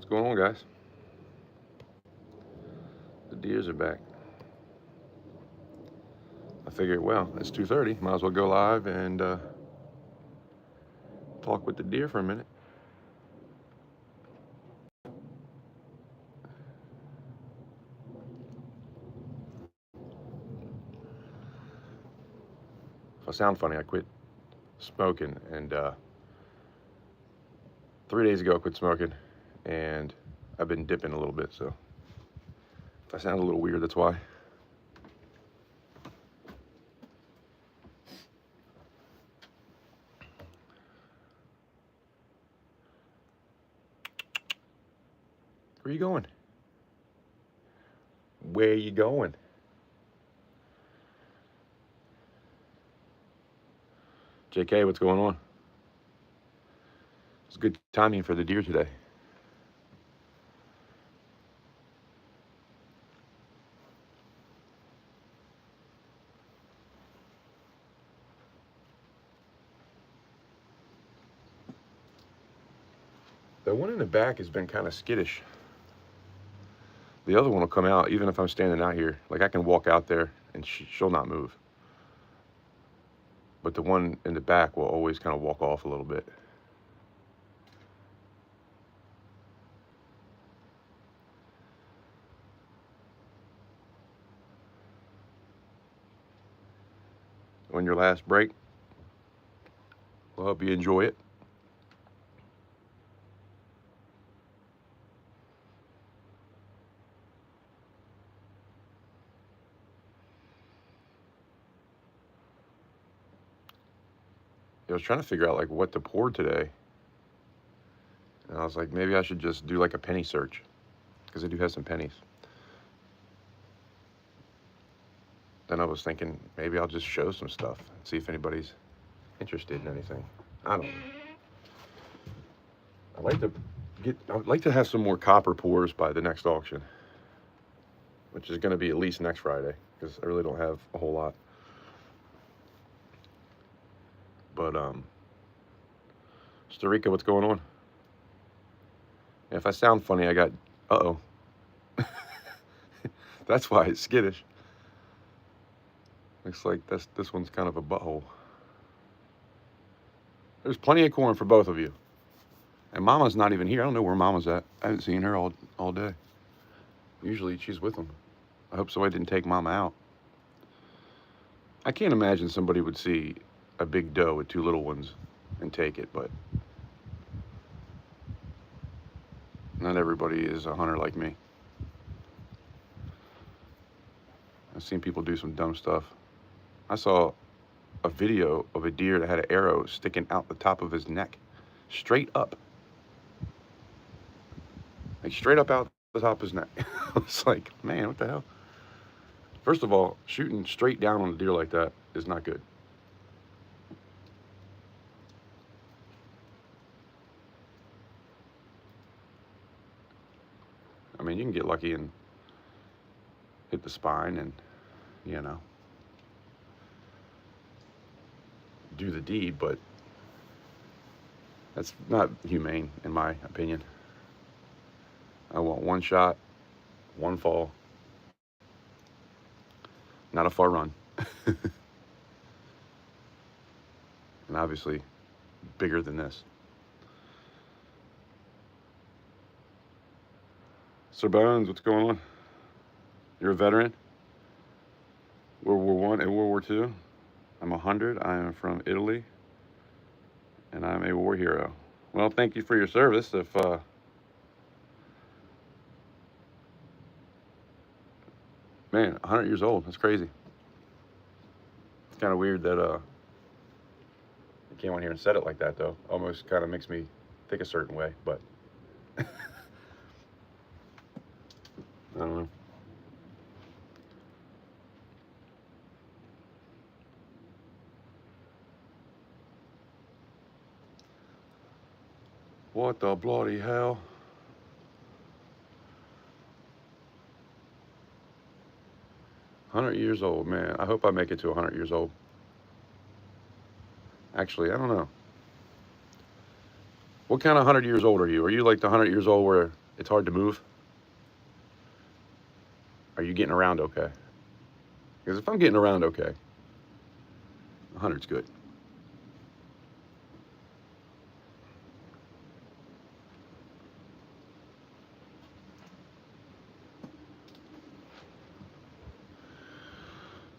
going on, guys? The deers are back. I figured, well, it's 2:30. Might as well go live and talk with the deer for a minute. If I sound funny, I quit smoking, and 3 days ago I quit smoking, and I've been dipping a little bit, so if I sound a little weird, that's why. Where you going? Where you going? JK, what's going on? It's good timing for the deer today. The one in the back has been kind of skittish. The other one will come out even if I'm standing out here. Like, I can walk out there and she'll not move. But the one in the back will always kind of walk off a little bit. On your last break, we'll hope you enjoy it. I was trying to figure out like what to pour today, and I was like, maybe I should just do like a penny search, because I do have some pennies. Then I was thinking maybe I'll just show some stuff and see if anybody's interested in anything. I don't know. I'd like to have some more copper pours by the next auction, which is going to be at least next Friday, because I really don't have a whole lot. But Costa Rica, what's going on? If I sound funny, I got that's why it's skittish. Looks like this one's kind of a butthole. There's plenty of corn for both of you. And Mama's not even here. I don't know where Mama's at. I haven't seen her all day. Usually she's with them. I hope somebody didn't take Mama out. I can't imagine somebody would see a big doe with two little ones and take it, but not everybody is a hunter like me. I've seen people do some dumb stuff. I saw a video of a deer that had an arrow sticking out the top of his neck, straight up. Like straight up out the top of his neck. I was like, man, what the hell? First of all, shooting straight down on a deer like that is not good. I mean, you can get lucky and hit the spine and, you know, do the deed, but that's not humane, in my opinion. I want one shot, one fall, not a far run. And obviously bigger than this. Sir Bones, what's going on? You're a veteran? World War I and World War II? I'm 100. I am from Italy, and I'm a war hero. Well, thank you for your service. If man, 100 years old. That's crazy. It's kind of weird that you came on here and said it like that, though. Almost kind of makes me think a certain way, but I don't know. What the bloody hell? $100 years old, man. I hope I make it to 100 years old. Actually, I don't know. What kind of 100 years old are you? Are you like the 100 years old where it's hard to move? Are you getting around okay? Because if I'm getting around okay, 100's good.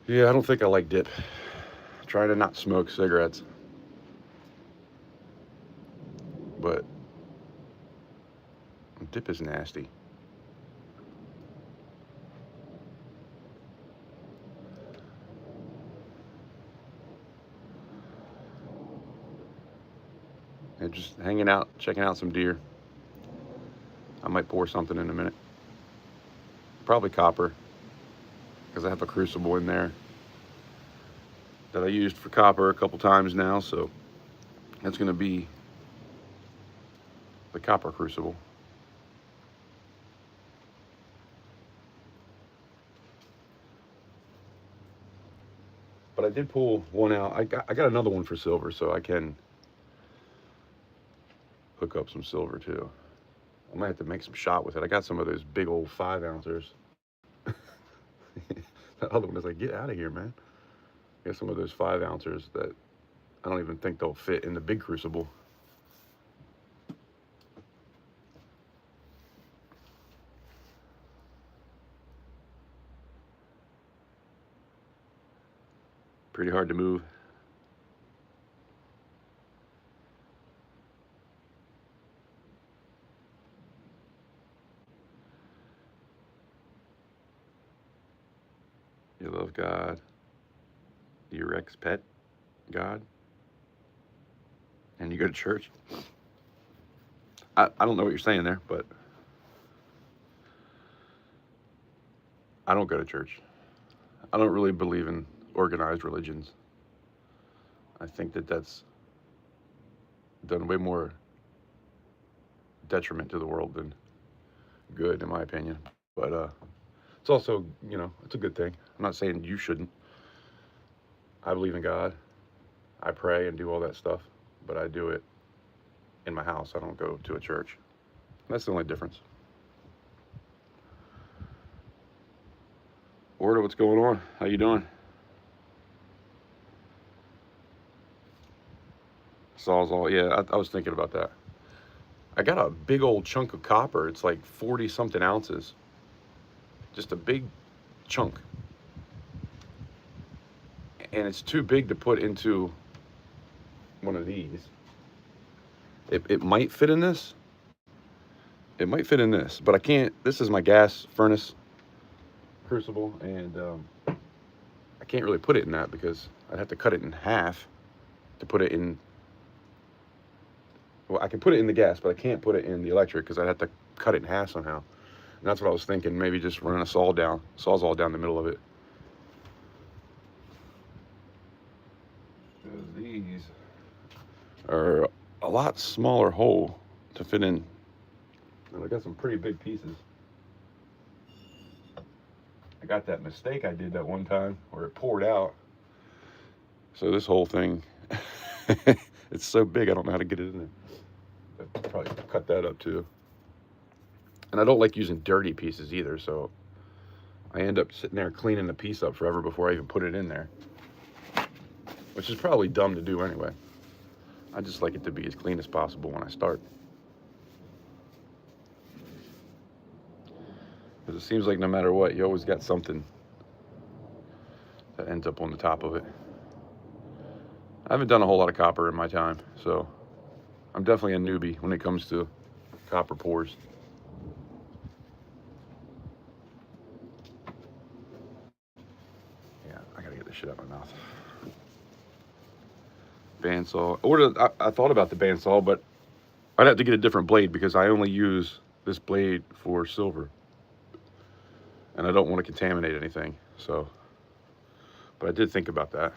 Yeah, I don't think I like dip. Try to not smoke cigarettes. But dip is nasty. And just hanging out, checking out some deer. I might pour something in a minute. Probably copper, because I have a crucible in there that I used for copper a couple times now, so that's going to be the copper crucible. But I did pull one out. I got another one for silver, so I can hook up some silver too. I might have to make some shot with it. I got some of those big old 5-ouncers. That other one is like, get out of here, man. I got some of those 5-ouncers that I don't even think they'll fit in the big crucible. Pretty hard to move. You love God. Your ex-pet, God. And you go to church. I don't know what you're saying there, but I don't go to church. I don't really believe in organized religions. I think that that's done way more detriment to the world than good, in my opinion. But it's also, it's a good thing. I'm not saying you shouldn't. I believe in God. I pray and do all that stuff, but I do it in my house. I don't go to a church. That's the only difference. Order, what's going on? How you doing? Sawzall, yeah, I was thinking about that. I got a big old chunk of copper. It's like 40 something ounces. Just a big chunk. And it's too big to put into one of these. It might fit in this. It might fit in this, but I can't. This is my gas furnace crucible, and I can't really put it in that because I'd have to cut it in half to put it in. Well, I can put it in the gas, but I can't put it in the electric because I'd have to cut it in half somehow. And that's what I was thinking. Maybe just running a sawzall down the middle of it. Because these are a lot smaller hole to fit in. And I got some pretty big pieces. I got that mistake I did that one time where it poured out. So this whole thing, it's so big I don't know how to get it in there. I'd probably cut that up too. And I don't like using dirty pieces either, so I end up sitting there cleaning the piece up forever before I even put it in there. Which is probably dumb to do anyway. I just like it to be as clean as possible when I start. Because it seems like no matter what, you always got something that ends up on the top of it. I haven't done a whole lot of copper in my time, so I'm definitely a newbie when it comes to copper pours. Yeah, I gotta get this shit out of my mouth. Bandsaw. I thought about the bandsaw, but I'd have to get a different blade because I only use this blade for silver. And I don't want to contaminate anything, so. But I did think about that.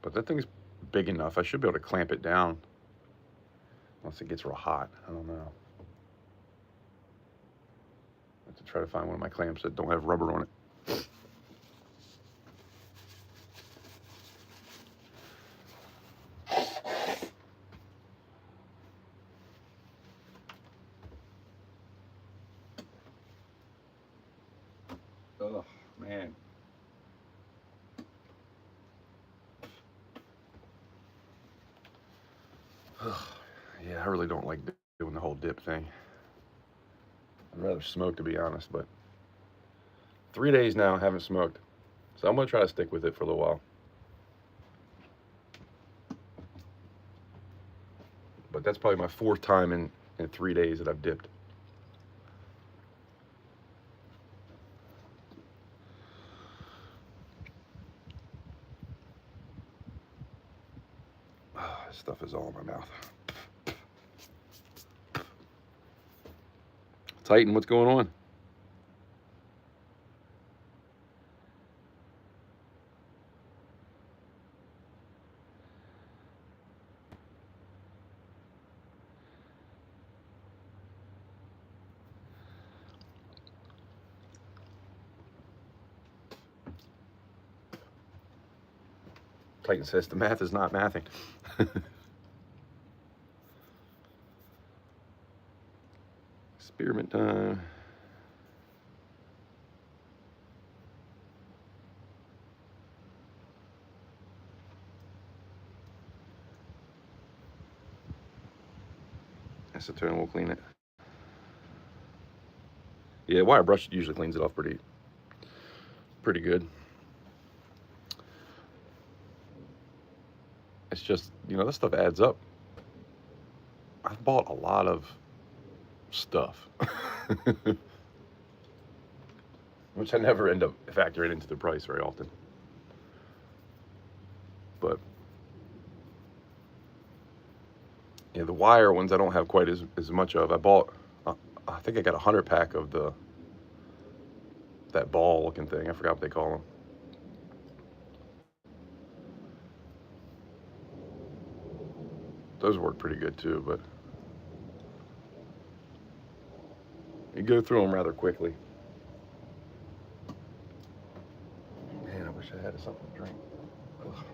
But that thing's big enough. I should be able to clamp it down. Once it gets real hot. I don't know. I have to try to find one of my clamps that don't have rubber on it. really don't like doing the whole dip thing. I'd rather smoke, to be honest, but 3 days now I haven't smoked. So I'm going to try to stick with it for a little while. But that's probably my 4th time in 3 days that I've dipped. Oh, this stuff is all in my mouth. Titan, what's going on? Titan says the math is not mathing. Experiment time. Acetone will clean it. Yeah, wire brush usually cleans it off pretty good. It's just, this stuff adds up. I've bought a lot of stuff, which I never end up factoring into the price very often. But yeah, the wire ones I don't have quite as much of. I bought, I think I got a 100-pack of that ball looking thing. I forgot what they call them. Those work pretty good too, but you go through them rather quickly. Man, I wish I had something to drink. Ugh.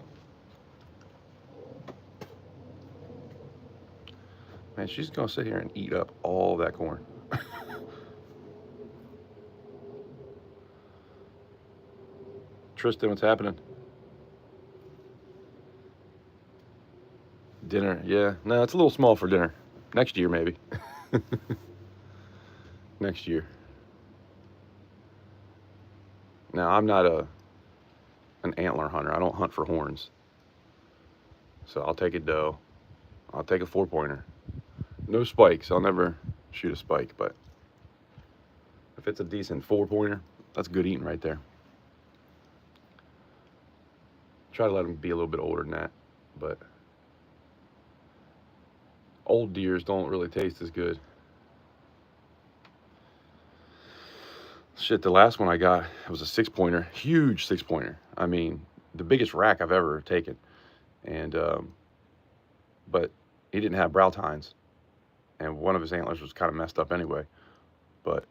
Man, she's gonna sit here and eat up all that corn. Tristan, what's happening? Dinner, yeah. No, it's a little small for dinner. Next year, maybe. Next year. Now, I'm not an antler hunter. I don't hunt for horns. So I'll take a doe. I'll take a 4-pointer. No spikes. I'll never shoot a spike, but if it's a decent 4-pointer, that's good eating right there. Try to let them be a little bit older than that, but old deers don't really taste as good. Shit, the last one I got, it was a 6-pointer, huge 6-pointer. I mean, the biggest rack I've ever taken. And, but he didn't have brow tines. And one of his antlers was kind of messed up anyway. But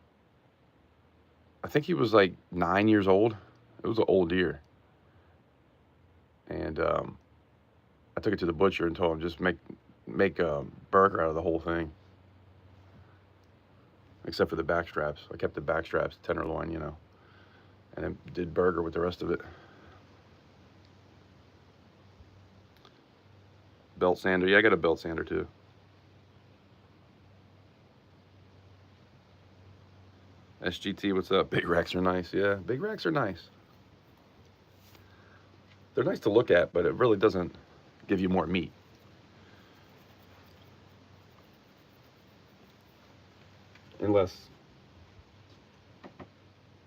I think he was like 9 years old. It was an old deer. And I took it to the butcher and told him just make a burger out of the whole thing, except for the back straps. I kept the back straps tenderloin, and then did burger with the rest of it. Belt sander, yeah, I got a belt sander too. SGT, what's up? Big racks are nice. Yeah, big racks are nice. They're nice to look at, but it really doesn't give you more meat. Unless,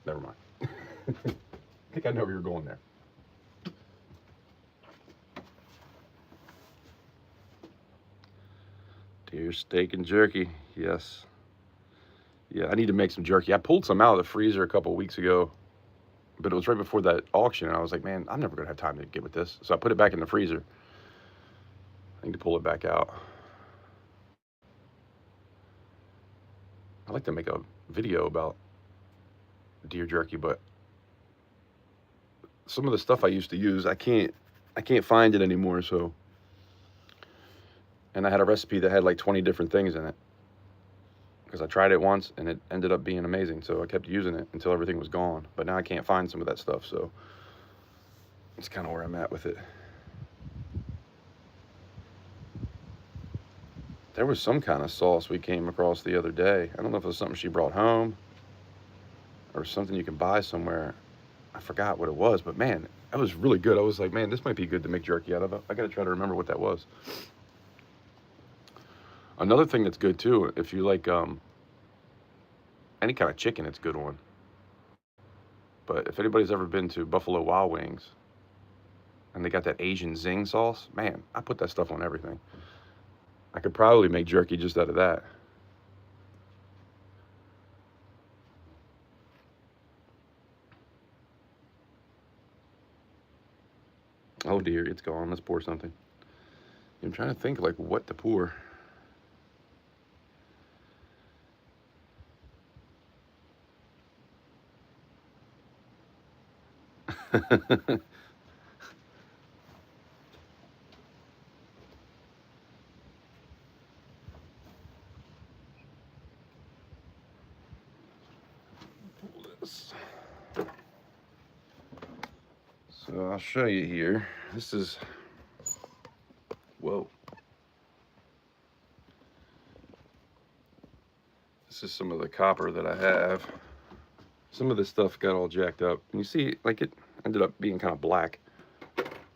never mind. I think I know where you're going there. Deer steak and jerky, yes. Yeah, I need to make some jerky. I pulled some out of the freezer a couple of weeks ago, but it was right before that auction, and I was like, man, I'm never gonna have time to get with this. So I put it back in the freezer. I need to pull it back out. I'd like to make a video about deer jerky, but some of the stuff I used to use, I can't find it anymore. So, and I had a recipe that had like 20 different things in it because I tried it once and it ended up being amazing. So I kept using it until everything was gone. But now I can't find some of that stuff. So that's kind of where I'm at with it. There was some kind of sauce we came across the other day. I don't know if it was something she brought home or something you can buy somewhere. I forgot what it was, but man, that was really good. I was like, man, this might be good to make jerky out of. I got to try to remember what that was. Another thing that's good too, if you like any kind of chicken, it's good on. But if anybody's ever been to Buffalo Wild Wings and they got that Asian zing sauce, man, I put that stuff on everything. I could probably make jerky just out of that. Oh dear, it's gone. Let's pour something. I'm trying to think like what to pour. Pull this. So I'll show you here. This is, whoa. This is some of the copper that I have. Some of this stuff got all jacked up. And you see, like it ended up being kind of black.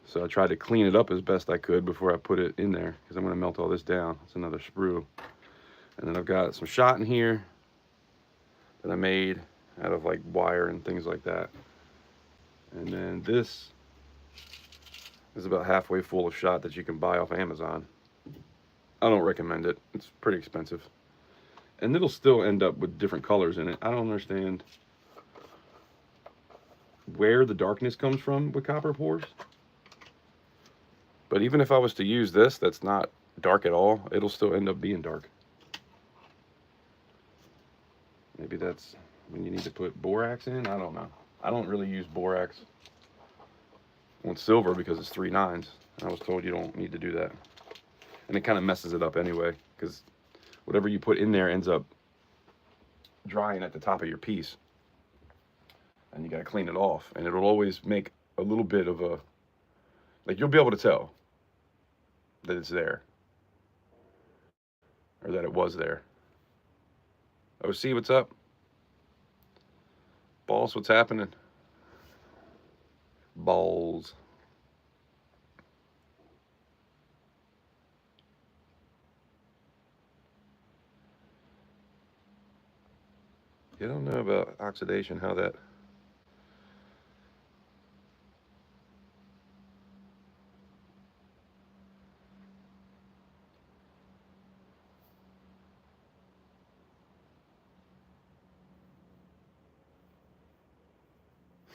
So I tried to clean it up as best I could before I put it in there, because I'm going to melt all this down. It's another sprue. And then I've got some shot in here that I made out of like wire and things like that. And then this is about halfway full of shot that you can buy off Amazon. I don't recommend it. It's pretty expensive. And it'll still end up with different colors in it. I don't understand where the darkness comes from with copper pours. But even if I was to use this, that's not dark at all, it'll still end up being dark. Maybe that's when you need to put borax in, I don't know. I don't really use borax on silver because it's 3 nines. And I was told you don't need to do that. And it kind of messes it up anyway, because whatever you put in there ends up drying at the top of your piece. And you got to clean it off. And it'll always make a little bit of a, like you'll be able to tell that it's there. Or that it was there. OC, what's up? Balls, what's happening? Balls. You don't know about oxidation, how that...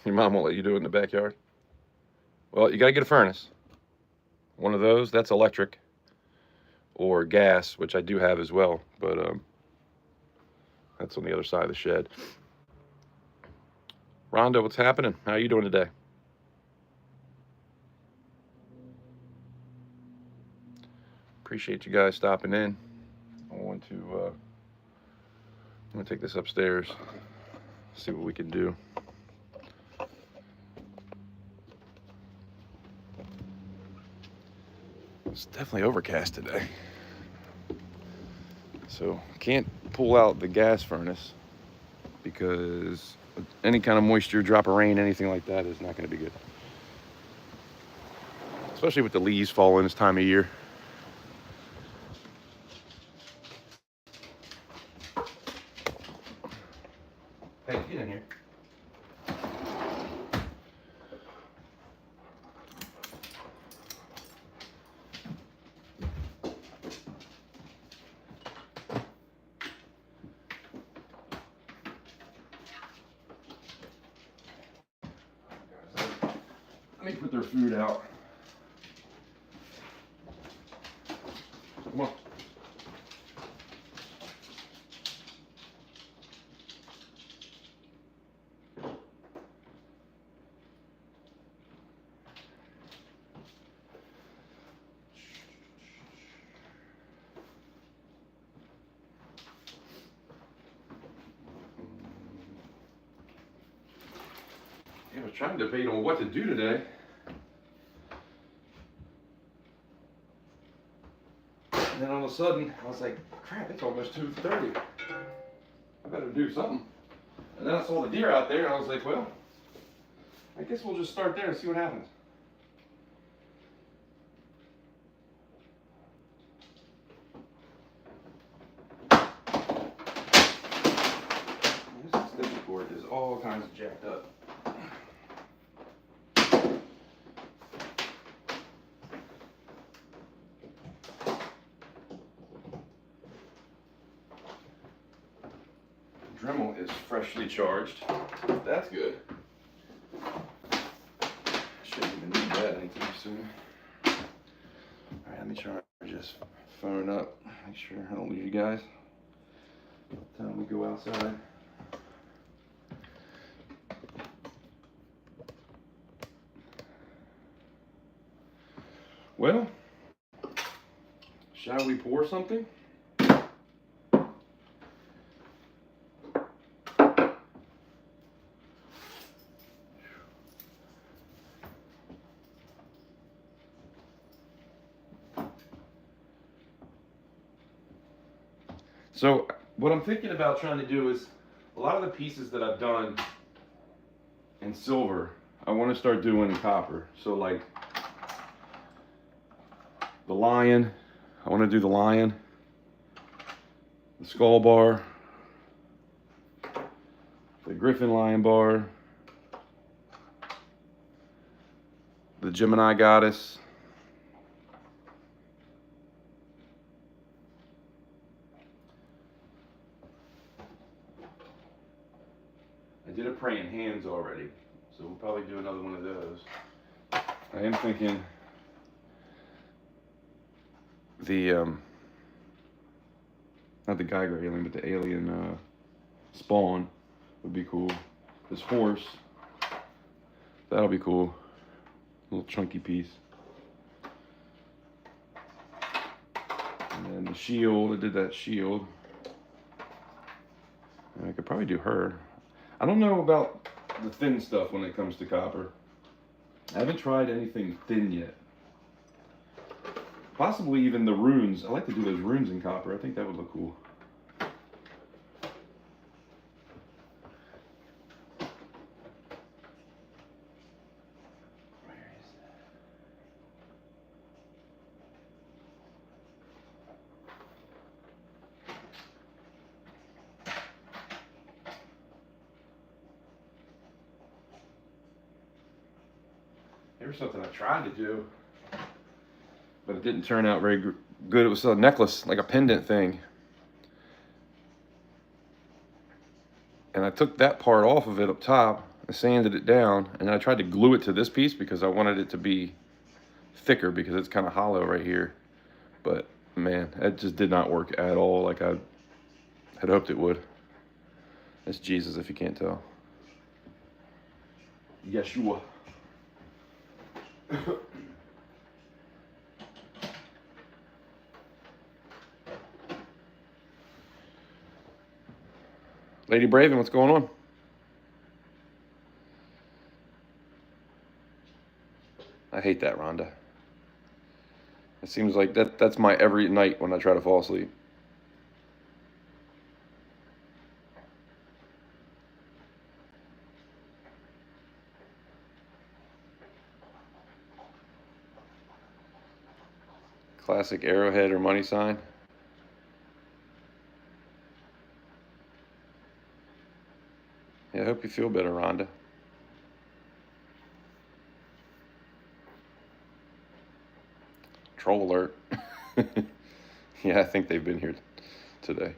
Your mom won't let you do it in the backyard? Well, you got to get a furnace. One of those, that's electric. Or gas, which I do have as well. But that's on the other side of the shed. Rhonda, what's happening? How are you doing today? Appreciate you guys stopping in. I want to I'm going to take this upstairs, see what we can do. It's definitely overcast today. So can't pull out the gas furnace because any kind of moisture, drop of rain, anything like that is not going to be good. Especially with the leaves falling this time of year. Hey, get in here. Let me put their food out. Come on. I was trying to debate on what to do today. And then all of a sudden, I was like, crap, it's almost 2:30. I better do something. And then I saw the deer out there, and I was like, well, I guess we'll just start there and see what happens. This extension cord is all kinds of jacked up. Dremel is freshly charged. That's good. Shouldn't even need that anytime soon. Alright, let me charge this phone up. Make sure I don't lose you guys by the time we go outside. Well, shall we pour something? So what I'm thinking about trying to do is a lot of the pieces that I've done in silver, I want to start doing in copper. So like the lion, I want to do the lion, the skull bar, the griffin lion bar, the Gemini goddess, I did a praying hands already, so we'll probably do another one of those. I am thinking the not the Geiger alien, but the alien spawn would be cool. This horse, that'll be cool. A little chunky piece. And then the shield, I did that shield. And I could probably do her. I don't know about the thin stuff when it comes to copper. I haven't tried anything thin yet. Possibly even the runes. I like to do those runes in copper. I think that would look cool. Where is that? Here's something I tried to do, but it didn't turn out very good. It was a necklace, like a pendant thing. And I took that part off of it up top, I sanded it down, and I tried to glue it to this piece because I wanted it to be thicker because it's kind of hollow right here. But man, it just did not work at all like I had hoped it would. It's Jesus if you can't tell. Yeshua. Lady Braven, what's going on? I hate that, Rhonda. It seems like that's my every night when I try to fall asleep. Classic arrowhead or money sign. Yeah, I hope you feel better, Rhonda. Troll alert. Yeah, I think they've been here today.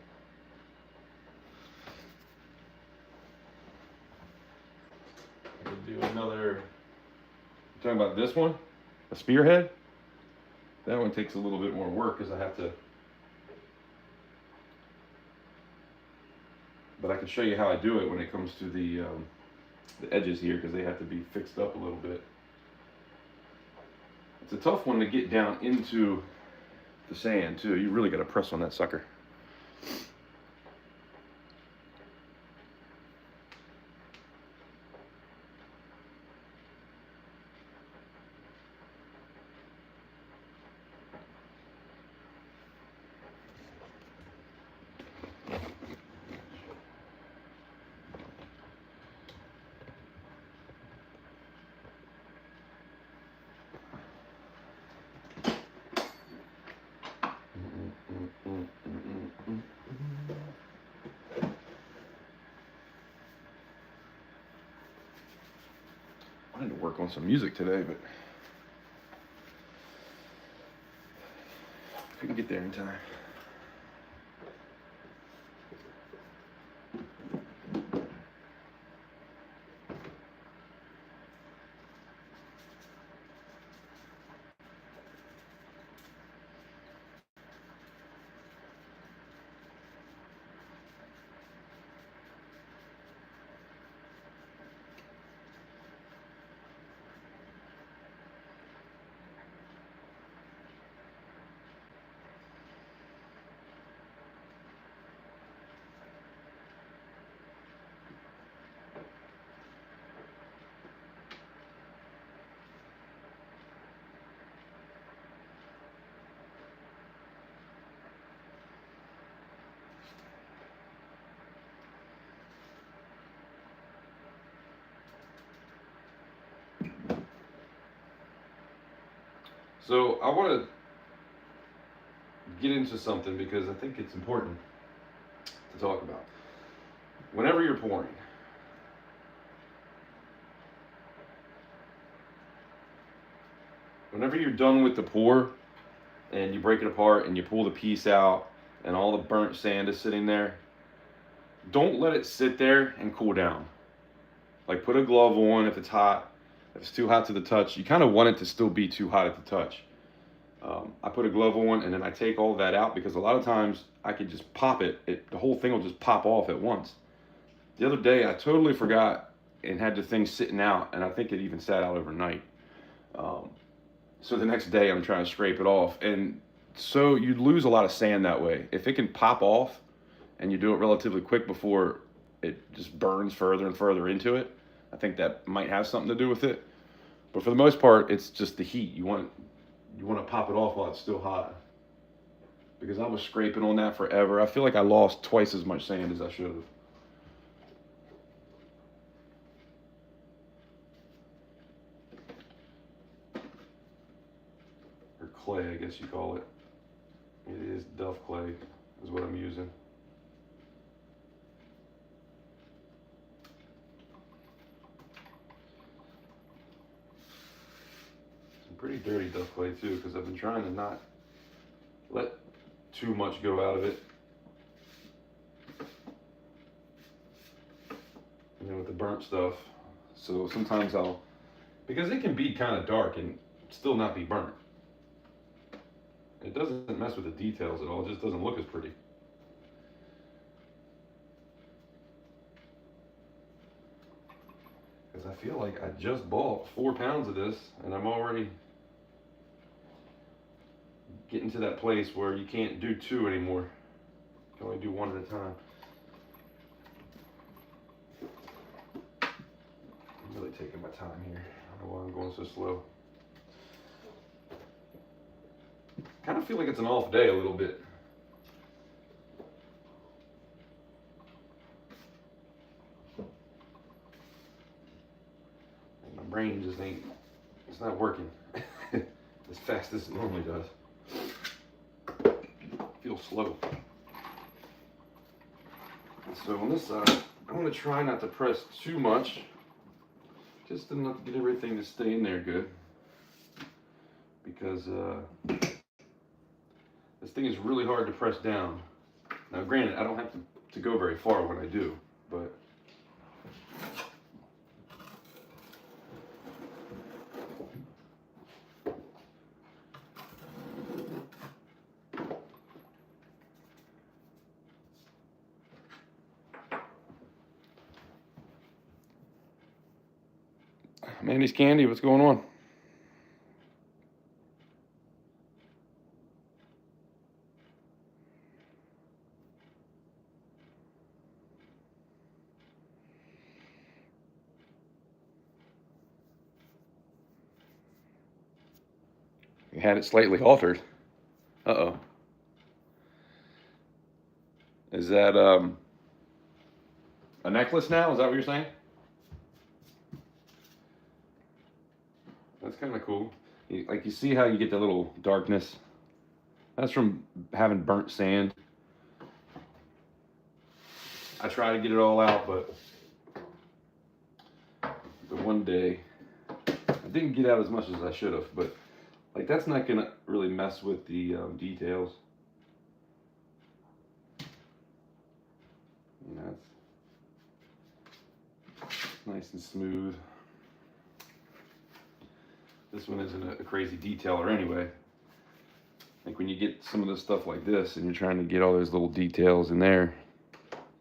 We'll do another. You're talking about this one? A spearhead? That one takes a little bit more work because I have to. But I can show you how I do it when it comes to the edges here because they have to be fixed up a little bit. It's a tough one to get down into the sand too. You really got to press on that sucker. I need to work on some music today, but couldn't get there in time. So I want to get into something because I think it's important to talk about. Whenever you're pouring, whenever you're done with the pour and you break it apart and you pull the piece out and all the burnt sand is sitting there, don't let it sit there and cool down. Like, put a glove on if it's hot. If it's too hot to the touch, you kind of want it to still be too hot at the touch. I put a glove on and then I take all that out because a lot of times I could just pop it. The whole thing will just pop off at once. The other day I totally forgot and had the thing sitting out, and I think it even sat out overnight. So the next day I'm trying to scrape it off, and so you lose a lot of sand that way. If it can pop off and you do it relatively quick before it just burns further and further into it, I think that might have something to do with it. But for the most part, it's just the heat. You want to pop it off while it's still hot. Because I was scraping on that forever. I feel like I lost twice as much sand as I should have. Or clay, I guess you call it. It is Duff clay, is what I'm using. Pretty dirty Duff clay too, because I've been trying to not let too much go out of it. You know, with the burnt stuff. So sometimes because it can be kind of dark and still not be burnt. It doesn't mess with the details at all, it just doesn't look as pretty. Because I feel like I just bought 4 pounds of this and I'm already getting to that place where you can't do 2 anymore. You can only do 1 at a time. I'm really taking my time here. I don't know why I'm going so slow. Kind of feel like it's an off day a little bit. And my brain just it's not working as fast as it normally does. Feels slow. So on this side, I'm going to try not to press too much, just enough to get everything to stay in there good. Because this thing is really hard to press down. Now granted, I don't have to go very far when I do, but Mandy's Candy, what's going on? You had it slightly altered. Uh-oh. Is that a necklace now? Is that what you're saying? That's kind of cool. Like, you see how you get the little darkness? That's from having burnt sand. I try to get it all out, but the one day didn't get out as much as I should have, but like that's not gonna really mess with the details. You know, it's nice and smooth. This one isn't a crazy detailer anyway. Like when you get some of this stuff like this and you're trying to get all those little details in there,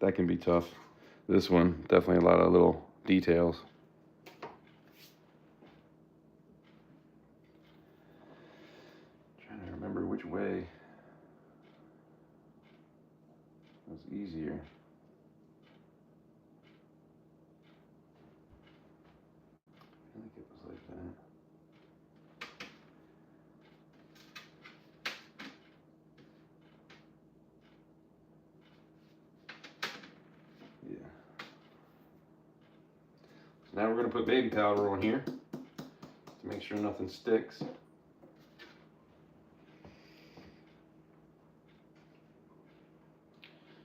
that can be tough. This one, definitely a lot of little details. Trying to remember which way was easier. I think it was like that. Yeah. So now we're going to put baby powder on here to make sure nothing sticks.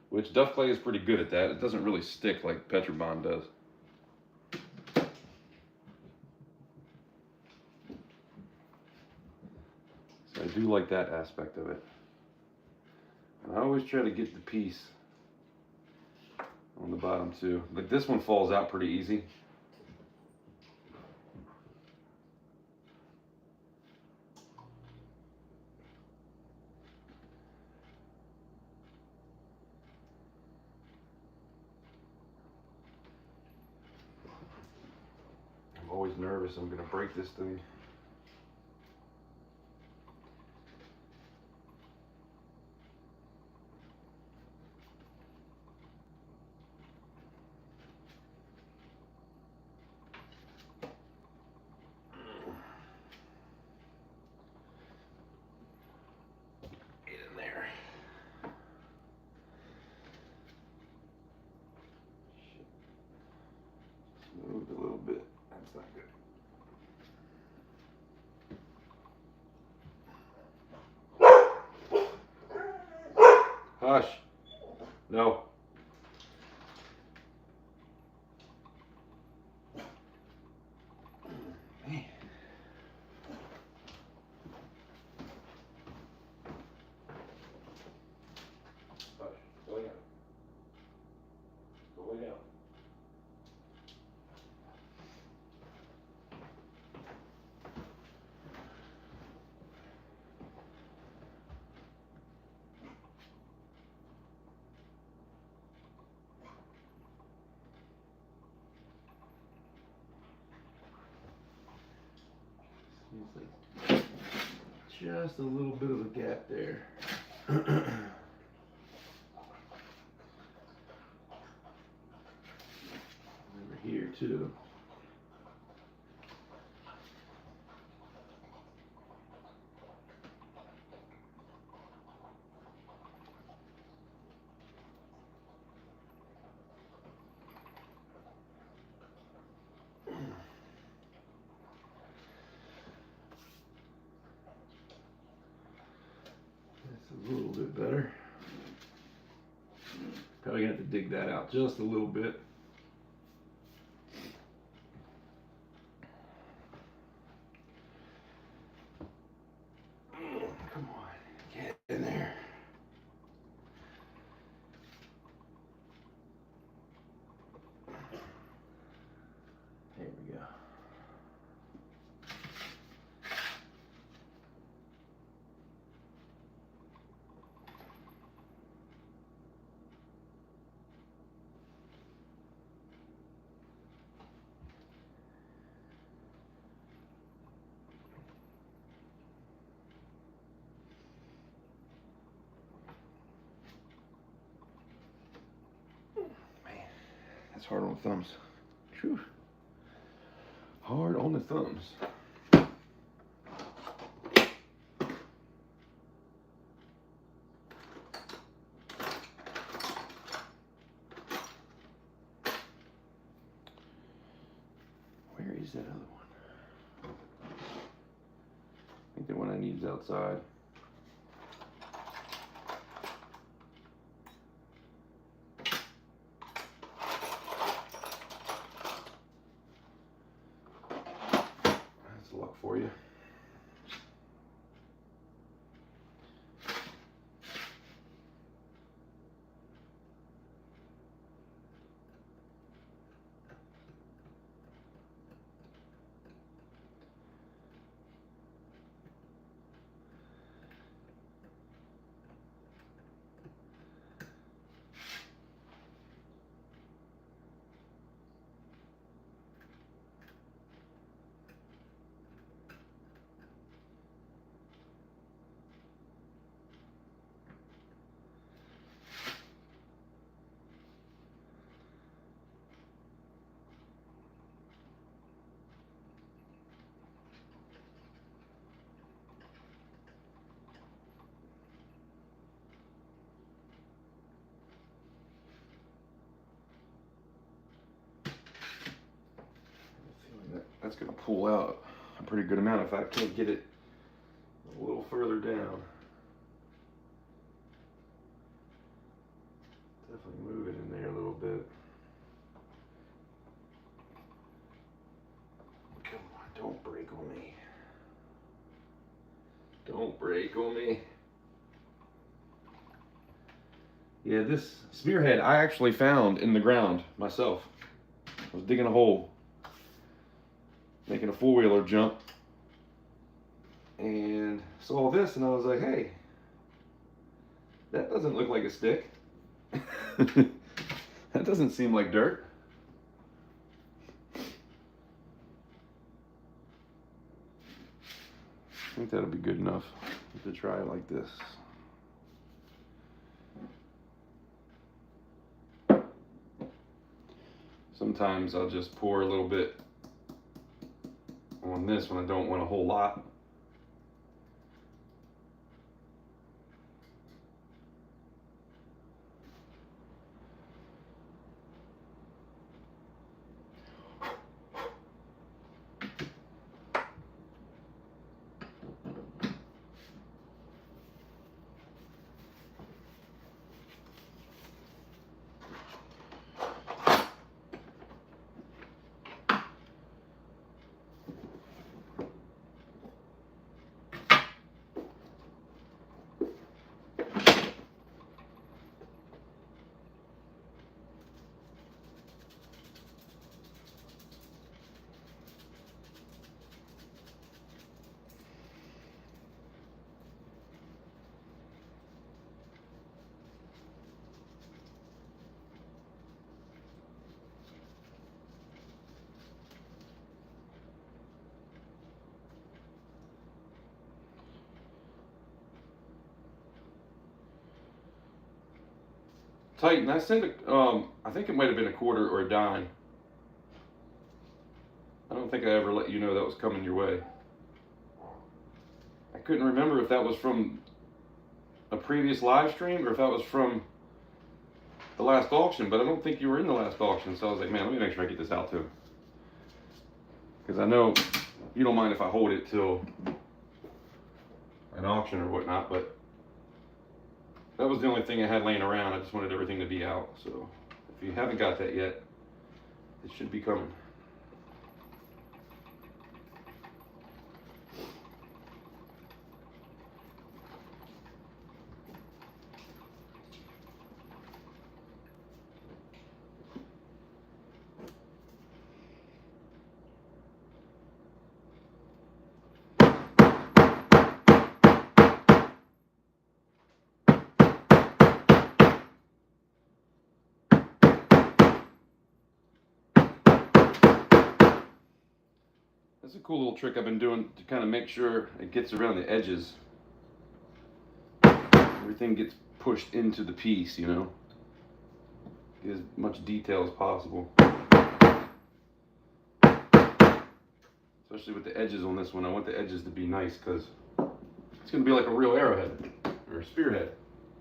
Which Duff Clay is pretty good at that. It doesn't really stick like Petrobond does. So I do like that aspect of it. And I always try to get the piece on the bottom too. Like this one falls out pretty easy. I'm always nervous I'm gonna break this thing. Moved a little bit. That's not good. Hush. No. Man. Hush. Go down. Go way down. Seems like just a little bit of a gap there. Over here too. That's a little bit better. Probably gonna have to dig that out just a little bit. Come on, get in there. There we go. That's hard on the thumbs. Whew. Hard on the thumbs. Where is that other one? I think the one I need is outside. you. That's going to pull out a pretty good amount if I can't get it a little further down. Definitely move it in there a little bit. Come on, don't break on me. Don't break on me. Yeah, this spearhead I actually found in the ground myself. I was digging a hole, making a four-wheeler jump, and saw this and I was like, hey, that doesn't look like a stick. That doesn't seem like dirt. I think that'll be good enough to try it like this. Sometimes I'll just pour a little bit on this when I don't want a whole lot. Tighten. I sent I think it might have been a quarter or a dime. I don't think I ever let you know that was coming your way. I couldn't remember if that was from a previous live stream or if that was from the last auction, but I don't think you were in the last auction, so I was like, man, let me make sure I get this out too. Because I know you don't mind if I hold it till an auction or whatnot, but that was the only thing I had laying around. I just wanted everything to be out. So if you haven't got that yet, it should be coming. That's a cool little trick I've been doing to kind of make sure it gets around the edges. Everything gets pushed into the piece, you know. Get as much detail as possible. Especially with the edges on this one. I want the edges to be nice because it's going to be like a real arrowhead or a spearhead.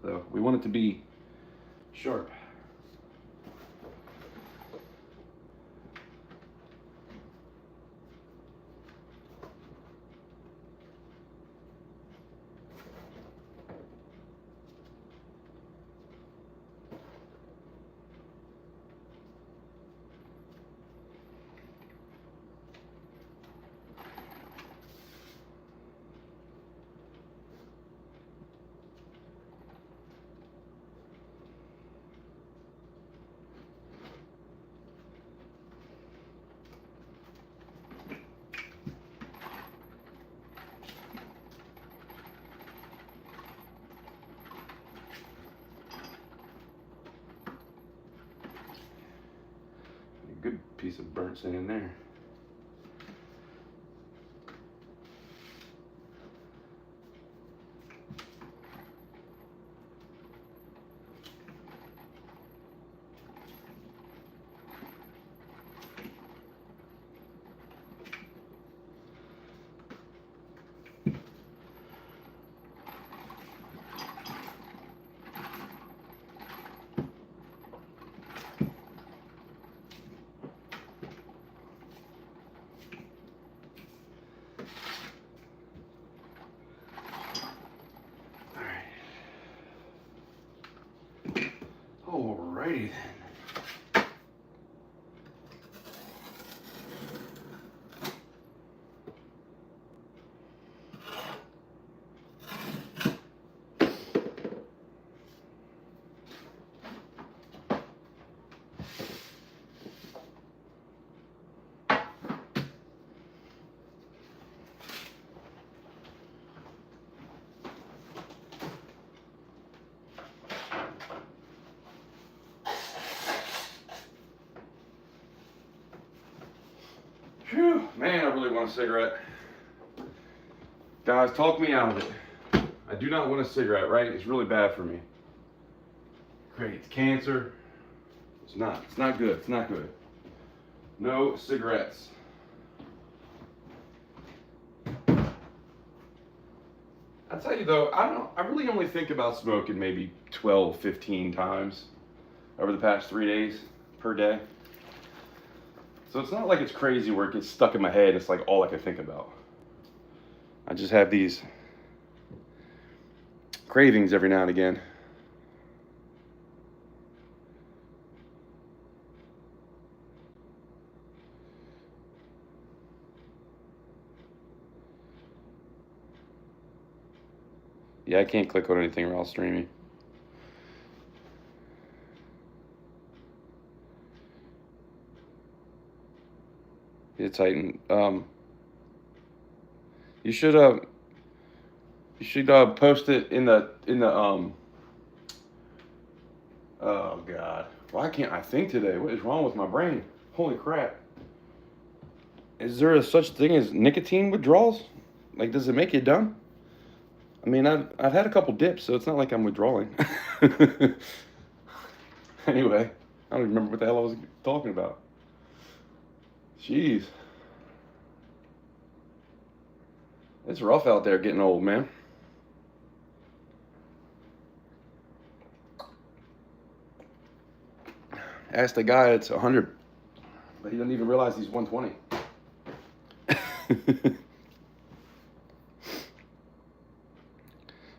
So we want it to be sharp. piece of burnt sand there. Alrighty then. Whew, man, I really want a cigarette. Guys, talk me out of it. I do not want a cigarette, right? It's really bad for me. Creates cancer. It's not good. It's not good. No cigarettes. I tell you though, I really only think about smoking maybe 12, 15 times over the past 3 days per day. So it's not like it's crazy where it gets stuck in my head. It's like all I can think about. I just have these cravings every now and again. Yeah, I can't click on anything or I'll stream you. It's tighten. You should post it in the oh God, why can't I think today? What is wrong with my brain? Holy crap. Is there a such thing as nicotine withdrawals? Like, does it make you dumb? I mean, I've had a couple dips, so it's not like I'm withdrawing. Anyway, I don't even remember what the hell I was talking about. Jeez. It's rough out there getting old, man. Ask the guy that's 100, but he doesn't even realize he's 120.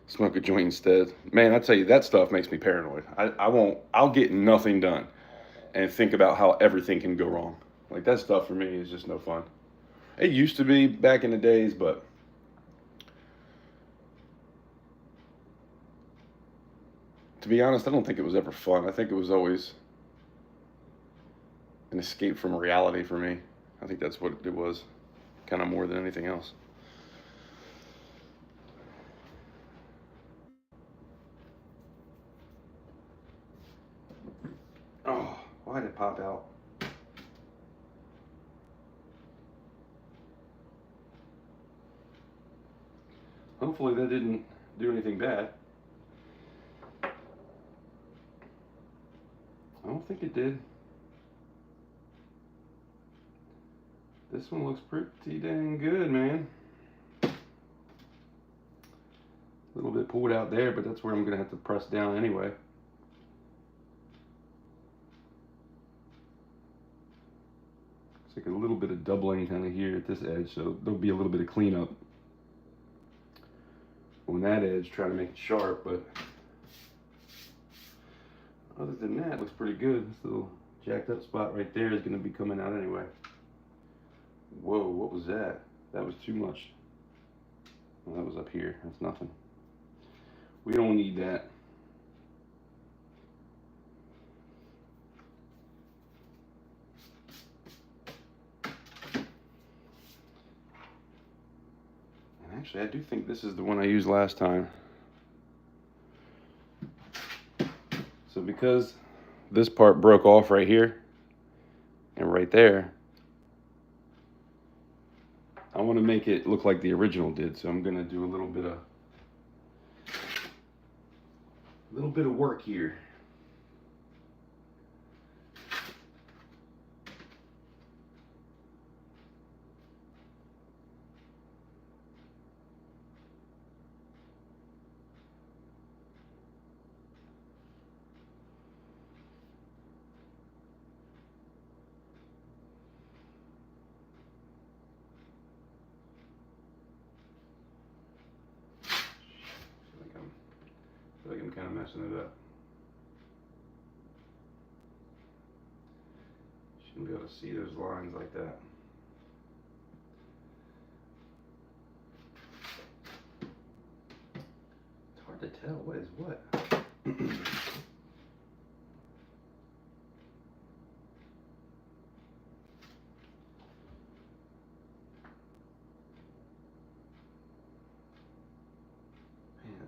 Smoke a joint instead. Man, I tell you, that stuff makes me paranoid. I'll get nothing done and think about how everything can go wrong. Like, that stuff for me is just no fun. It used to be back in the days, but to be honest, I don't think it was ever fun. I think it was always an escape from reality for me. I think that's what it was, kind of more than anything else. Oh, why did it pop out? Hopefully that didn't do anything bad. I don't think it did. This one looks pretty dang good, man. A little bit pulled out there, but that's where I'm gonna have to press down anyway. It's like a little bit of doubling kind of here at this edge, so there'll be a little bit of cleanup on that edge, trying to make it sharp, but other than that, it looks pretty good. This little jacked up spot right there is gonna be coming out anyway. Whoa, what was that? That was too much. Well, that was up here. That's nothing. We don't need that. And actually, I do think this is the one I used last time. So because this part broke off right here, And right there, I want to make it look like the original did, so I'm going to do a little bit of work here. I feel like I'm kind of messing it up. Shouldn't be able to see those lines like that. It's hard to tell what is what.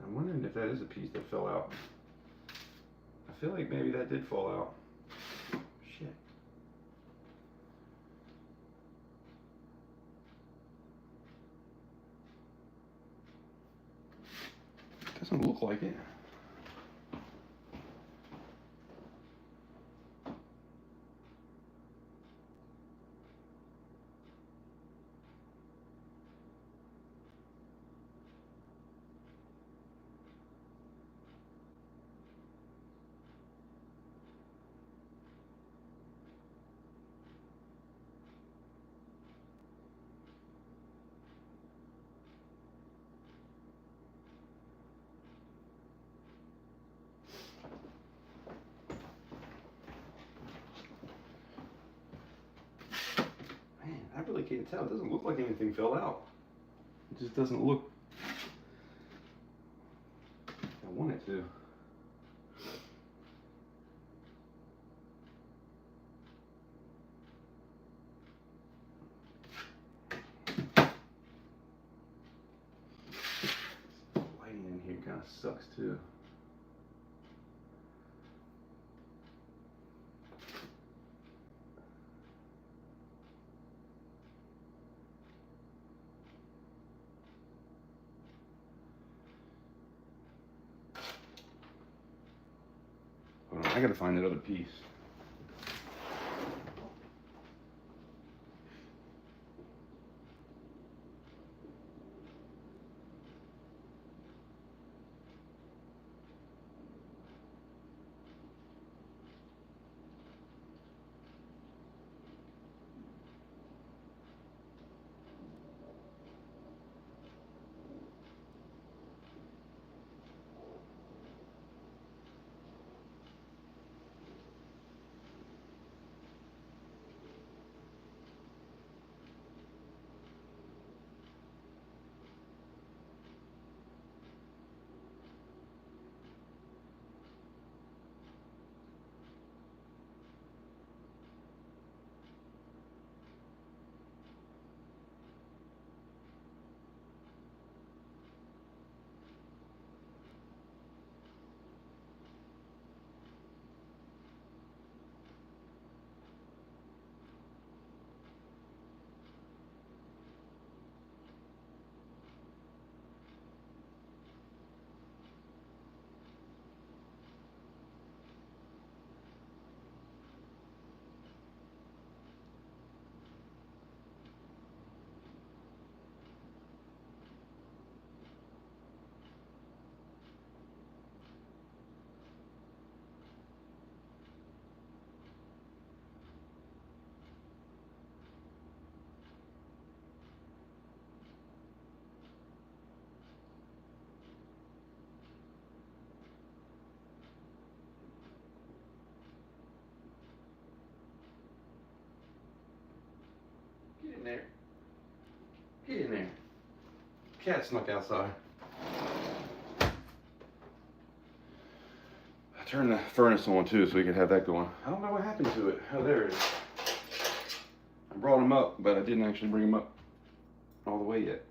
I'm wondering if that is a piece that fell out. I feel like maybe that did fall out. Shit. Doesn't look like it. I really can't tell. It doesn't look like anything fell out. It just doesn't look. I want it to. Lighting in here kind of sucks too. Hold on, I gotta find that other piece. Get in there. Get in there. Cat snuck outside. I turned the furnace on too so we could have that going. I don't know what happened to it. Oh, there it is. I brought him up, but I didn't actually bring him up all the way yet.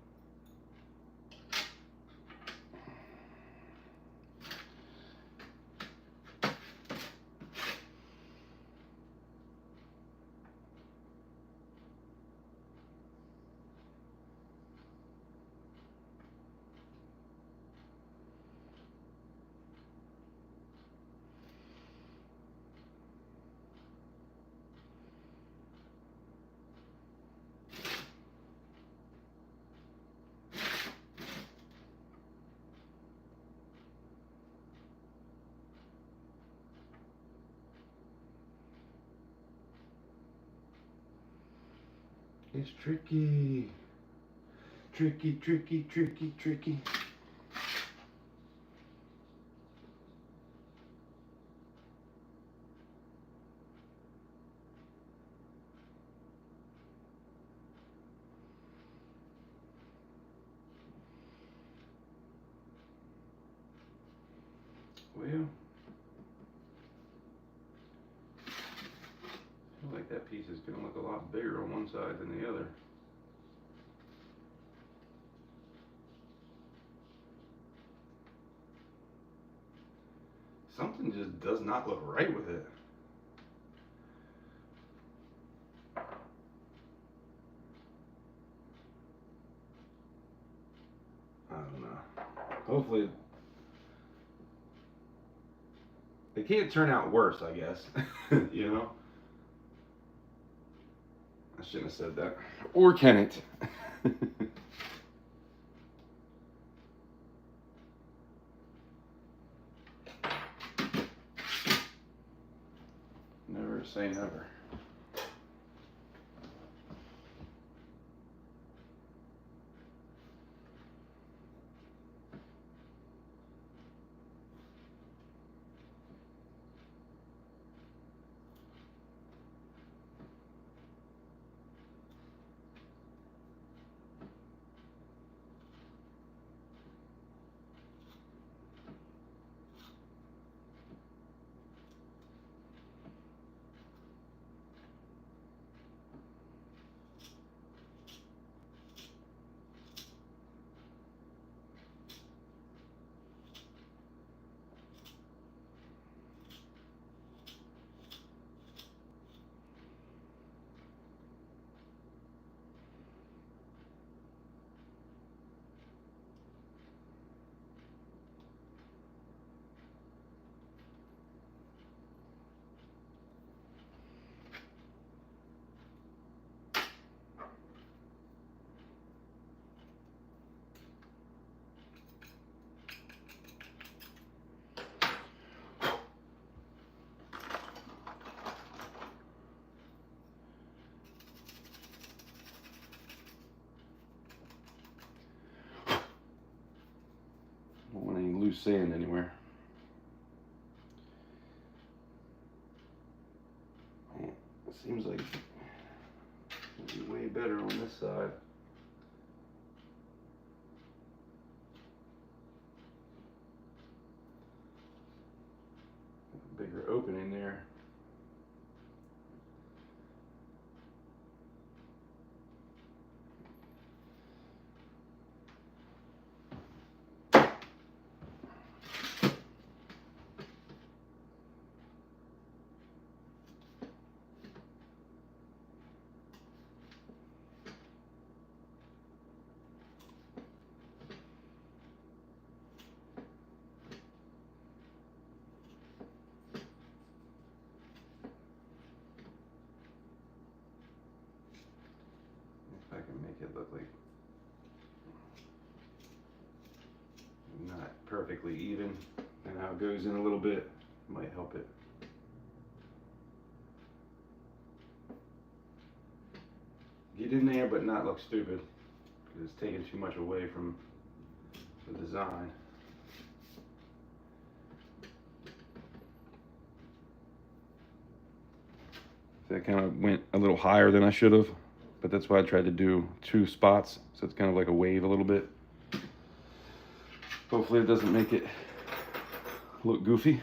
It's tricky. Tricky, tricky, tricky, tricky. Well, I feel like that piece is going to look a lot bigger on one side than the other. Something just does not look right with it. I don't know. Hopefully, it can't turn out worse, I guess. You know? I shouldn't have said that. Or can it? Never say never. Don't want any loose sand anywhere. Man, it seems like it'll be way better on this side. Bigger opening there. I can make it look like not perfectly even, and how it goes in a little bit might help it. Get in there but not look stupid, because it's taking too much away from the design. That kind of went a little higher than I should have, but that's why I tried to do 2 spots, so it's kind of like a wave a little bit. Hopefully it doesn't make it look goofy.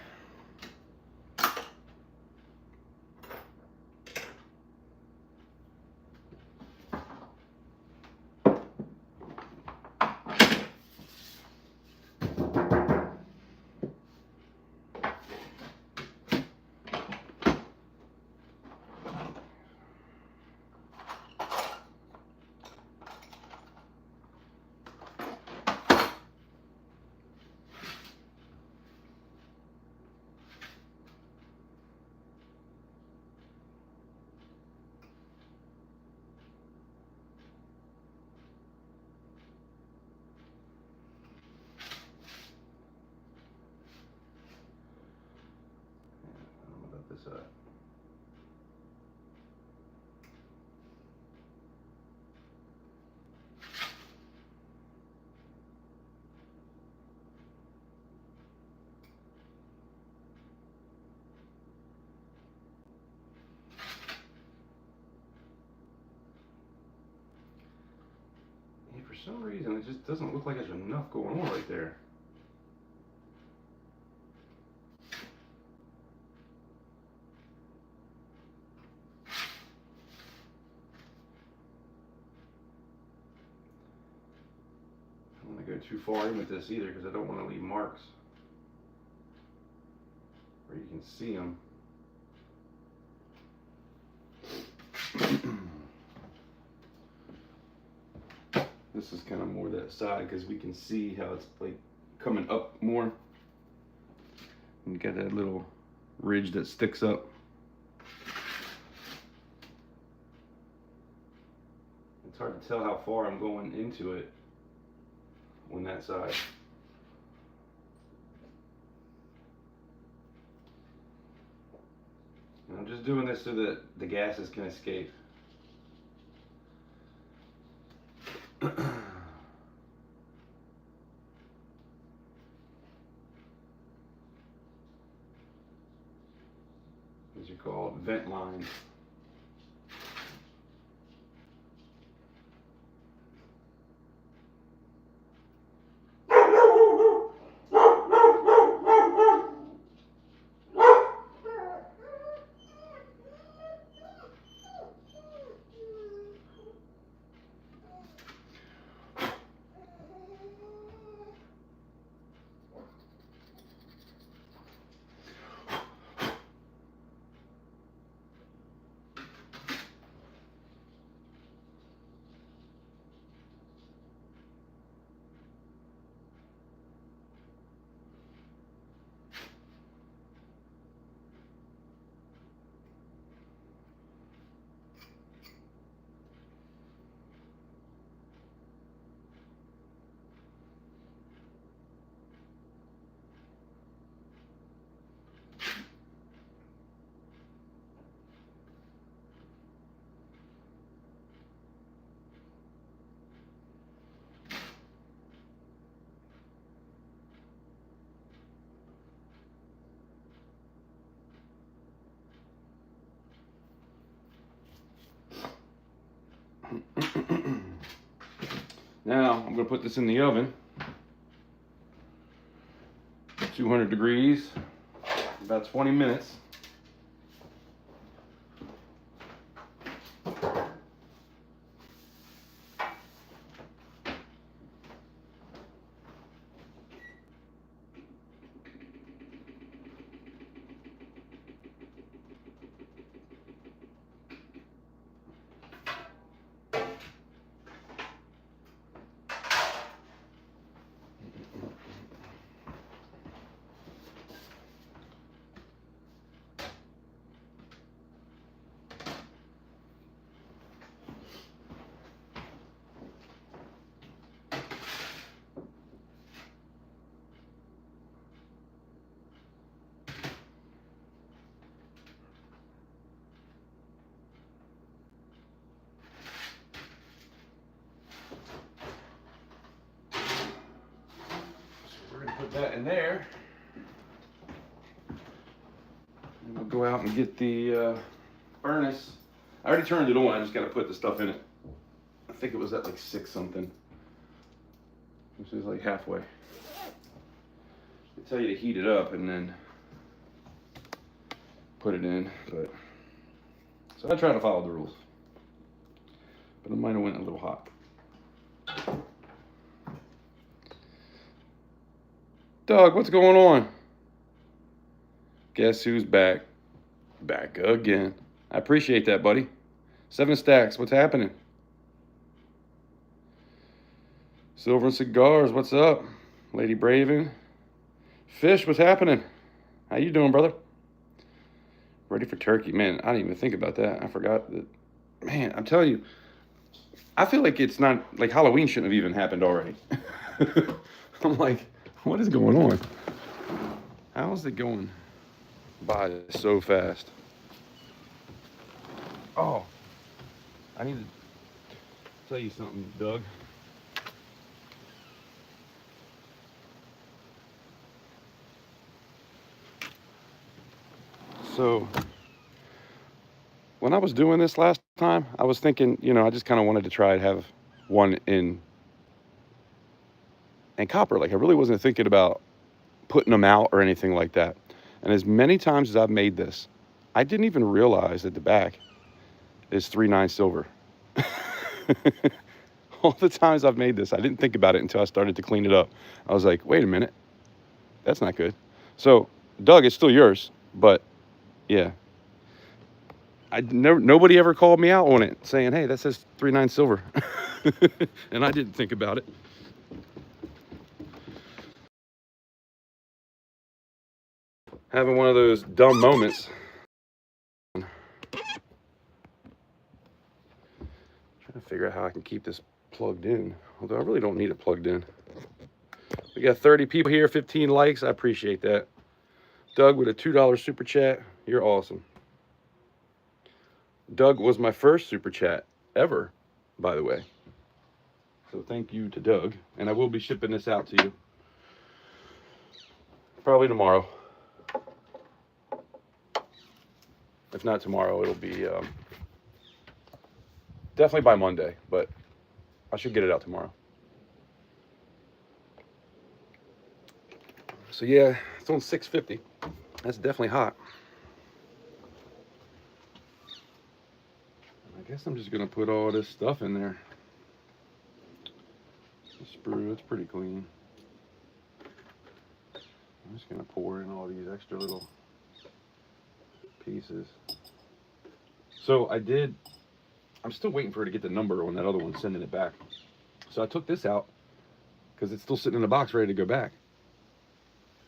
some reason, it just doesn't look like there's enough going on right there. I don't want to go too far in with this either because I don't want to leave marks where you can see them. This is kind of more that side because we can see how it's like coming up more. And you got that little ridge that sticks up. It's hard to tell how far I'm going into it on that side. And I'm just doing this so that the gases can escape. These are called vent lines. Now I'm going to put this in the oven, 200 degrees, about 20 minutes. Put that in there, and we'll go out and get the furnace. I already turned it on. I just got to put the stuff in it. I think it was at like 6 something, which is like halfway. They tell you to heat it up and then put it in, but so I try to follow the rules, but it might have went a little hot. Doug, what's going on? Guess who's back? Back again. I appreciate that, buddy. 7 stacks, what's happening? Silver and Cigars, what's up? Lady Braven. Fish, what's happening? How you doing, brother? Ready for turkey. Man, I didn't even think about that. I forgot that. Man, I'm telling you, I feel like it's not, like Halloween shouldn't have even happened already. I'm like, what is going on? How is it going by so fast? Oh, I need to tell you something, Doug. So, when I was doing this last time, I was thinking, you know, I just kind of wanted to try to have one in and copper. Like I really wasn't thinking about putting them out or anything like that. And as many times as I've made this, I didn't even realize that the back is 3/9 silver. All the times I've made this, I didn't think about it until I started to clean it up. I was like, wait a minute, that's not good. So, Doug, it's still yours, but yeah. Nobody ever called me out on it saying, hey, that says 3/9 silver. And I didn't think about it. Having one of those dumb moments. Trying to figure out how I can keep this plugged in. Although I really don't need it plugged in. We got 30 people here, 15 likes. I appreciate that. Doug with a $2 super chat. You're awesome. Doug was my first super chat ever, by the way. So thank you to Doug. And I will be shipping this out to you. Probably tomorrow. If not tomorrow, it'll be definitely by Monday. But I should get it out tomorrow. So yeah, it's on 650. That's definitely hot. I guess I'm just gonna put all this stuff in there. The sprue, it's pretty clean. I'm just gonna pour in all these extra little pieces. So I'm still waiting for her to get the number on that other one, sending it back. So I took this out because it's still sitting in the box ready to go back.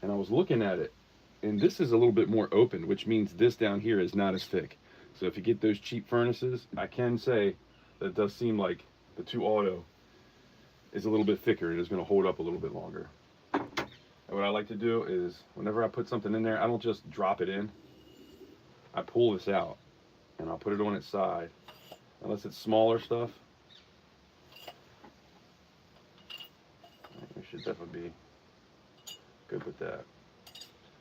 And I was looking at it, and this is a little bit more open, which means this down here is not as thick. So if you get those cheap furnaces, I can say that it does seem like the 2 Auto is a little bit thicker and is going to hold up a little bit longer. And what I like to do is whenever I put something in there, I don't just drop it in. I pull this out and I'll put it on its side. Unless it's smaller stuff, we should definitely be good with that.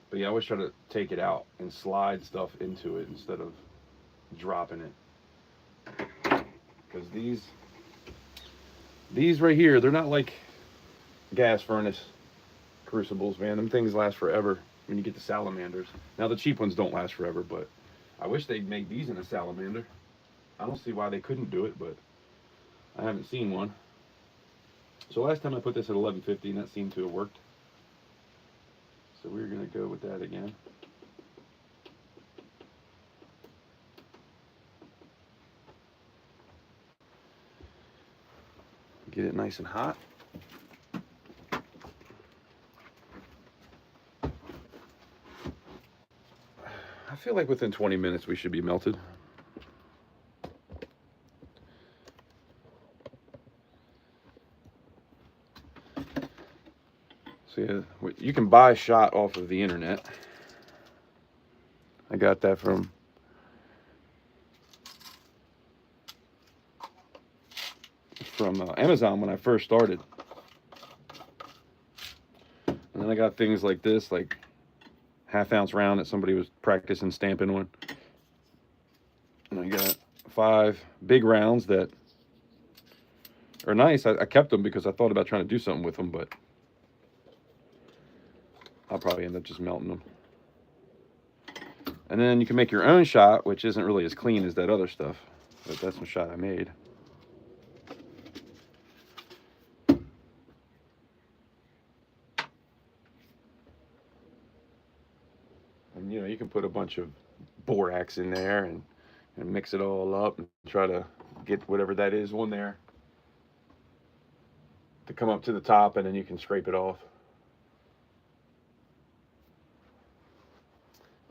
But yeah, I always try to take it out and slide stuff into it instead of dropping it. Because these right here, they're not like gas furnace crucibles, man. Them things last forever when you get the salamanders. Now the cheap ones don't last forever, but I wish they'd make these in a salamander. I don't see why they couldn't do it, but I haven't seen one. So last time I put this at 1150 and that seemed to have worked. So we're going to go with that again. Get it nice and hot. I feel like within 20 minutes we should be melted. So yeah, you can buy shot off of the internet. I got that from Amazon when I first started. And then I got things like this, like 1/2 ounce round that somebody was practicing stamping on. And I got 5 big rounds that are nice. I kept them because I thought about trying to do something with them, but I'll probably end up just melting them. And then you can make your own shot, which isn't really as clean as that other stuff, but that's some shot I made. And you know, you can put a bunch of borax in there and mix it all up and try to get whatever that is on there to come up to the top, and then you can scrape it off.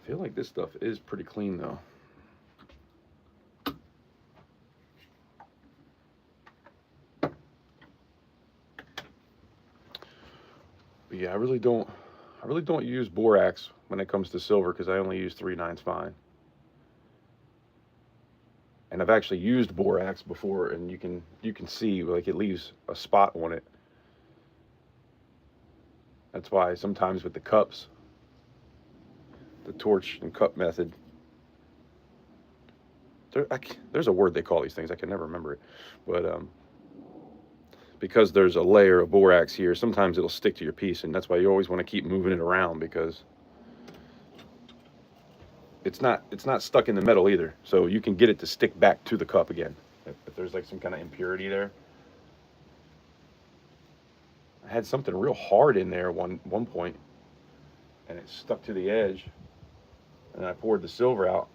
I feel like this stuff is pretty clean though. But yeah, I really don't use borax when it comes to silver because I only use 3/9 fine. And I've actually used borax before, and you can see like it leaves a spot on it. That's why sometimes with the cups, the torch and cup method, there's a word they call these things. I can never remember it, but because there's a layer of borax here, sometimes it'll stick to your piece, and that's why you always want to keep moving it around, because it's not stuck in the metal either. So you can get it to stick back to the cup again. If there's like some kind of impurity there. I had something real hard in there one point, and it stuck to the edge, and I poured the silver out,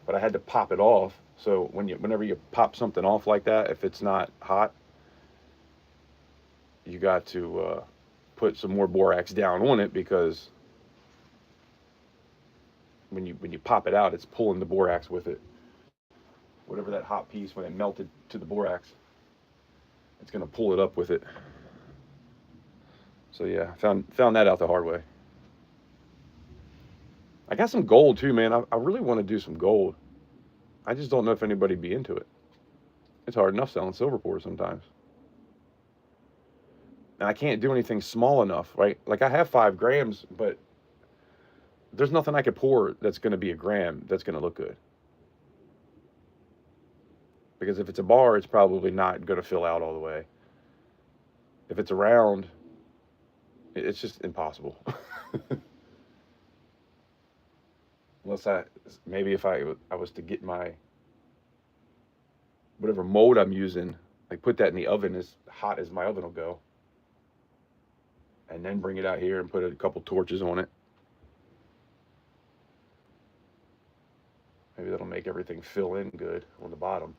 but I had to pop it off. So whenever you pop something off like that, if it's not hot, you got to put some more borax down on it, because when you pop it out, it's pulling the borax with it. Whatever that hot piece, when it melted to the borax, it's going to pull it up with it. So yeah, found that out the hard way. I got some gold too, man. I really want to do some gold. I just don't know if anybody'd be into it. It's hard enough selling silver pours sometimes. And I can't do anything small enough, right? Like I have 5 grams, but there's nothing I could pour that's going to be a gram that's going to look good. Because if it's a bar, it's probably not going to fill out all the way. If it's a round, it's just impossible. Unless maybe if I was to get my, whatever mold I'm using, like put that in the oven as hot as my oven will go, and then bring it out here and put a couple torches on it. Maybe that'll make everything fill in good on the bottom.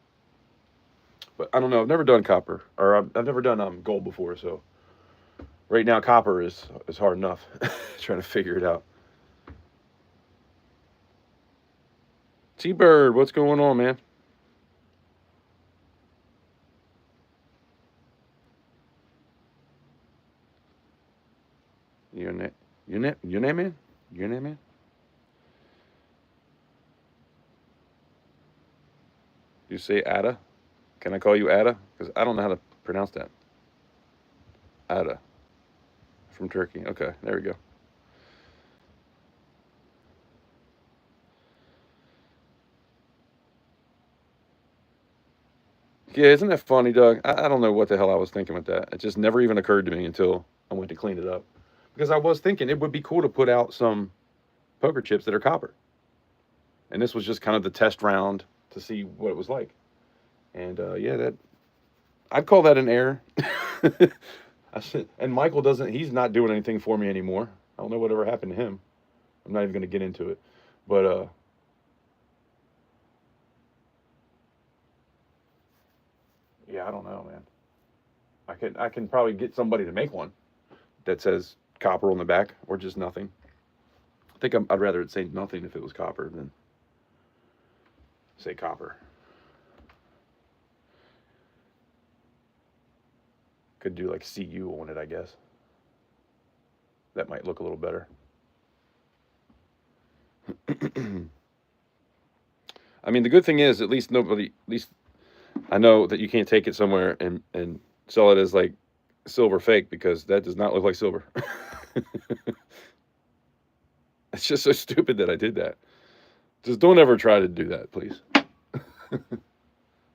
But I don't know. I've never done copper, or I've never done gold before. So right now, copper is hard enough. Trying to figure it out. T-Bird, what's going on, man? Your name, man? Your name, man? You say Ada? Can I call you Ada? Because I don't know how to pronounce that. Ada. From Turkey. Okay, there we go. Yeah, isn't that funny, Doug? I don't know what the hell I was thinking with that. It just never even occurred to me until I went to clean it up. Because I was thinking it would be cool to put out some poker chips that are copper. And this was just kind of the test round to see what it was like. And yeah, I'd call that an error. And Michael he's not doing anything for me anymore. I don't know whatever happened to him. I'm not even going to get into it. But yeah, I don't know, man. I can probably get somebody to make one that says copper on the back, or just nothing. I think I'd rather it say nothing if it was copper than say copper. Could do like CU on it, I guess. That might look a little better. I mean, the good thing is, at least I know that you can't take it somewhere and sell it as like silver fake, because that does not look like silver. It's just so stupid that I did that. Just don't ever try to do that, please.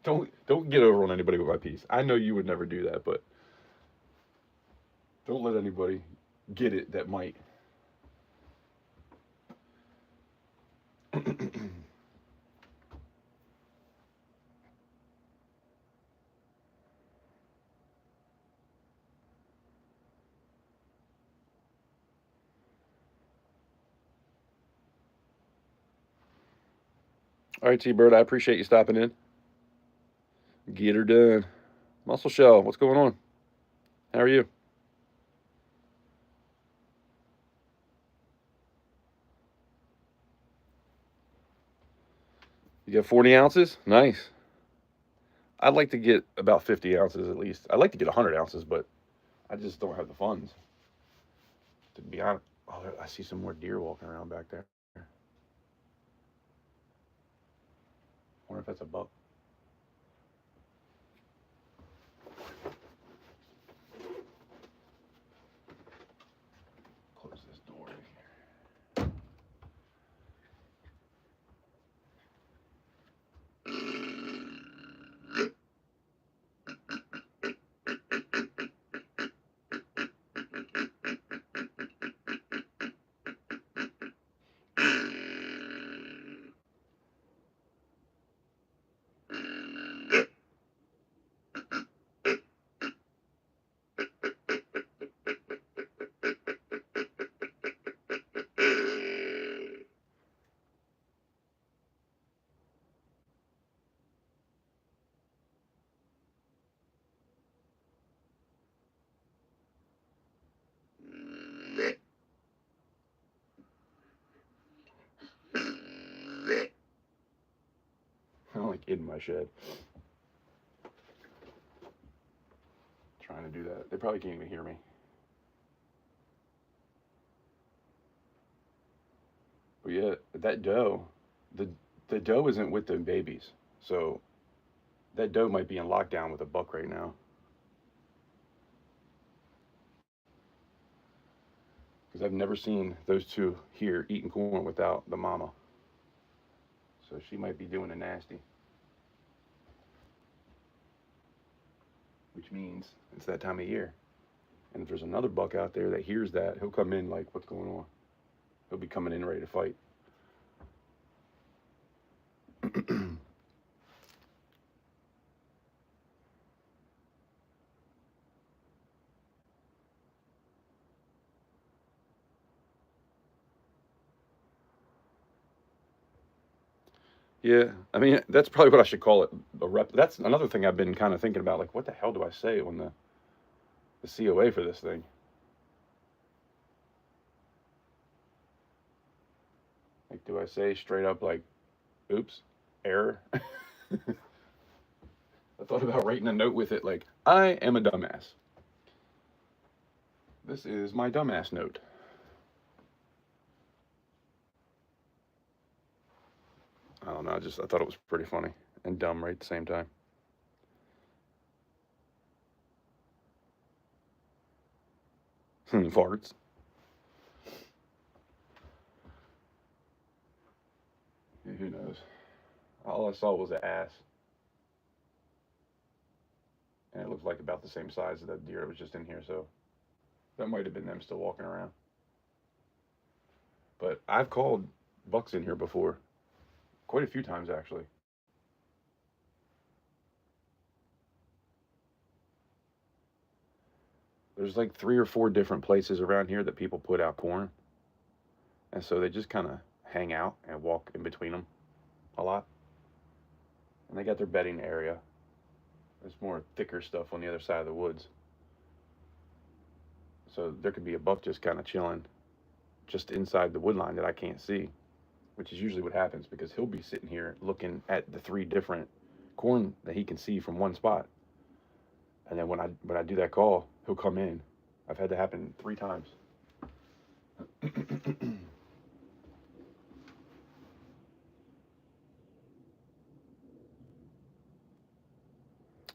Don't get over on anybody with my piece. I know you would never do that, but don't let anybody get it that might. All right, T-Bird, I appreciate you stopping in. Get her done. Muscle Shell, what's going on? How are you? You got 40 ounces? Nice. I'd like to get about 50 ounces at least. I'd like to get 100 ounces, but I just don't have the funds. To be honest. Oh, I see some more deer walking around back there. I wonder if that's a buck. Close this door here. my shed. Trying to do that. They probably can't even hear me. But yeah, that doe, the doe isn't with the babies. So that doe might be in lockdown with a buck right now. Because I've never seen those two here eating corn without the mama. So she might be doing a nasty. Which means it's that time of year. And if there's another buck out there that hears that, he'll come in like, what's going on? He'll be coming in ready to fight. Yeah, I mean, that's probably what I should call it, a rep. That's another thing I've been kind of thinking about, like, what the hell do I say on the COA for this thing? Like, do I say straight up, like, oops, error? I thought about writing a note with it, like, I am a dumbass. This is my dumbass note. I don't know, I thought it was pretty funny and dumb right at the same time. Farts. Yeah, who knows? All I saw was an ass. And it looked like about the same size as that deer that was just in here, so that might have been them still walking around. But I've called bucks in here before, quite a few times actually. There's like 3 or 4 different places around here that people put out corn, and so they just kind of hang out and walk in between them a lot. And they got their bedding area. There's more thicker stuff on the other side of the woods. So there could be a buck just kind of chilling just inside the wood line that I can't see, which is usually what happens because he'll be sitting here looking at the 3 different corn that he can see from one spot. And then when I do that call, he'll come in. I've had that happen 3 times.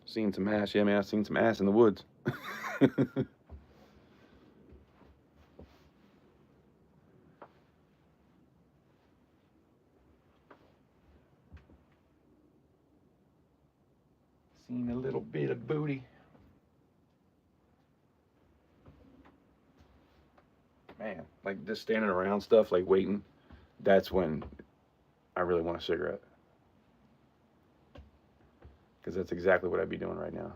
Seen some ass, yeah, man. I've seen some ass in the woods. Seen a little bit of booty. Man, like just standing around stuff, like waiting, that's when I really want a cigarette. Because that's exactly what I'd be doing right now.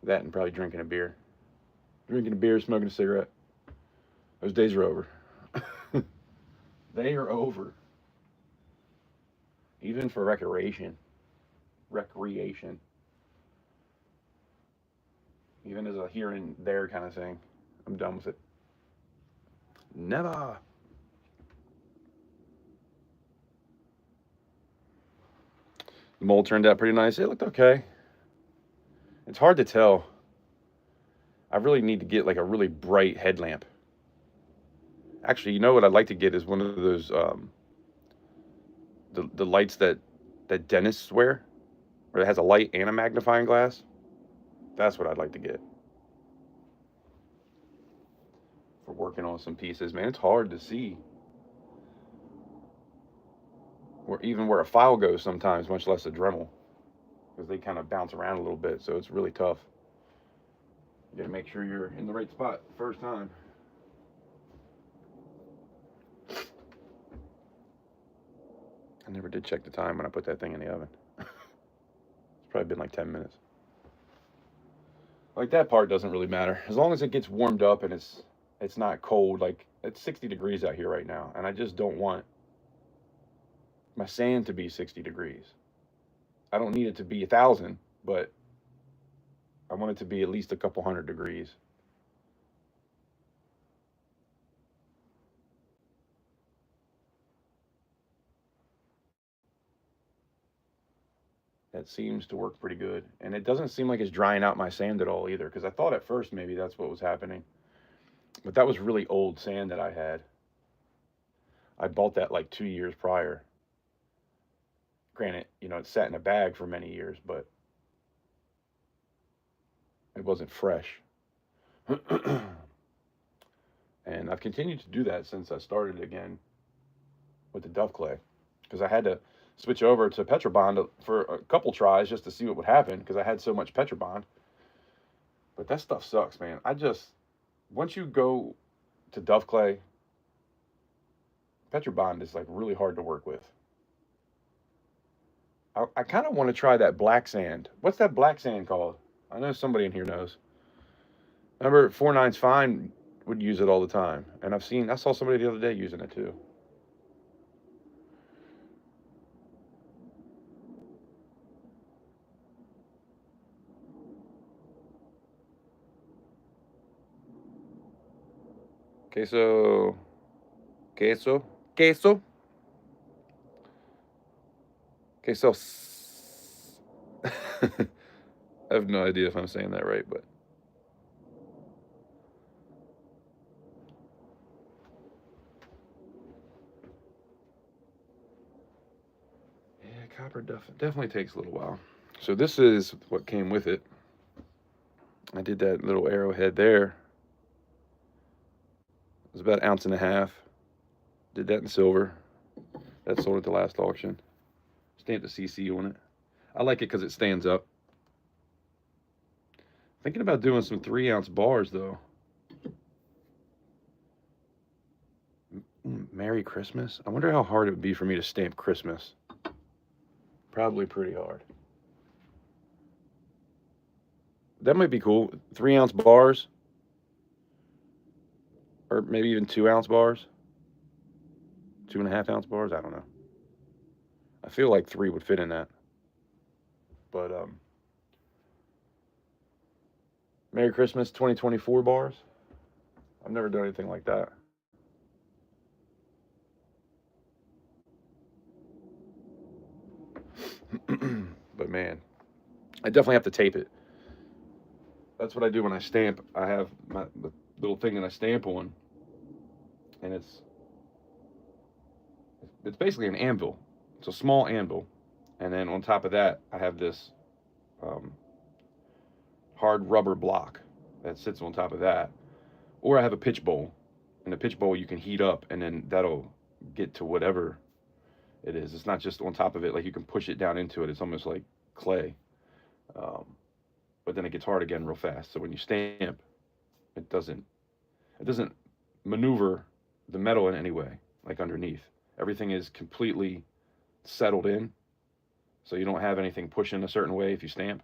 That and probably drinking a beer. Drinking a beer, smoking a cigarette. Those days are over. They are over. Even for recreation. Recreation. Even as a here and there kind of thing. I'm done with it. Never. The mold turned out pretty nice. It looked okay. It's hard to tell. I really need to get like a really bright headlamp. Actually, you know what I'd like to get is one of those the lights that dentists wear, where it has a light and a magnifying glass. That's what I'd like to get for working on some pieces. Man, it's hard to see where a file goes sometimes, much less a Dremel, because they kind of bounce around a little bit, so it's really tough. You gotta make sure you're in the right spot the first time. I never did check the time when I put that thing in the oven. It's probably been like 10 minutes. Like that part doesn't really matter. As long as it gets warmed up and it's not cold. Like it's 60 degrees out here right now, and I just don't want my sand to be 60 degrees. I don't need it to be 1,000, but I want it to be at least a couple hundred degrees. That seems to work pretty good. And it doesn't seem like it's drying out my sand at all either, because I thought at first maybe that's what was happening. But that was really old sand that I had. I bought that like 2 years prior. Granted, you know, it sat in a bag for many years, but it wasn't fresh. And I've continued to do that since I started again with the Duff Clay, because I had to switch over to Petrobond for a couple tries just to see what would happen, because I had so much Petrobond. But that stuff sucks, man. Once you go to Duff Clay, Petrobond is like really hard to work with. I kind of want to try that black sand. What's that black sand called? I know somebody in here knows. Remember, 49's Fine would use it all the time, and I saw somebody the other day using it too. Queso, queso, queso, queso. I have no idea if I'm saying that right, but yeah, copper definitely takes a little while. So this is what came with it. I did that little arrowhead there. It was about 1.5 ounces. Did that in silver. That sold at the last auction. Stamped a CC on it. I like it because it stands up. Thinking about doing some 3-ounce bars though. Merry Christmas. I wonder how hard it would be for me to stamp Christmas. Probably pretty hard. That might be cool. 3-ounce bars. Or maybe even 2-ounce bars. 2.5-ounce bars. I don't know. I feel like 3 would fit in that. But Merry Christmas 2024 bars. I've never done anything like that. But man, I definitely have to tape it. That's what I do when I stamp. I have the little thing that I stamp on, and it's basically an anvil. It's a small anvil, and then on top of that, I have this hard rubber block that sits on top of that. Or I have a pitch bowl. And the pitch bowl you can heat up, and then that'll get to whatever it is. It's not just on top of it, like you can push it down into it. It's almost like clay. But then it gets hard again real fast. So when you stamp, it doesn't maneuver the metal in any way, like underneath. Everything is completely settled in. So you don't have anything pushing a certain way if you stamp.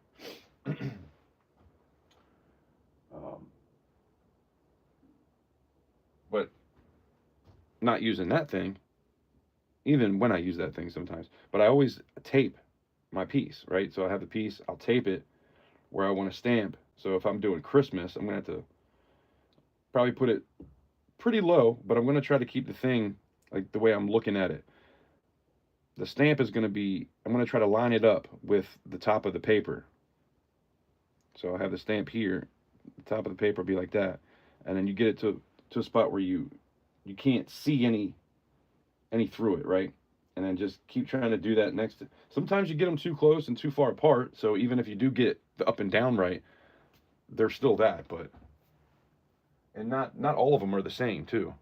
But not using that thing, even when I use that thing sometimes, but I always tape my piece, right? So I have the piece, I'll tape it where I want to stamp. So if I'm doing Christmas, I'm going to have to probably put it pretty low, but I'm going to try to keep the thing like the way I'm looking at it. The stamp is going to be, I'm going to try to line it up with the top of the paper. So I have the stamp here, the top of the paper will be like that. And then you get it to a spot where you can't see any through it, right? And then just keep trying to do that next to, sometimes you get them too close and too far apart, so even if you do get the up and down right, they're still that, but and not all of them are the same too.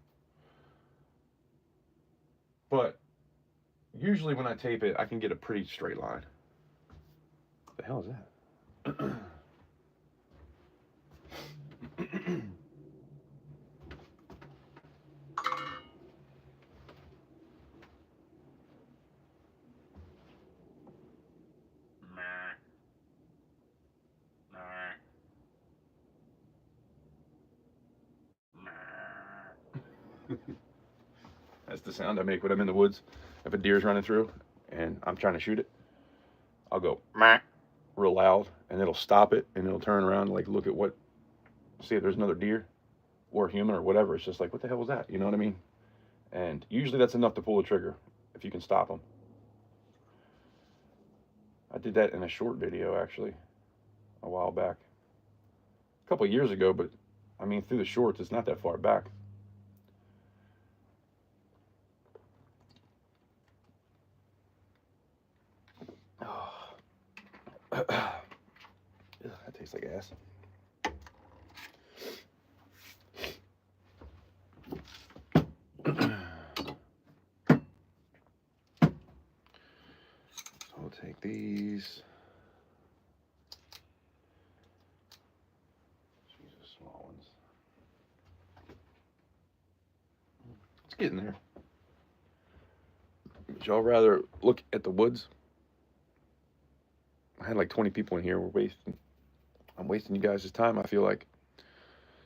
But usually when I tape it, I can get a pretty straight line. What the hell is that? That's the sound I make when I'm in the woods. If a deer's running through and I'm trying to shoot it, I'll go real loud, and it'll stop it, and it'll turn around and like look at what, see if there's another deer or a human or whatever. It's just like, what the hell was that? You know what I mean? And usually that's enough to pull the trigger if you can stop them. I did that in a short video, actually, a while back. A couple of years ago, but I mean, through the shorts, it's not that far back. Oh. That tastes like ass. So we'll take these. Jesus, small ones. It's getting there. Would y'all rather look at the woods? I had like 20 people in here. I'm wasting you guys' time, I feel like.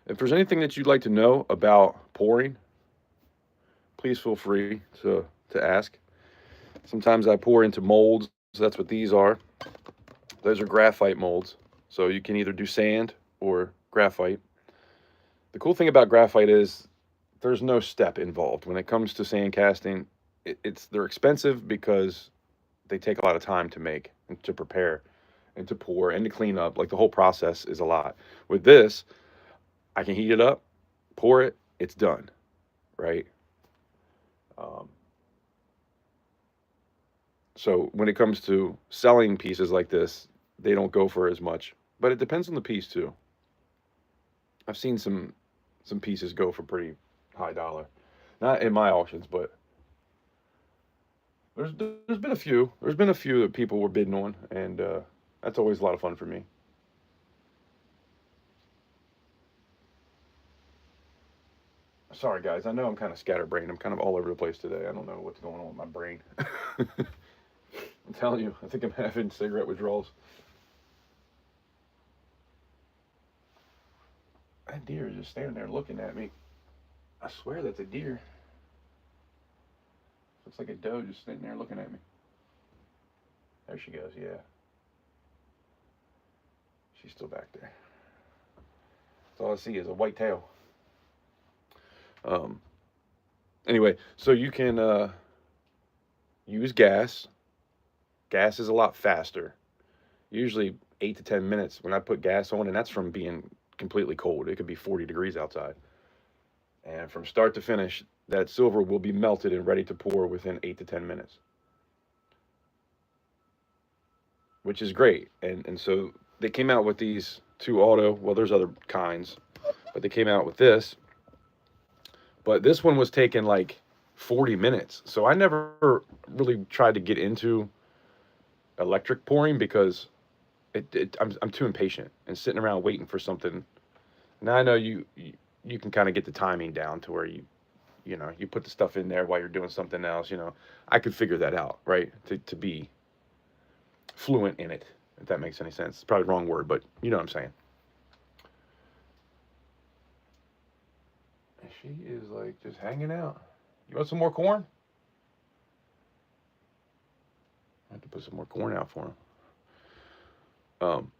If there's anything that you'd like to know about pouring, please feel free to ask. Sometimes I pour into molds. So that's what these are. Those are graphite molds. So you can either do sand or graphite. The cool thing about graphite is there's no step involved. When it comes to sand casting, they're expensive because they take a lot of time to make and to prepare and to pour and to clean up. Like the whole process is a lot. With this, I can heat it up, pour it, it's done, right? So when it comes to selling pieces like this, they don't go for as much, but it depends on the piece too. I've seen some pieces go for pretty high dollar, not in my auctions, but there's been a few. There's been a few that people were bidding on, and that's always a lot of fun for me. Sorry guys, I know I'm kind of scatterbrained. I'm kind of all over the place today. I don't know what's going on with my brain. I'm telling you, I think I'm having cigarette withdrawals. That deer is just standing there looking at me. I swear that's a deer. Looks like a doe just sitting there looking at me. There she goes, yeah. She's still back there. That's all I see is a white tail. Anyway, so you can use gas. Gas is a lot faster. Usually 8 to 10 minutes when I put gas on, and that's from being completely cold. It could be 40 degrees outside. And from start to finish, that silver will be melted and ready to pour within 8 to 10 minutes. Which is great. And so they came out with these two auto, well, there's other kinds, but they came out with this. But this one was taking like 40 minutes. So I never really tried to get into electric pouring because I'm too impatient and sitting around waiting for something. Now I know you can kind of get the timing down to where you know, you put the stuff in there while you're doing something else, you know. I could figure that out, right? To be fluent in it, if that makes any sense. It's probably the wrong word, but you know what I'm saying. And she is like just hanging out. You want some more corn? I have to put some more corn out for him.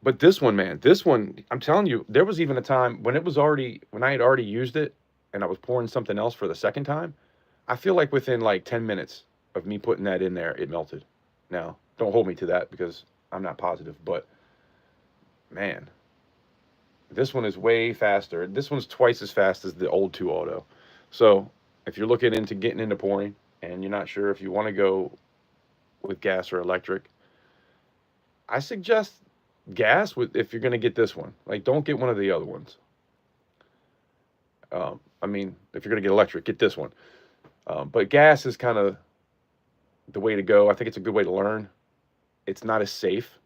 But this one, man, this one, I'm telling you, there was even a time when I had already used it and I was pouring something else for the second time. I feel like within like 10 minutes of me putting that in there, it melted. Now, don't hold me to that because I'm not positive, but man, this one is way faster. This one's twice as fast as the old 2 auto. So if you're looking into getting into pouring and you're not sure if you want to go with gas or electric, I suggest gas if you're going to get this one. Like, don't get one of the other ones. I mean, if you're going to get electric, get this one. But gas is kind of the way to go. I think it's a good way to learn. It's not as safe.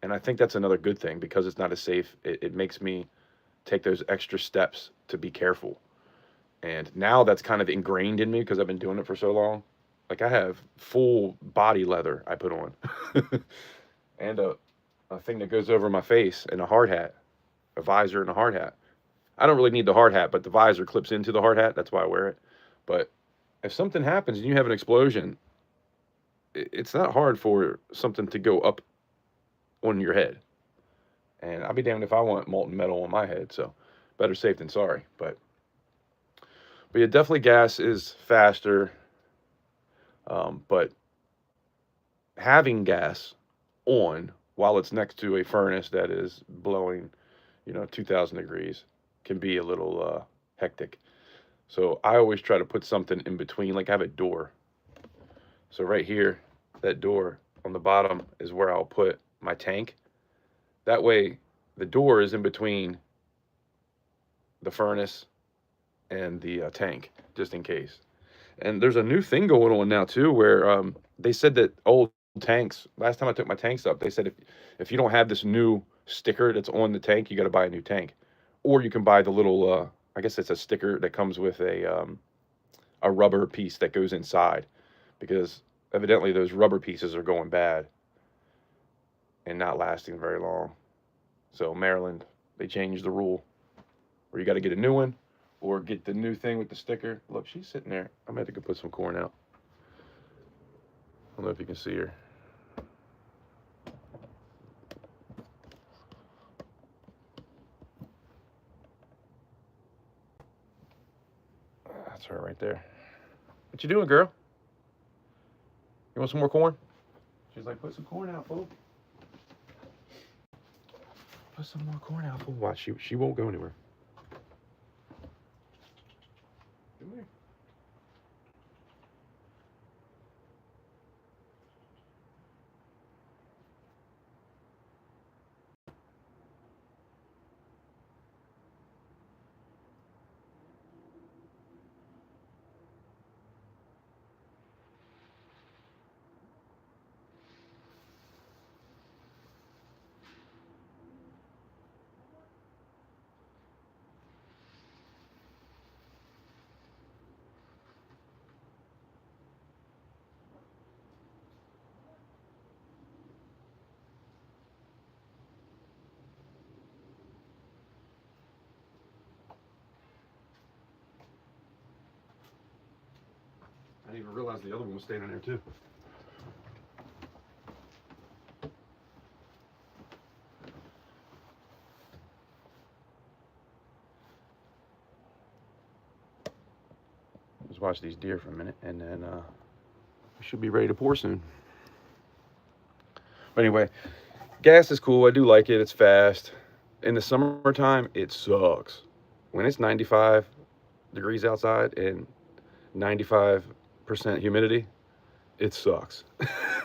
And I think that's another good thing because it's not as safe. It makes me take those extra steps to be careful. And now that's kind of ingrained in me because I've been doing it for so long. Like I have full body leather I put on and a thing that goes over my face and a hard hat, a visor and a hard hat. I don't really need the hard hat, but the visor clips into the hard hat. That's why I wear it. But if something happens and you have an explosion, it's not hard for something to go up on your head. And I'll be damned if I want molten metal on my head. So better safe than sorry. But yeah, definitely gas is faster. But having gas on while it's next to a furnace that is blowing, 2,000 degrees can be a little hectic. So I always try to put something in between, like I have a door. So right here, that door on the bottom is where I'll put my tank. That way, the door is in between the furnace and the tank, just in case. And there's a new thing going on now too, where they said that old tanks. Last time I took my tanks up, they said if you don't have this new sticker that's on the tank, you got to buy a new tank, or you can buy the little. I guess it's a sticker that comes with a rubber piece that goes inside, because evidently those rubber pieces are going bad and not lasting very long. So Maryland, they changed the rule where you got to get a new one or get the new thing with the sticker. Look, she's sitting there. I'm going to have to go put some corn out. I don't know if you can see her. That's her right there. What you doing, girl? You want some more corn? She's like, put some corn out, fool. Put some more corn out, fool. Watch, she won't go anywhere. Come here. I didn't even realize the other one was standing there too. Let's watch these deer for a minute, and then we should be ready to pour soon. But anyway, gas is cool. I do like it. It's fast. In the summertime, it sucks. When it's 95 degrees outside and 95% humidity, it sucks.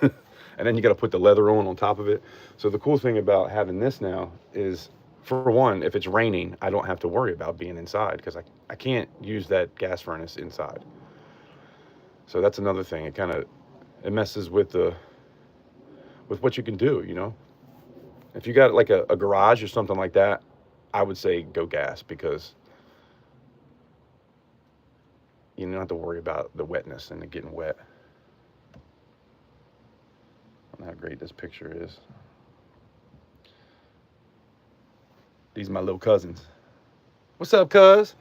And then you got to put the leather on top of it. So the cool thing about having this now is, for one, if it's raining, I don't have to worry about being inside, because I can't use that gas furnace inside. So that's another thing. It messes with what you can do, If you got like a garage or something like that, I would say go gas, because you don't have to worry about the wetness and it getting wet. I don't know how great this picture is. These are my little cousins. What's up, cuz?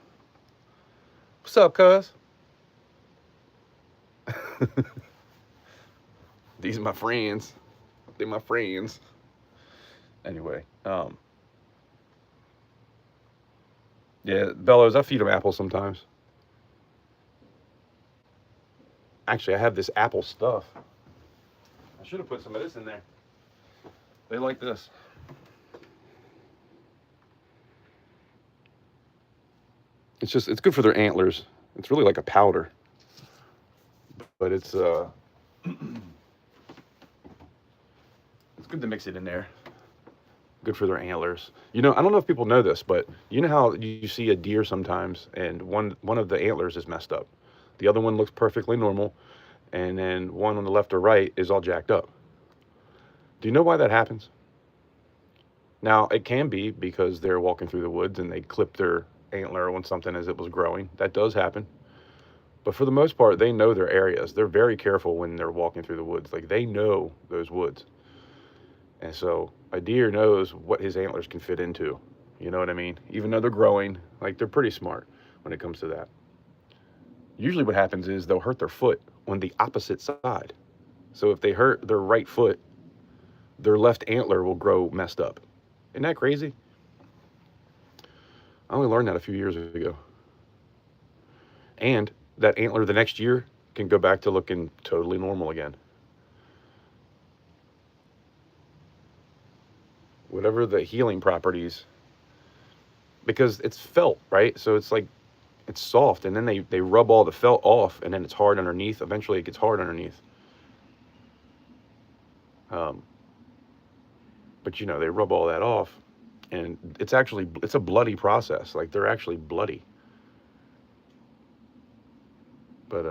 What's up, cuz? These are my friends. They're my friends. Anyway, yeah, Bellows, I feed them apples sometimes. Actually, I have this apple stuff. I should have put some of this in there. They like this. It's good for their antlers. It's really like a powder. But it's it's good to mix it in there. Good for their antlers. I don't know if people know this, but you know how you see a deer sometimes and one of the antlers is messed up. The other one looks perfectly normal, and then one on the left or right is all jacked up. Do you know why that happens? Now, it can be because they're walking through the woods and they clipped their antler on something as it was growing. That does happen. But for the most part, they know their areas. They're very careful when they're walking through the woods. Like, they know those woods. And so a deer knows what his antlers can fit into. You know what I mean? Even though they're growing, like, they're pretty smart when it comes to that. Usually what happens is they'll hurt their foot on the opposite side. So if they hurt their right foot, their left antler will grow messed up. Isn't that crazy? I only learned that a few years ago. And that antler the next year can go back to looking totally normal again. whatever the healing properties, because it's felt, right? So it's like, it's soft, and then they rub all the felt off, and then it's hard underneath. Eventually it gets hard underneath. But you know, they rub all that off, and it's actually, it's a bloody process. Like, they're actually bloody. But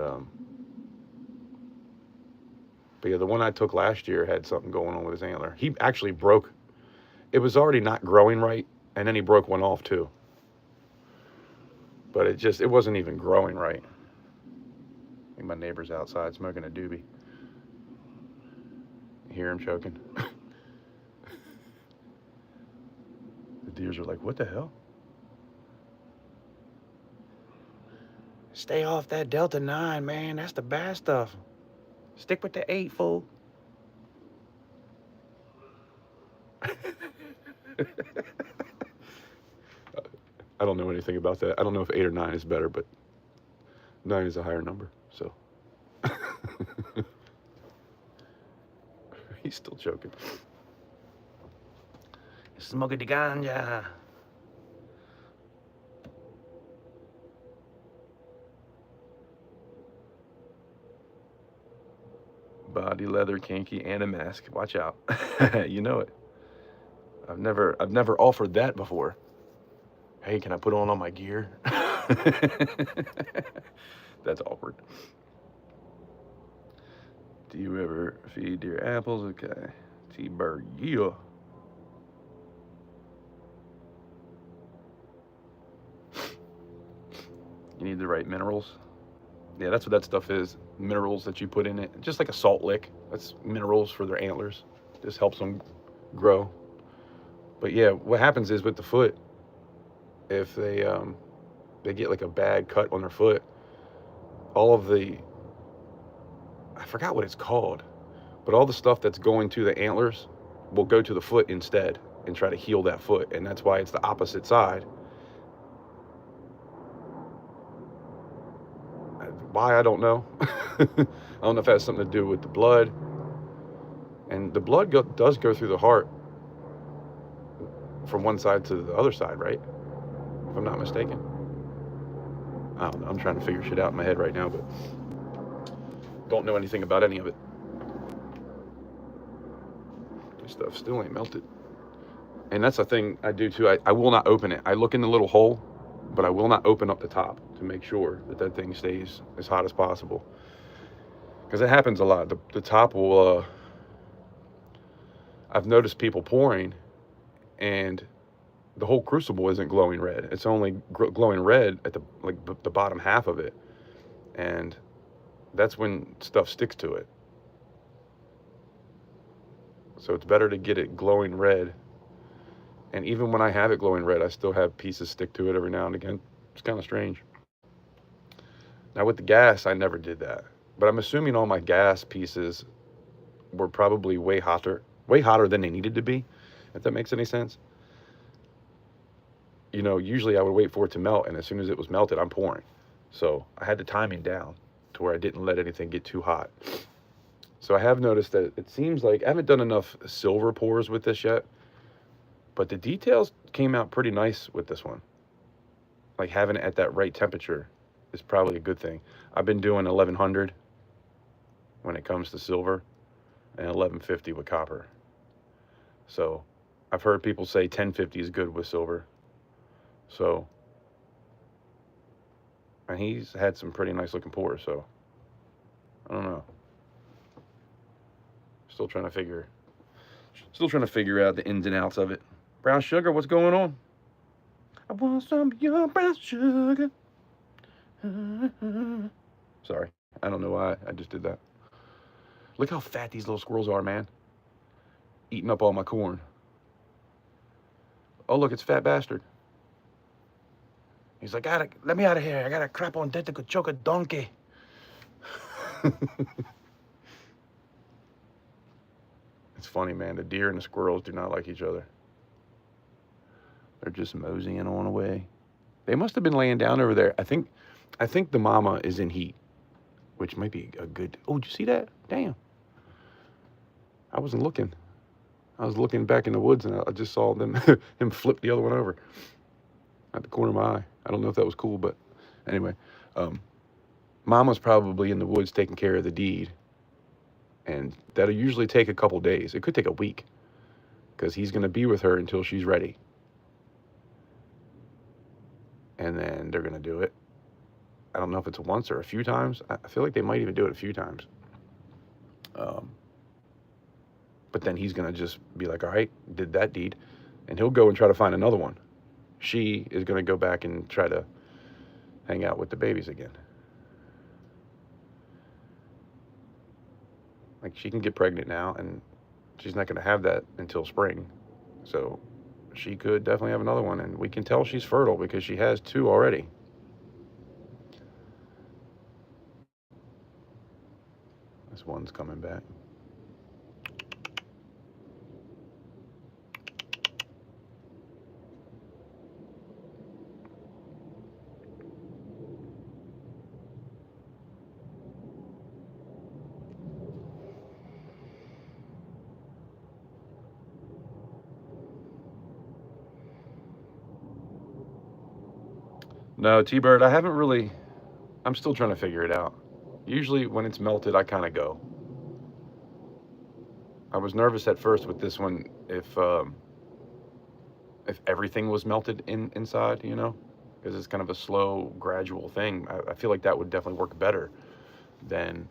yeah, the one I took last year had something going on with his antler. He actually broke, it was already not growing right, and then he broke one off too. But it wasn't even growing right. I think my neighbor's outside smoking a doobie. You hear him choking? The deers are like, what the hell? Stay off that Delta 9, man. That's the bad stuff. Stick with the 8, fool. I don't know anything about that. I don't know if 8 or 9 is better, but 9 is a higher number, so. He's still choking. Smoking the ganja. Body leather, kinky, and a mask. Watch out. You know it. I've never offered that before. Hey, can I put on all my gear? That's awkward. Do you ever feed deer apples? Okay. T-Bird, yeah. You need the right minerals. Yeah, that's what that stuff is. Minerals that you put in it. Just like a salt lick. That's minerals for their antlers. Just helps them grow. But yeah, what happens is with the foot, if they get like a bad cut on their foot, all of the, I forgot what it's called, but all the stuff that's going to the antlers will go to the foot instead and try to heal that foot. And that's why it's the opposite side. Why, I don't know. I don't know if it has something to do with the blood. And the blood does go through the heart from one side to the other side, right? If I'm not mistaken. I don't know. I'm trying to figure shit out in my head right now, but don't know anything about any of it. This stuff still ain't melted. And that's the thing I do too. I will not open it. I look in the little hole, but I will not open up the top to make sure that that thing stays as hot as possible. Because it happens a lot. The top will, I've noticed people pouring, and the whole crucible isn't glowing red. It's only glowing red at the bottom half of it. And that's when stuff sticks to it. So it's better to get it glowing red. And even when I have it glowing red, I still have pieces stick to it every now and again. It's kind of strange. Now with the gas, I never did that. But I'm assuming all my gas pieces were probably way hotter than they needed to be, if that makes any sense. You know, usually I would wait for it to melt, and as soon as it was melted, I'm pouring. So I had the timing down to where I didn't let anything get too hot. So I have noticed that it seems like I haven't done enough silver pours with this yet, but the details came out pretty nice with this one. Like, having it at that right temperature is probably a good thing. I've been doing 1100 when it comes to silver and 1150 with copper. So I've heard people say 1050 is good with silver. So, and he's had some pretty nice looking pours, so I don't know. Still trying to figure out the ins and outs of it. Brown sugar, what's going on? I want some of your brown sugar. Sorry, I don't know why I just did that. Look how fat these little squirrels are, man. Eating up all my corn. Oh, look, it's Fat Bastard. He's like, let me out of here. I got a crap on that to go choke a donkey. It's funny, man. The deer and the squirrels do not like each other. They're just moseying on away. They must have been laying down over there. I think the mama is in heat, which might be a good. Oh, did you see that? Damn. I wasn't looking. I was looking back in the woods and I just saw them him flip the other one over at the corner of my eye. I don't know if that was cool, but anyway, Mama's probably in the woods taking care of the deed, and that'll usually take a couple days. It could take a week because he's going to be with her until she's ready, and then they're going to do it. I don't know if it's once or a few times. I feel like they might even do it a few times. But then he's going to just be like, all right, did that deed, and he'll go and try to find another one. She is going to go back and try to hang out with the babies again. Like, she can get pregnant now, and she's not going to have that until spring. So she could definitely have another one, and we can tell she's fertile because she has 2 already. This one's coming back. No, T-Bird, I'm still trying to figure it out. Usually when it's melted, I kind of go. I was nervous at first with this one if everything was melted inside, because it's kind of a slow, gradual thing. I feel like that would definitely work better than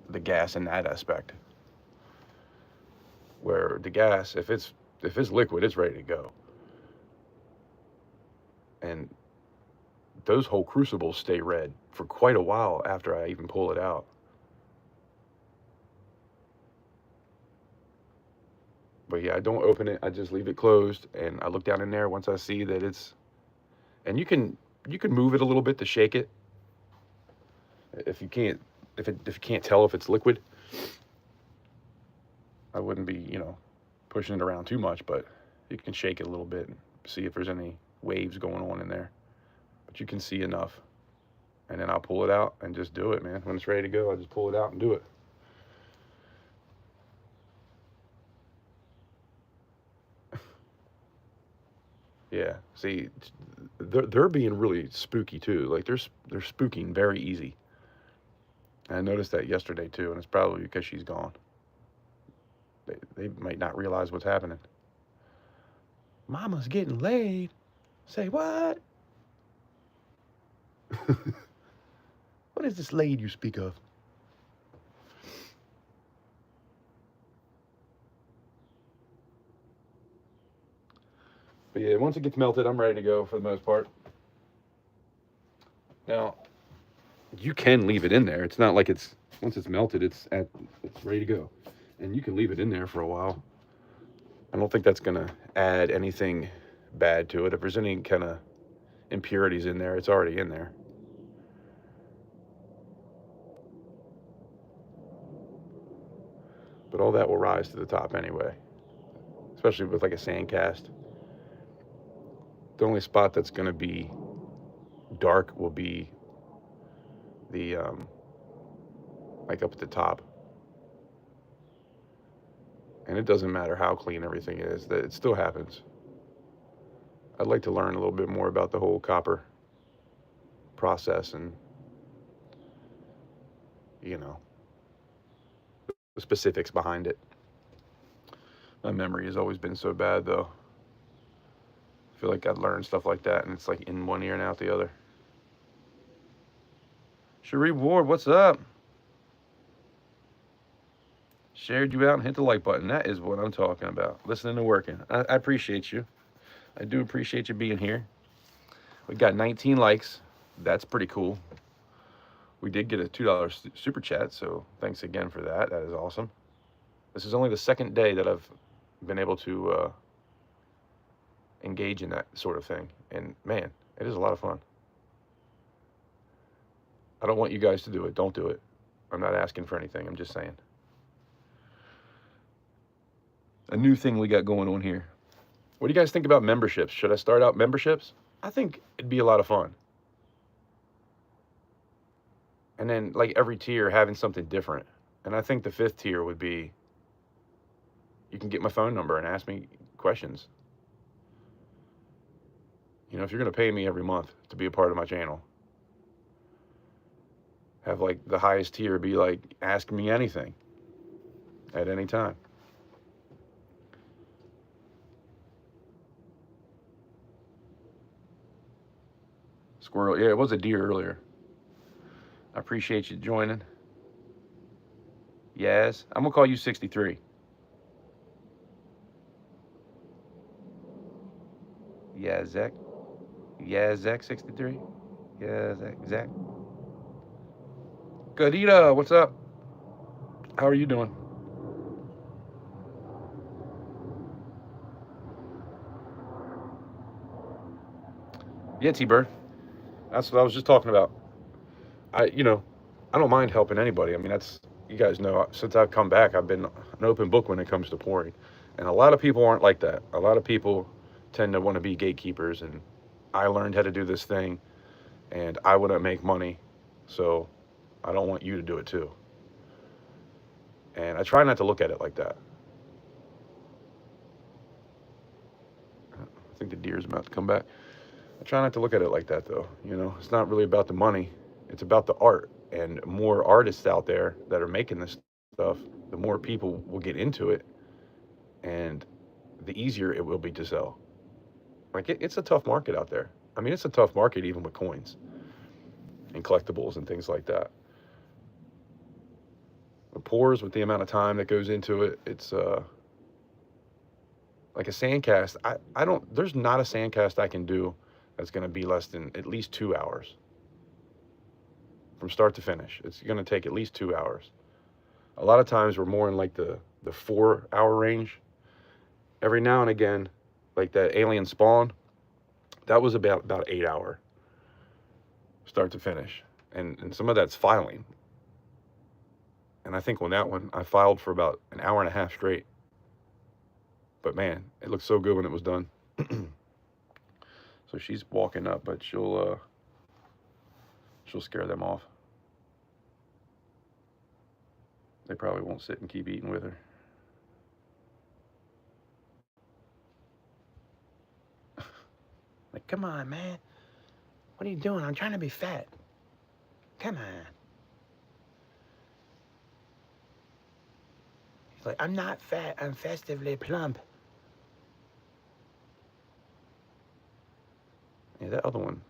the gas in that aspect. Where the gas, if it's liquid, it's ready to go. And those whole crucibles stay red for quite a while after I even pull it out. But yeah, I don't open it. I just leave it closed, and I look down in there once I see that it's. And you can move it a little bit to shake it. If you can't tell if it's liquid, I wouldn't be pushing it around too much, but you can shake it a little bit and see if there's any waves going on in there. But you can see enough, and then I'll pull it out and just do it, man. When it's ready to go, I just pull it out and do it. Yeah, see, they're being really spooky too. Like they're spooking very easy. And I noticed that yesterday too, and it's probably because she's gone. They might not realize what's happening. Mama's getting laid. Say what? What is this laid you speak of? But yeah, once it gets melted, I'm ready to go for the most part. Now, you can leave it in there. It's not like once it's melted, it's ready to go. And you can leave it in there for a while. I don't think that's gonna add anything bad to it. If there's any kind of impurities in there, it's already in there. But all that will rise to the top anyway, especially with like a sand cast. The only spot that's going to be dark will be the like up at the top, and it doesn't matter how clean everything is, that it still happens. I'd like to learn a little bit more about the whole copper process and the specifics behind it. My memory has always been so bad though. I feel like I'd learn stuff like that and it's like in one ear and out the other. Cherie Ward, what's up? Shared you out and hit the like button. That is what I'm talking about. Listening and working. I appreciate you. I do appreciate you being here. We got 19 likes. That's pretty cool. We did get a $2 super chat, so thanks again for that. That is awesome. This is only the second day that I've been able to engage in that sort of thing. And man, it is a lot of fun. I don't want you guys to do it. Don't do it. I'm not asking for anything. I'm just saying. A new thing we got going on here. What do you guys think about memberships? Should I start out memberships? I think it'd be a lot of fun. And then like every tier having something different. And I think the 5th tier would be You can get my phone number and ask me questions. You know, if you're going to pay me every month to be a part of my channel, have like the highest tier be like, ask me anything at any time. Squirrel, yeah, it was a deer earlier. I appreciate you joining. Yes, I'm gonna call you 63. Yeah, Zach. Yeah, Zach 63. Yeah, Zach. Goodita, what's up? How are you doing? Yeah, T-Bird. That's what I was just talking about. You know, I don't mind helping anybody. I mean, you guys know, since I've come back, I've been an open book when it comes to pouring. And a lot of people aren't like that. A lot of people tend to want to be gatekeepers. And I learned how to do this thing, and I wouldn't make money. So I don't want you to do it too. And I try not to look at it like that. I think the deer's about to come back. I try not to look at it like that, though. You know, it's not really about the money. It's about the art. And more artists out there that are making this stuff, the more people will get into it, and the easier it will be to sell. Like, it's a tough market out there. I mean, it's a tough market even with coins and collectibles and things like that. The pours, with the amount of time that goes into it, it's like a sand cast. I don't, there's not a sand cast I can do that's going to be less than at least 2 hours from start to finish. It's going to take at least 2 hours. A lot of times we're more in like the 4 hour range. Every now and again, like that alien spawn, that was about 8 hour start to finish. And some of that's filing. And I think on that one, I filed for about an hour and a half straight. But man, it looked so good when it was done. So she's walking up, but she'll scare them off. They probably won't sit and keep eating with her. Like, come on, man. What are you doing? I'm trying to be fat. Come on. He's like, I'm not fat. I'm festively plump. Yeah, that other one.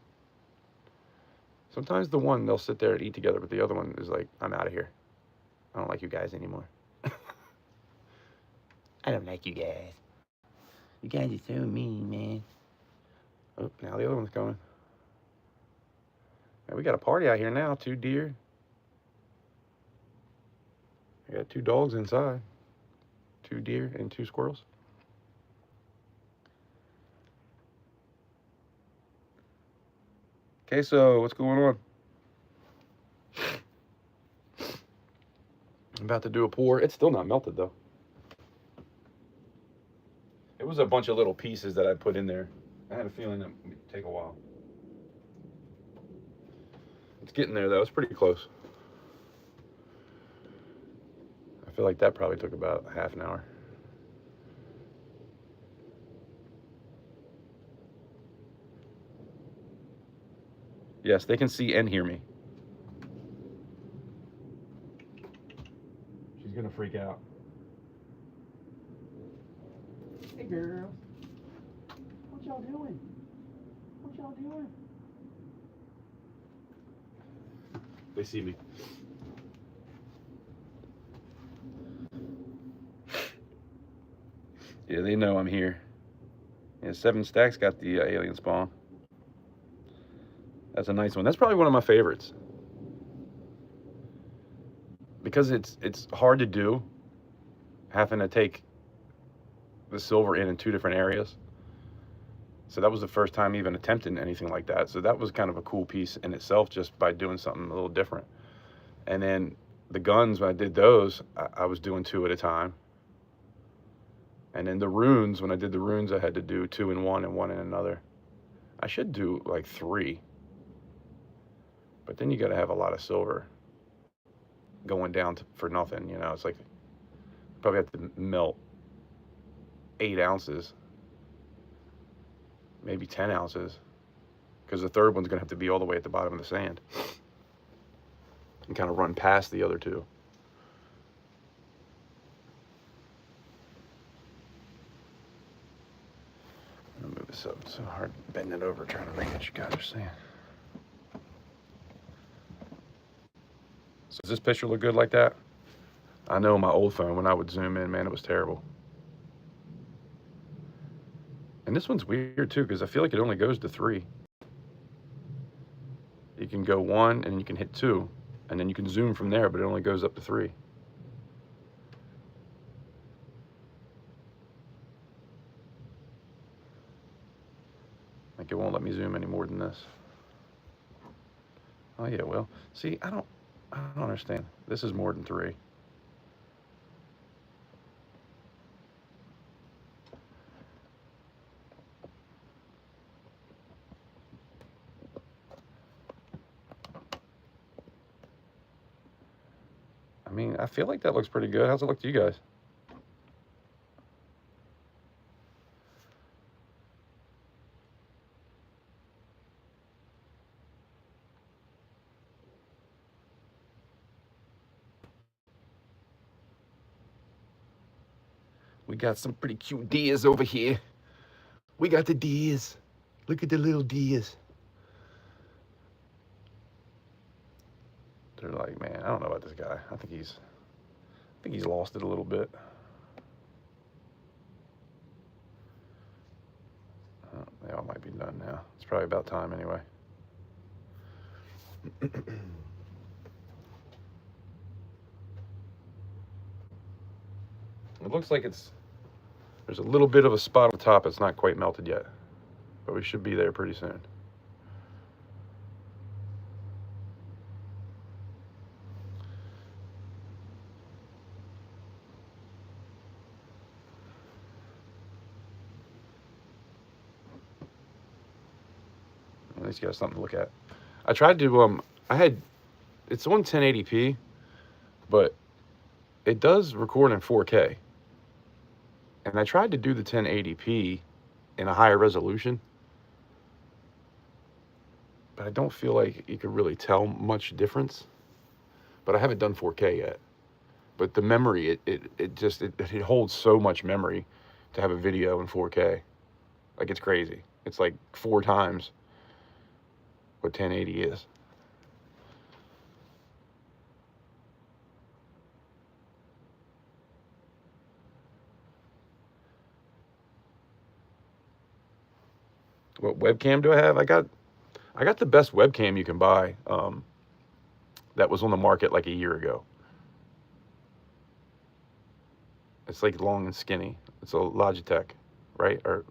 Sometimes the one, they'll sit there and eat together, but the other one is like, I'm out of here. I don't like you guys anymore. I don't like you guys. You guys are so mean, man. Oh, now the other one's coming. Man, we got a party out here now. 2 deer. I got 2 dogs inside. 2 deer and 2 squirrels. Okay, so what's going on? I'm about to do a pour. It's still not melted though. It was a bunch of little pieces that I put in there. I had a feeling that would take a while. It's getting there though. It's pretty close. I feel like that probably took about half an hour. Yes, they can see and hear me. She's gonna freak out. Hey girl. What y'all doing? What y'all doing? They see me. Yeah, they know I'm here. Yeah, 7 stacks got the alien spawn. That's a nice one. That's probably one of my favorites. Because it's hard to do, having to take the silver in 2 different areas. So that was the first time even attempting anything like that. So that was kind of a cool piece in itself, just by doing something a little different. And then the guns, when I did those, I was doing 2 at a time. And then the runes, when I did the runes, I had to do 2 in one and 1 in another. I should do like 3. But then you got to have a lot of silver going down for nothing, you know. It's like, probably have to melt 8 ounces, maybe 10 ounces, because the third one's going to have to be all the way at the bottom of the sand and kind of run past the other two. I'll move this up. It's so hard bending it over trying to read what you guys are saying. So does this picture look good like that? I know my old phone, when I would zoom in, man, it was terrible. And this one's weird too, because I feel like it only goes to 3. You can go 1 and you can hit 2, and then you can zoom from there, but it only goes up to 3. Like it won't let me zoom any more than this. Oh yeah, well, see, I don't understand. This is more than 3. I mean, I feel like that looks pretty good. How's it look to you guys? We got some pretty cute deers over here. We got the deers. Look at the little deers. They're like, man, I don't know about this guy. I think he's lost it a little bit. They all might be done now. It's probably about time anyway. It looks like there's a little bit of a spot on the top that's not quite melted yet, but we should be there pretty soon. At least you got something to look at. I tried to, it's on 1080p, but it does record in 4K. And I tried to do the 1080p in a higher resolution, but I don't feel like you could really tell much difference. But I haven't done 4K yet. But the memory, it holds so much memory to have a video in 4K. Like, it's crazy. It's like 4 times what 1080 is. What webcam do I have? I got the best webcam you can buy. That was on the market like a year ago. It's like long and skinny. It's a Logitech, right? Or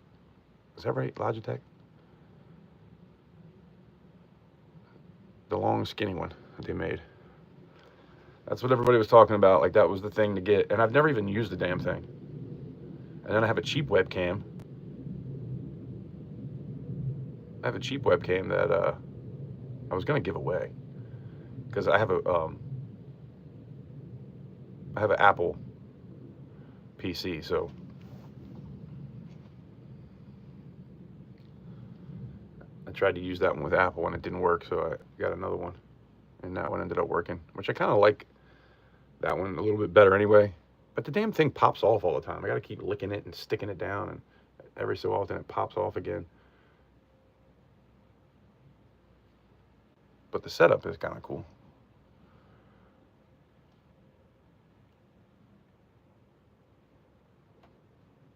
is that right? Logitech? The long skinny one that they made. That's what everybody was talking about. Like, that was the thing to get. And I've never even used the damn thing. And then I have a cheap webcam. I have a cheap webcam that I was gonna give away because I have an Apple PC, so I tried to use that one with Apple and it didn't work, so I got another one, and that one ended up working, which I kind of like that one a little bit better anyway. But the damn thing pops off all the time. I got to keep licking it and sticking it down, and every so often it pops off again. But the setup is kind of cool.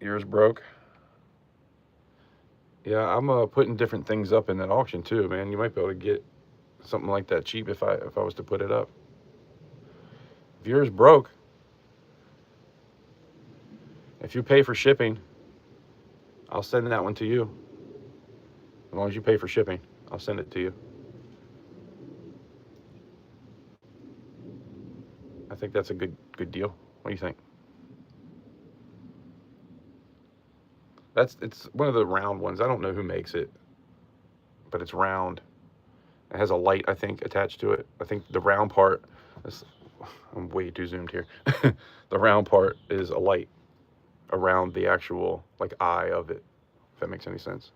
Yours broke. Yeah, I'm putting different things up in that auction too, man. You might be able to get something like that cheap if I was to put it up. If yours broke, if you pay for shipping, I'll send that one to you. As long as you pay for shipping, I'll send it to you. I think that's a good deal. What do you think? It's one of the round ones. I don't know who makes it, but it's round. It has a light, I think, attached to it. I think the round part is, I'm way too zoomed here. The round part is a light. around the actual like eye of it, if that makes any sense.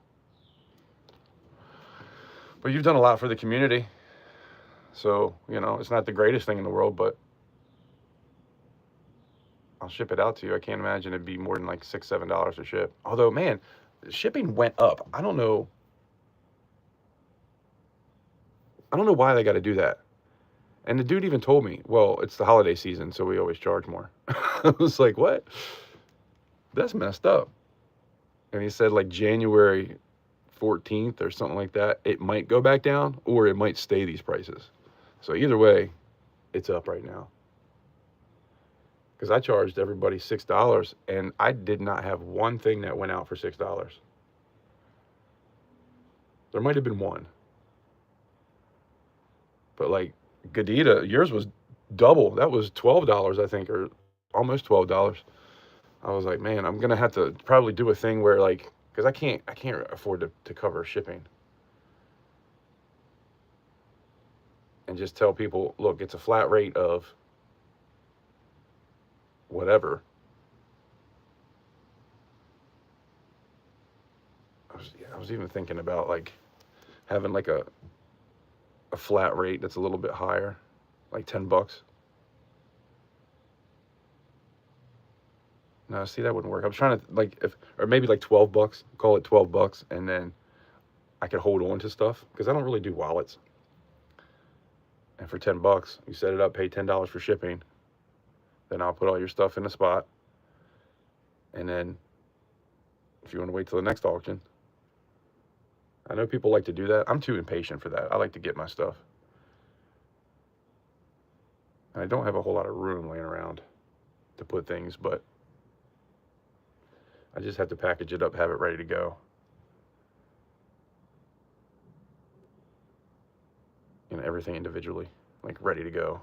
But you've done a lot for the community, so you know it's not the greatest thing in the world, but I'll ship it out to you. I can't imagine it'd be more than like $6, $7 to ship. Although, man, shipping went up. I don't know. I don't know why they got to do that. And the dude even told me, well, it's the holiday season, so we always charge more. I was like, what? That's messed up. And he said like January 14th or something like that, it might go back down or it might stay these prices. So either way, it's up right now. Because I charged everybody $6 and I did not have one thing that went out for $6. There might have been one. But like Gadita, yours was double. That was $12, I think, or almost $12. I was like, man, I'm gonna have to probably do a thing where like, because I can't afford to cover shipping. And just tell people, look, it's a flat rate of whatever. I was even thinking about like having like a flat rate that's a little bit higher, like $10. No, see, that wouldn't work. I was trying to like if or maybe like $12, call it $12, and then I could hold on to stuff because I don't really do wallets. And for $10, you set it up, pay $10 for shipping. Then I'll put all your stuff in a spot. And then if you want to wait till the next auction, I know people like to do that. I'm too impatient for that. I like to get my stuff. And I don't have a whole lot of room laying around to put things, but I just have to package it up, have it ready to go. You know, everything individually, like ready to go.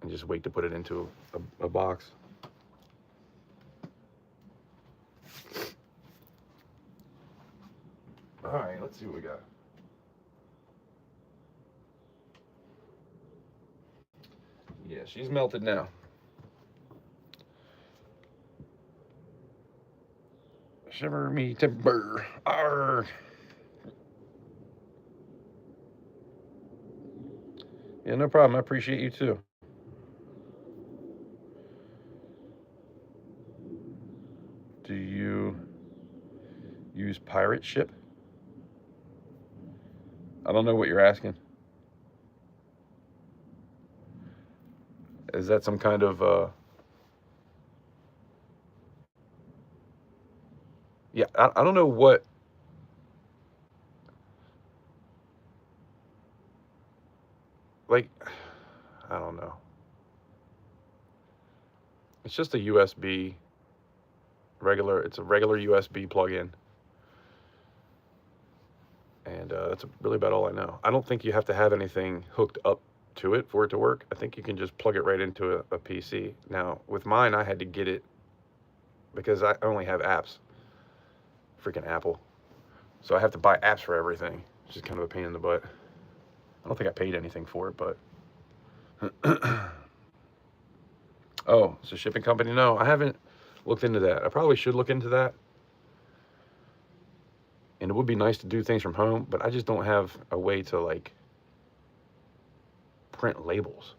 And just wait to put it into a box. All right, let's see what we got. Yeah, she's melted now. Shiver me timber. Arr. Yeah, no problem. I appreciate you too. Do you use pirate ship? I don't know what you're asking. Is that some kind of yeah, I don't know what like I don't know. It's just a USB regular. It's a regular USB plug-in, and that's really about all I know. I don't think you have to have anything hooked up to it for it to work. I think you can just plug it right into a PC. Now with mine, I had to get it because I only have apps. Freaking Apple. So I have to buy apps for everything, which is kind of a pain in the butt. I don't think I paid anything for it, but oh, it's a shipping company? No, I haven't looked into that. I probably should look into that. And it would be nice to do things from home, but I just don't have a way to like print labels.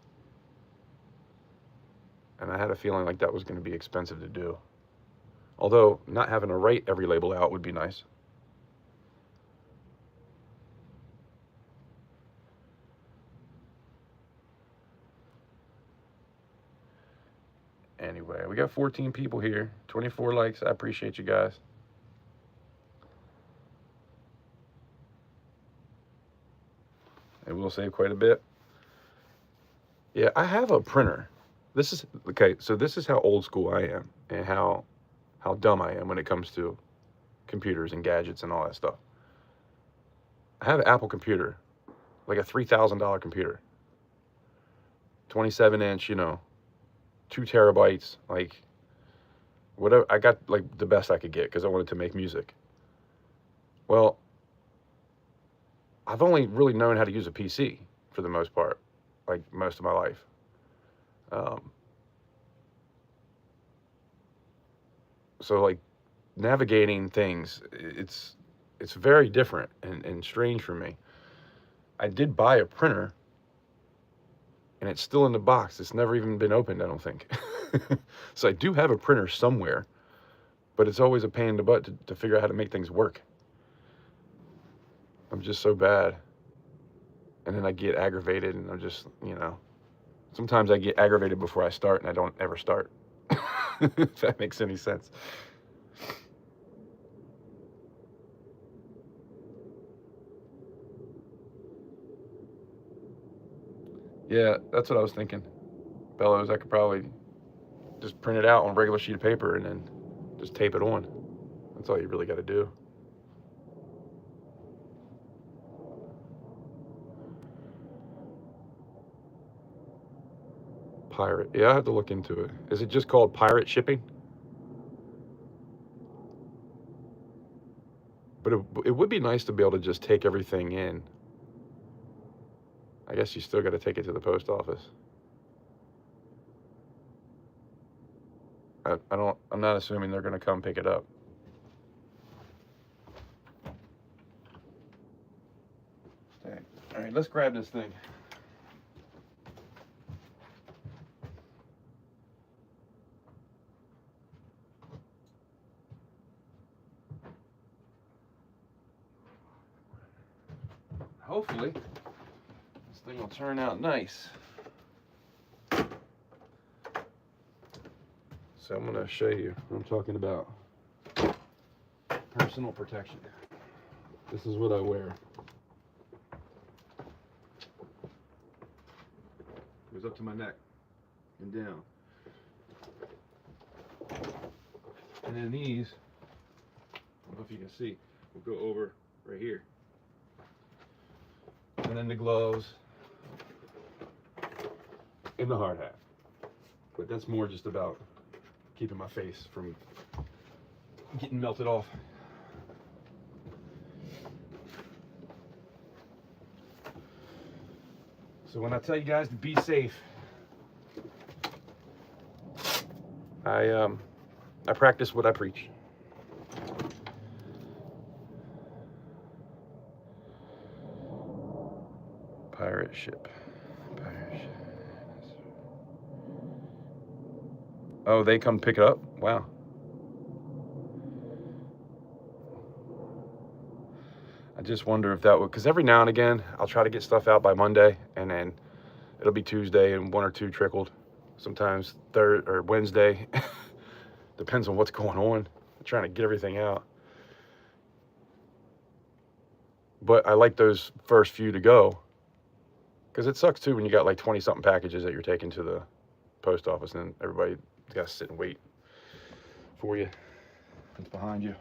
And I had a feeling like that was going to be expensive to do. Although not having to write every label out would be nice. Anyway, we got 14 people here, 24 likes. I appreciate you guys. It will save quite a bit. Yeah, I have a printer. This is okay, so this is how old school I am and how dumb I am when it comes to computers and gadgets and all that stuff. I have an Apple computer, like a $3,000 computer. 27-inch, you know, 2 terabytes, like whatever. I got like the best I could get because I wanted to make music. Well, I've only really known how to use a PC for the most part, like most of my life. Um, So like navigating things, it's very different and strange for me. I did buy a printer, and it's still in the box. It's never even been opened, I don't think. So I do have a printer somewhere, but it's always a pain in the butt to figure out how to make things work. I'm just so bad. And then I get aggravated, and I'm just, you know, sometimes I get aggravated before I start, and I don't ever start. If that makes any sense. Yeah, that's what I was thinking. Bellows, I could probably just print it out on a regular sheet of paper and then just tape it on. That's all you really got to do. Pirate. Yeah, I have to look into it. Is it just called pirate shipping? But it would be nice to be able to just take everything in. I guess you still got to take it to the post office. I'm not assuming they're going to come pick it up. Dang. All right, let's grab this thing. Hopefully, this thing will turn out nice. So I'm going to show you what I'm talking about. Personal protection. This is what I wear. Goes up to my neck and down. And then these, I don't know if you can see, will go over right here. And then the gloves and the hard hat. But that's more just about keeping my face from getting melted off. So when I tell you guys to be safe, I practice what I preach. Pirate ship. Oh, they come pick it up? Wow. I just wonder if that would, because every now and again, I'll try to get stuff out by Monday, and then it'll be Tuesday and one or two trickled. Sometimes third or Wednesday. Depends on what's going on. I'm trying to get everything out. But I like those first few to go, because it sucks too when you got like 20-something packages that you're taking to the post office, and everybody got to sit and wait for you. It's behind you.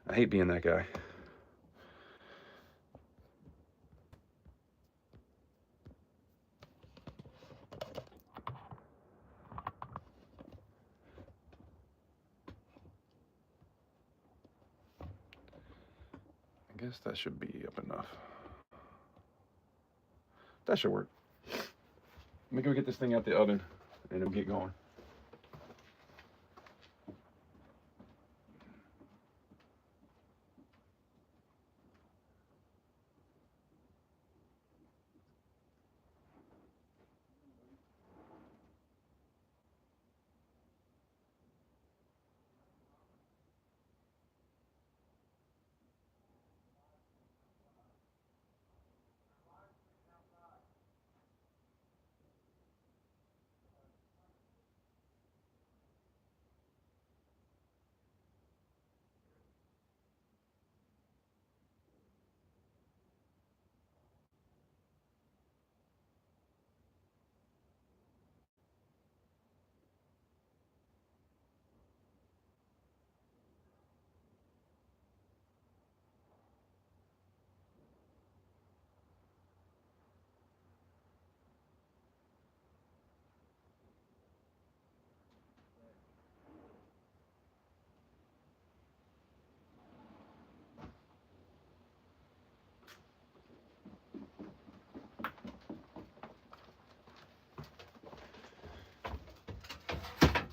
I hate being that guy. I guess that should be up enough. That should work. Let me go get this thing out the oven and it'll get going.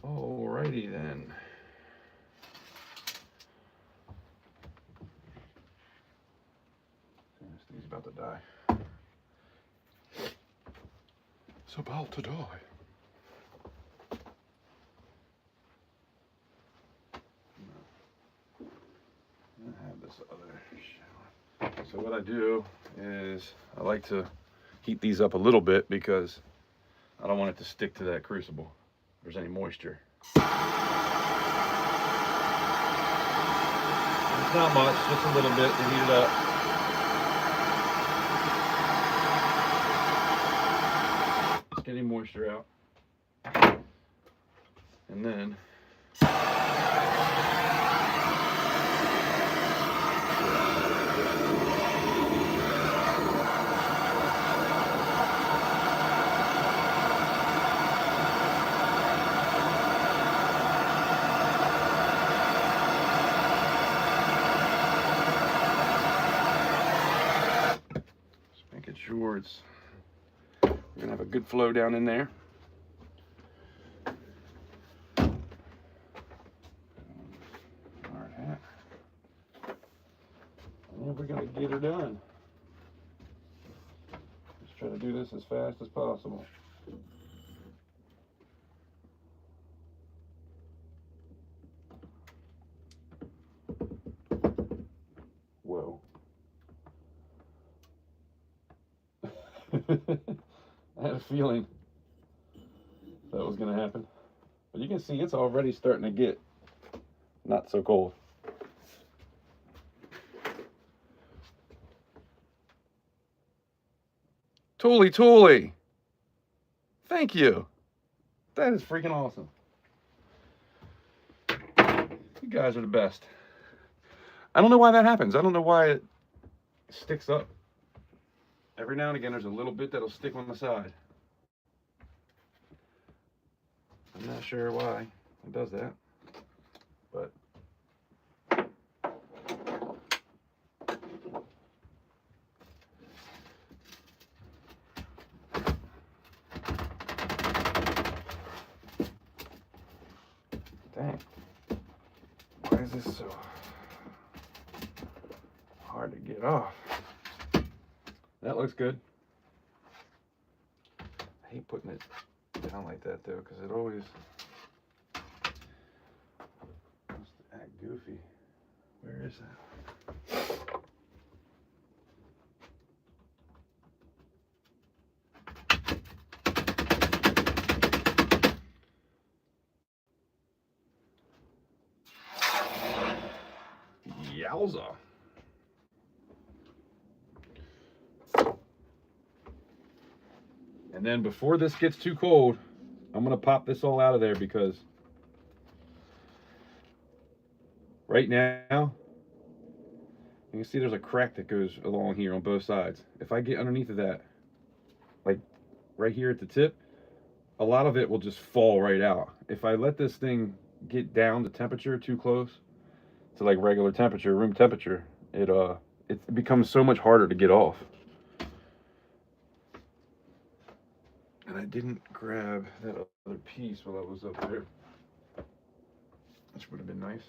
Alrighty then. He's about to die. It's about to die. I have this other shower. So what I do is I like to heat these up a little bit because I don't want it to stick to that crucible if there's any moisture. It's not much, just a little bit to heat it up. Just get any moisture out. And then sure it's we're gonna have a good flow down in there. Hard hat. And we're gonna get her done. Just try to do this as fast as possible. Whoa. I had a feeling that was going to happen. But you can see it's already starting to get not so cold. Tooly. Thank you. That is freaking awesome. You guys are the best. I don't know why that happens. I don't know why it sticks up. Every now and again, there's a little bit that'll stick on the side. I'm not sure why it does that, but dang, why is this so hard to get off? That looks good. I hate putting it down like that though, because it always wants to act goofy. Where is that? Yowza. And then before this gets too cold, I'm gonna pop this all out of there because right now, you can see there's a crack that goes along here on both sides. If I get underneath of that, like right here at the tip, a lot of it will just fall right out. If I let this thing get down to temperature too close to like regular temperature, room temperature, it becomes so much harder to get off. And I didn't grab that other piece while I was up there, which would have been nice.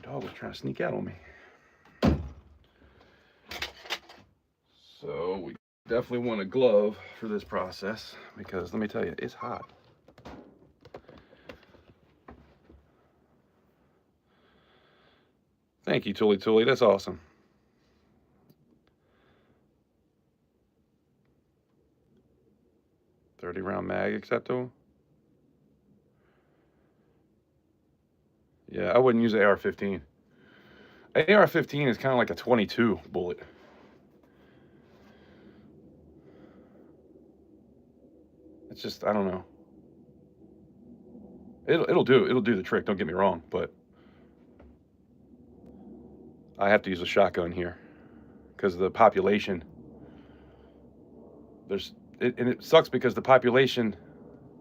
Dog was trying to sneak out on me. So we definitely want a glove for this process because let me tell you, it's hot. Thank you, Tooly. That's awesome. .30 round mag acceptable. Yeah, I wouldn't use an AR-15. An AR-15 is kind of like a 22 bullet. It's just, I don't know. It'll do the trick, don't get me wrong, but I have to use a shotgun here because the population, and it sucks because the population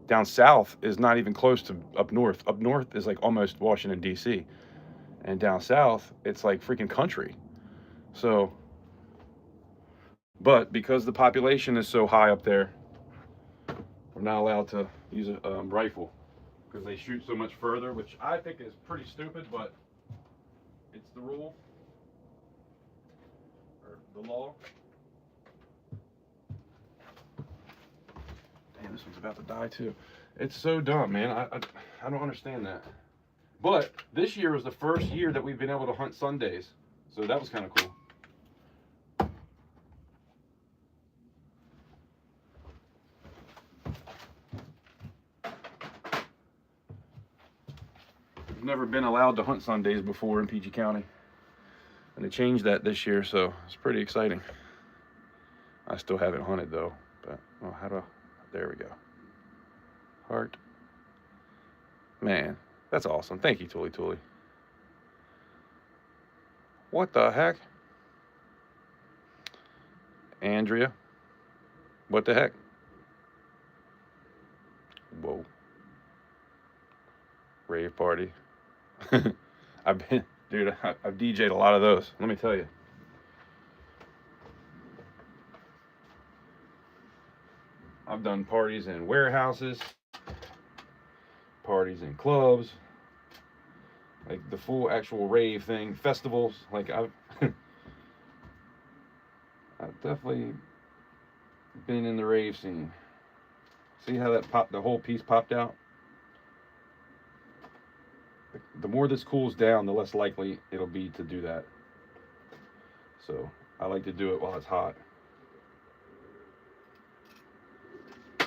down south is not even close to up north. Up north is like almost Washington, D.C. And down south, it's like freaking country. So, but because the population is so high up there, we're not allowed to use a rifle because they shoot so much further, which I think is pretty stupid, but it's the rule or the law. Damn, this one's about to die too. It's so dumb, man. I don't understand that. But this year was the first year that we've been able to hunt Sundays, so that was kind of cool. We've never been allowed to hunt Sundays before in PG County, and they changed that this year, so it's pretty exciting. I still haven't hunted though, but oh, there we go. Heart. Man, that's awesome. Thank you, Tuli Tuli. What the heck? Andrea. What the heck? Whoa. Rave party. I've DJ'd a lot of those, let me tell you. I've done parties in warehouses, parties in clubs, like the full actual rave thing, festivals. Like I've definitely been in the rave scene. See how the whole piece popped out? The more this cools down, the less likely it'll be to do that. So I like to do it while it's hot. I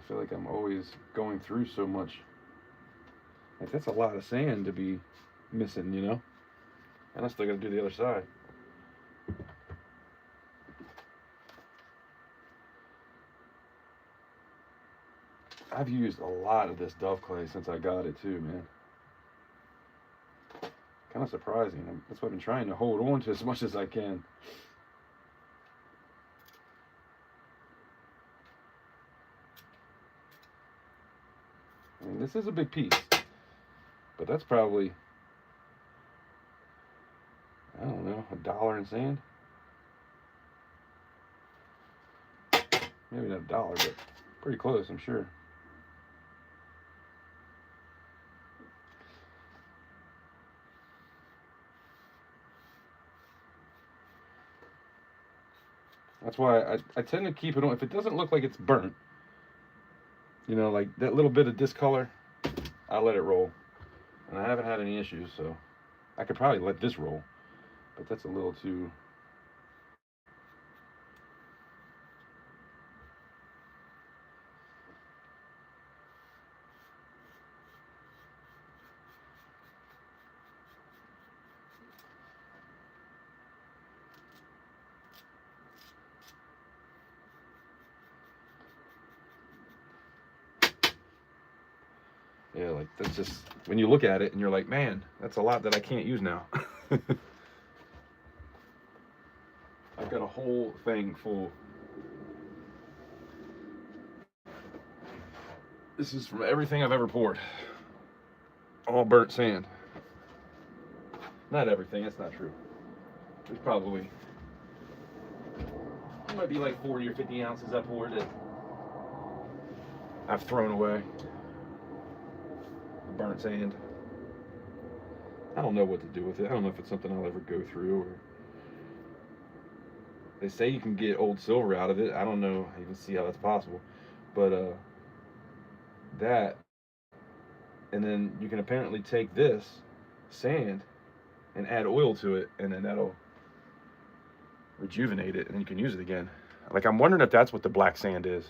feel like I'm always going through so much. Like that's a lot of sand to be missing, you know? And I still gotta do the other side. I've used a lot of this dove clay since I got it too, man. Kind of surprising. That's what I've been trying to hold on to as much as I can. I mean, this is a big piece, but that's probably, I don't know, $1 in sand. Maybe not $1, but pretty close, I'm sure. That's why I tend to keep it on. If it doesn't look like it's burnt, you know, like that little bit of discolor, I let it roll. And I haven't had any issues, so I could probably let this roll, but that's a little too... Yeah, like that's just, when you look at it and you're like, man, that's a lot that I can't use now. I've got a whole thing full. This is from everything I've ever poured. All burnt sand. Not everything, that's not true. There's probably, it might be like 40 or 50 ounces I poured that I've thrown away. Burnt sand. I don't know what to do with it. I don't know if it's something I'll ever go through, or they say you can get old silver out of it. I don't know. I even see how that's possible, but that, and then you can apparently take this sand and add oil to it, and then that'll rejuvenate it, and you can use it again. Like, I'm wondering if that's what the black sand is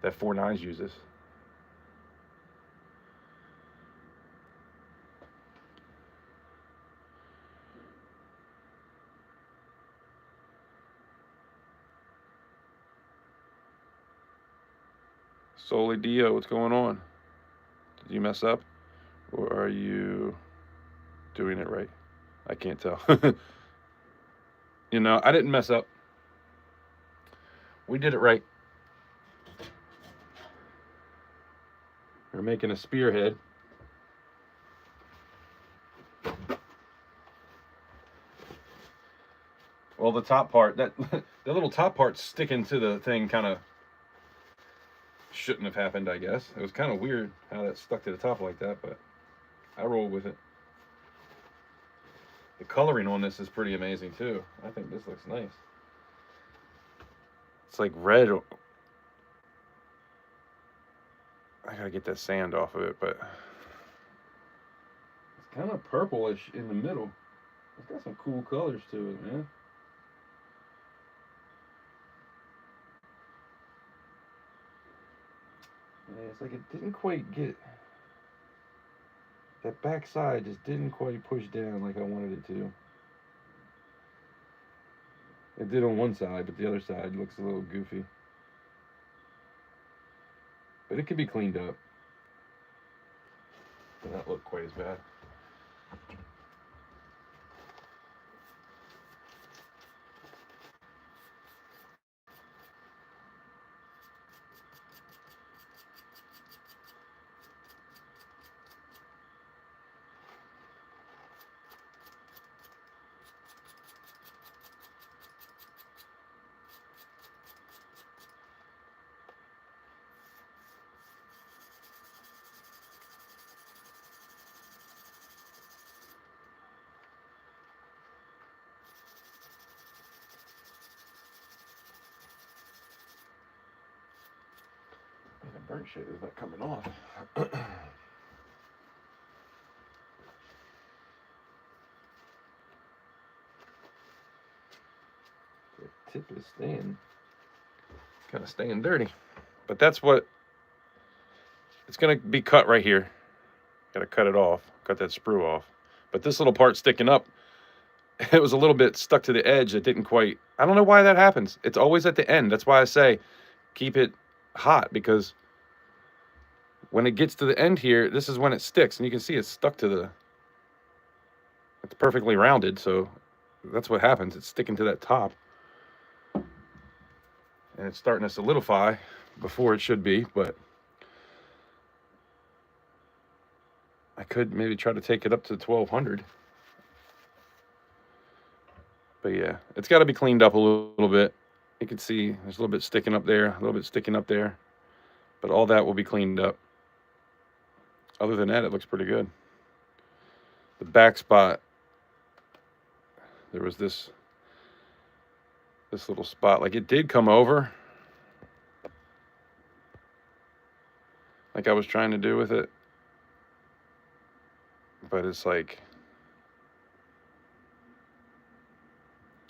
that 4.9s uses. Soli Dio, what's going on? Did you mess up? Or are you doing it right. I can't tell. You know, I didn't mess up. We did it right. We're making a spearhead. Well, the top part, that the little top part sticking to the thing kind of shouldn't have happened, I guess. It was kind of weird how that stuck to the top like that, but I roll with it. The coloring on this is pretty amazing too. I think this looks nice. It's like red. I gotta get that sand off of it, but it's kind of purplish in the middle. It's got some cool colors to it, man. Yeah, it's like it didn't quite get, that back side just didn't quite push down like I wanted it to. It did on one side, but the other side looks a little goofy. But it could be cleaned up. Does not look quite as bad. The burnt shit is not coming off. The tip is staying, kind of staying dirty. But that's what, it's going to be cut right here. Got to cut it off, cut that sprue off. But this little part sticking up, it was a little bit stuck to the edge. It didn't quite, I don't know why that happens. It's always at the end. That's why I say keep it hot, because when it gets to the end here, this is when it sticks. And you can see it's stuck to the, it's perfectly rounded. So that's what happens. It's sticking to that top. And it's starting to solidify before it should be, but I could maybe try to take it up to 1200. But yeah, it's got to be cleaned up a little bit. You can see there's a little bit sticking up there, a little bit sticking up there. But all that will be cleaned up. Other than that, it looks pretty good. The back spot, there was this little spot. Like, it did come over, like I was trying to do with it. But it's like,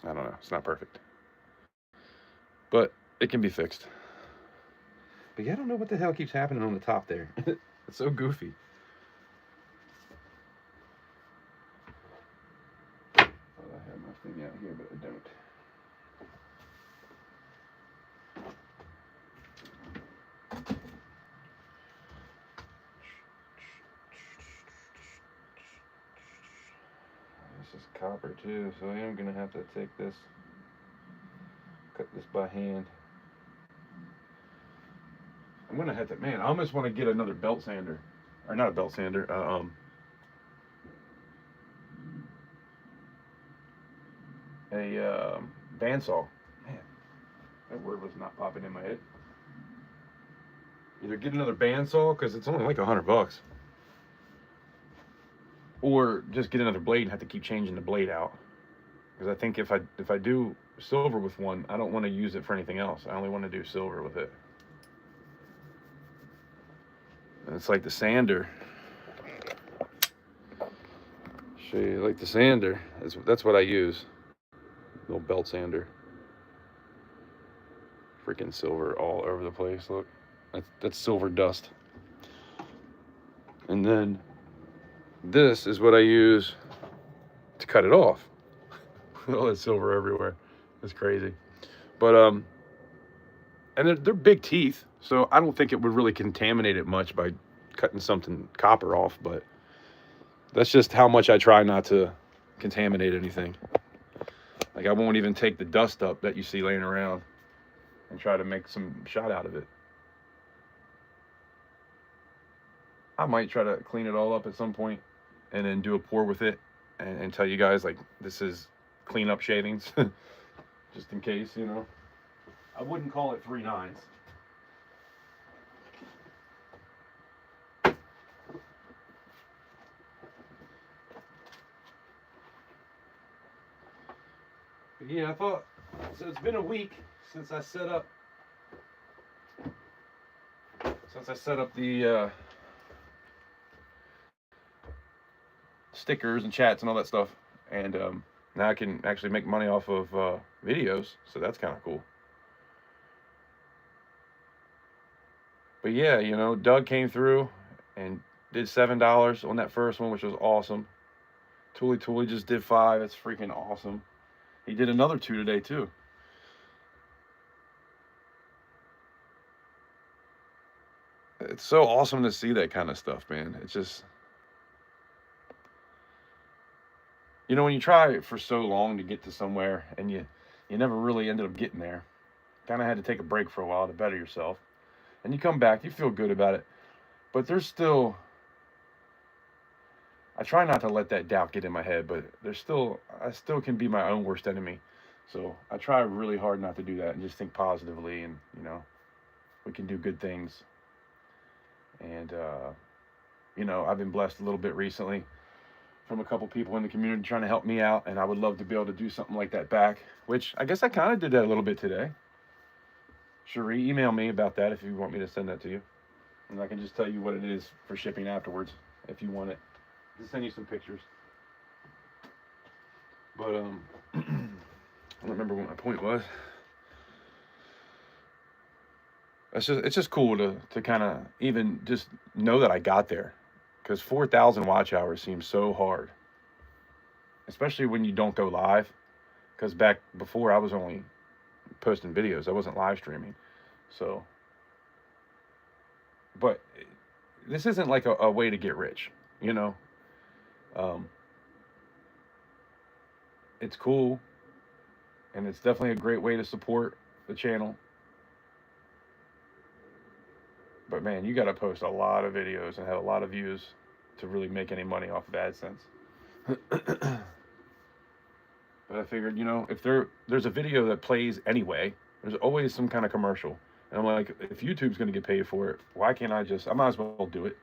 I don't know, it's not perfect. But it can be fixed. But yeah, I don't know what the hell keeps happening on the top there. It's so goofy. I thought I had my thing out here, but I don't. This is copper too, so I am gonna have to take this, cut this by hand. I'm gonna have to, man, I almost want to get another belt sander, or not a belt sander, a bandsaw. Man, that word was not popping in my head. Either get another bandsaw, because it's only like $100, or just get another blade and have to keep changing the blade out. Because I think if I do silver with one, I don't want to use it for anything else. I only want to do silver with it. And it's like the sander. Show you, like the sander. That's what I use. Little belt sander. Freaking silver all over the place. Look, that's silver dust. And then this is what I use to cut it off. All that silver everywhere. It's crazy. But and they're big teeth, so I don't think it would really contaminate it much by cutting something copper off. But That's just how much I try not to contaminate anything. Like, I won't even take the dust up that you see laying around and try to make some shot out of it. I might try to clean it all up at some point and then do a pour with it and tell you guys, like, this is cleanup shavings, just in case, you know. I wouldn't call it 3 nines. But yeah, I thought, so it's been a week since I set up the stickers and chats and all that stuff, and now I can actually make money off of videos, so that's kind of cool. But yeah, you know, Doug came through and did $7 on that first one, which was awesome. Tooly just did 5. That's freaking awesome. He did another 2 today too. It's so awesome to see that kind of stuff, man. It's just, you know, when you try for so long to get to somewhere and you never really ended up getting there, kind of had to take a break for a while to better yourself, and you come back, you feel good about it, but there's still, I try not to let that doubt get in my head, but I still can be my own worst enemy. So I try really hard not to do that and just think positively, and, you know, we can do good things. And, you know, I've been blessed a little bit recently from a couple people in the community trying to help me out, and I would love to be able to do something like that back, which I guess I kind of did that a little bit today. Cherie, email me about that if you want me to send that to you. And I can just tell you what it is for shipping afterwards if you want it. Just send you some pictures. But I don't remember what my point was. It's just cool to kind of even just know that I got there, because 4,000 watch hours seems so hard, especially when you don't go live. Because back before, I was only posting videos, I wasn't live streaming. So, but this isn't like a way to get rich, you know. It's cool, and it's definitely a great way to support the channel. But man, you got to post a lot of videos and have a lot of views to really make any money off of AdSense. But I figured, you know, if there's a video that plays anyway, there's always some kind of commercial. And I'm like, if YouTube's going to get paid for it, why can't I might as well do it.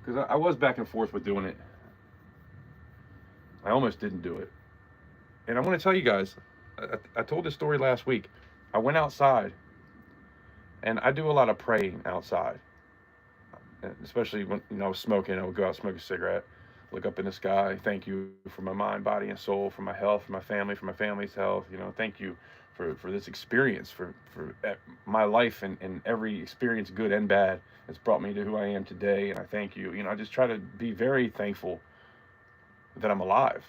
Because I was back and forth with doing it. I almost didn't do it. And I want to tell you guys, I told this story last week. I went outside, and I do a lot of praying outside. Especially when, you know, I was smoking, I would go out, smoke a cigarette, look up in the sky, thank you for my mind, body, and soul, for my health, for my family, for my family's health. You know, thank you for this experience, for my life, and every experience, good and bad, that's brought me to who I am today. And I thank you. You know, I just try to be very thankful that I'm alive.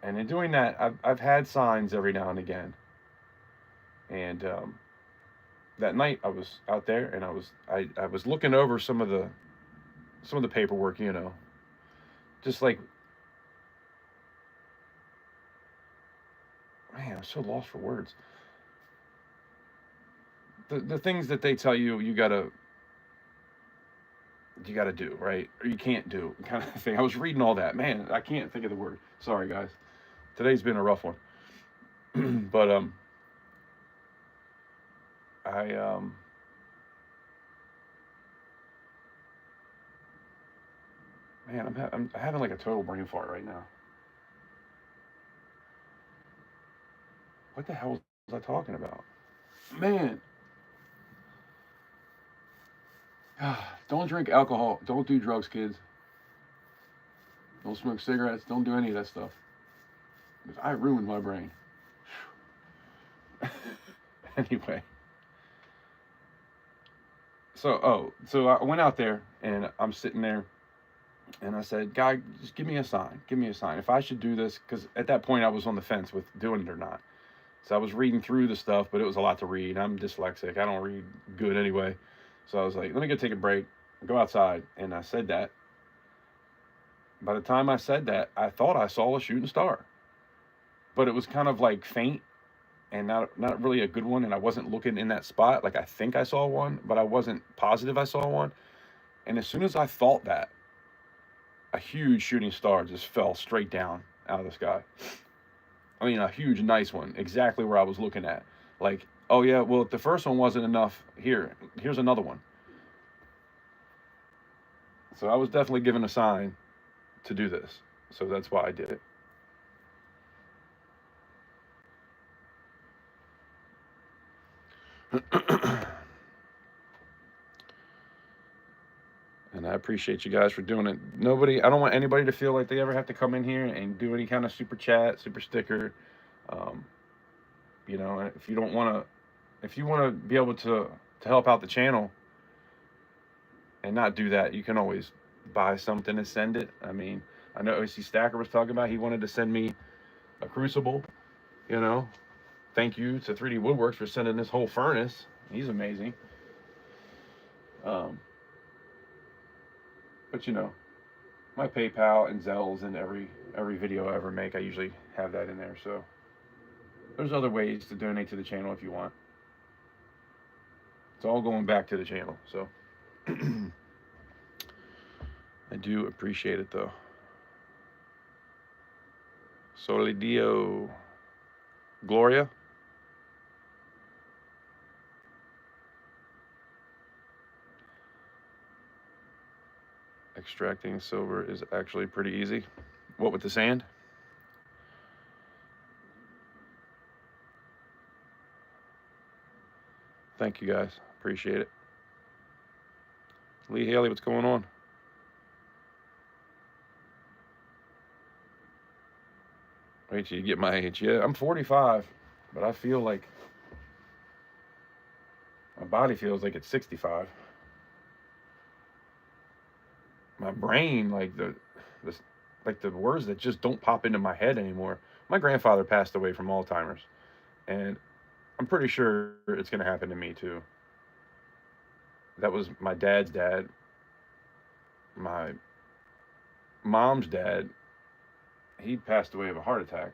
And in doing that, I've had signs every now and again. And that night I was out there, and I was looking over some of the paperwork, you know, just like, man, I'm so lost for words. The things that they tell you gotta do, right? Or you can't do, kind of thing. I was reading all that. Man, I can't think of the word. Sorry, guys. Today's been a rough one. But man, I'm having like a total brain fart right now. What the hell was I talking about? Man. Don't drink alcohol. Don't do drugs, kids. Don't smoke cigarettes. Don't do any of that stuff. Because I ruined my brain. Anyway. So I went out there, and I'm sitting there, and I said, God, just give me a sign. Give me a sign. If I should do this, because at that point I was on the fence with doing it or not. So I was reading through the stuff, but it was a lot to read. I'm dyslexic. I don't read good anyway. So I was like, let me go take a break. go outside, and I said that. By the time I said that, I thought I saw a shooting star, but it was kind of like faint and not really a good one. And I wasn't looking in that spot. Like I think I saw one, but I wasn't positive I saw one. And as soon as I thought that, a huge shooting star just fell straight down out of the sky. I mean, a huge, nice one, exactly where I was looking at. Like, oh yeah, well, if the first one wasn't enough, here's another one. So I was definitely given a sign to do this. So that's why I did it. And I appreciate you guys for doing it. I don't want anybody to feel like they ever have to come in here and do any kind of super chat, super sticker. Um, if you don't want to, if you want to be able to help out the channel and not do that, you can always buy something and send it. I mean, I know OC Stacker was talking about he wanted to send me a crucible. You know, thank you to 3D Woodworks for sending this whole furnace. He's amazing. But my PayPal and Zells in every video I ever make, I usually have that in there. So there's other ways to donate to the channel if you want. It's all going back to the channel. So I do appreciate it though. Solidio Gloria. Extracting silver is actually pretty easy. What with the sand? Thank you guys. Appreciate it. Lee Haley, what's going on? Wait till you get my age. Yeah, I'm 45, but I feel like my body feels like it's 65. My brain, like the words that just don't pop into my head anymore. My grandfather passed away from Alzheimer's, and I'm pretty sure it's going to happen to me too. That was my dad's dad. My mom's dad, he passed away of a heart attack.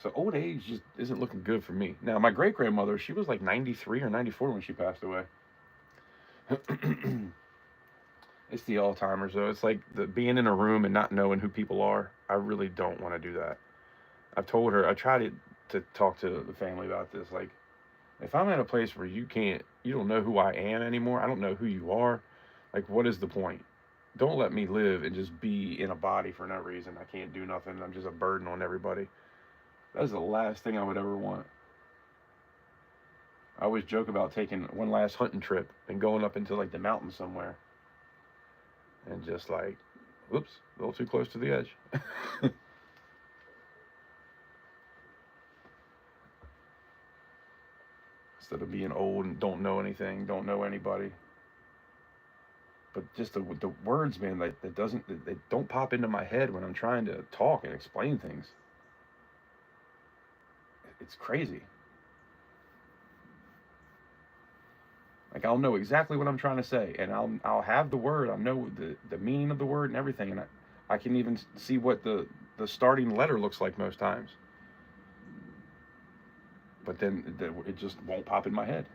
So old age just isn't looking good for me. Now, my great grandmother, she was like 93 or 94 when she passed away. It's the Alzheimer's though. It's like the being in a room and not knowing who people are. I really don't want to do that. I've told her, I tried to talk to the family about this. Like, if I'm at a place where you don't know who I am anymore, I don't know who you are, like, what is the point? Don't let me live and just be in a body for no reason. I can't do nothing. I'm just a burden on everybody. That's the last thing I would ever want. I always joke about taking one last hunting trip and going up into like the mountains somewhere. And just like, whoops, a little too close to the edge. Instead of being old and don't know anything, don't know anybody. But just the words, man, they don't pop into my head when I'm trying to talk and explain things. It's crazy. Like, I'll know exactly what I'm trying to say, and I'll have the word. I'll know the meaning of the word and everything, and I can even see what the starting letter looks like most times. But then it just won't pop in my head.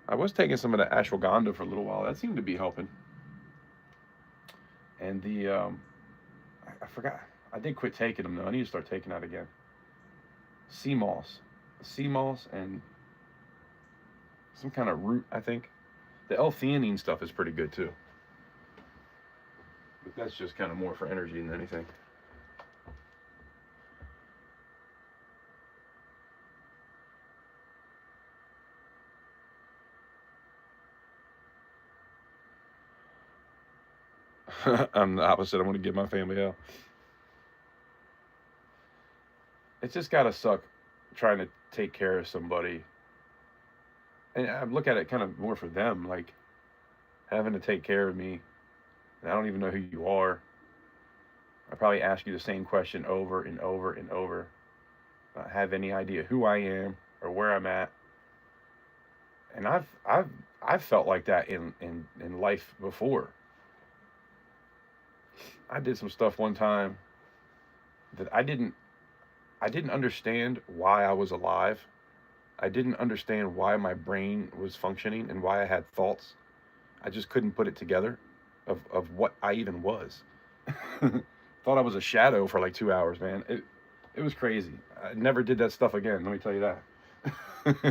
I was taking some of the ashwagandha for a little while. That seemed to be helping. And I forgot. I did quit taking them though. I need to start taking that again. Sea moss and some kind of root, I think. The L-theanine stuff is pretty good too. But that's just kind of more for energy than anything. I'm the opposite. I want to give my family hell. It's just gotta suck trying to take care of somebody. And I look at it kind of more for them, like having to take care of me. And I don't even know who you are. I probably ask you the same question over and over and over. not have any idea who I am or where I'm at. And I've felt like that in life before. I did some stuff one time that I didn't understand why I was alive. I didn't understand why my brain was functioning and why I had thoughts. I just couldn't put it together of what I even was. Thought I was a shadow for like 2 hours, man. It was crazy. I never did that stuff again, let me tell you that.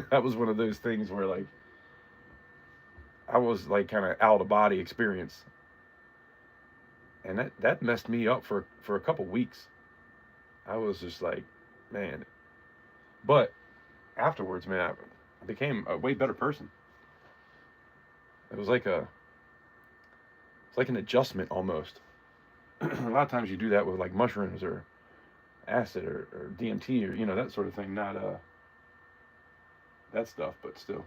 That was one of those things where like I was like kind of out of body experience. And that messed me up for a couple weeks. I was just like, man. But afterwards, man, I became a way better person. It was like it's like an adjustment almost. A lot of times you do that with like mushrooms or acid or DMT or that sort of thing. Not that stuff, but still.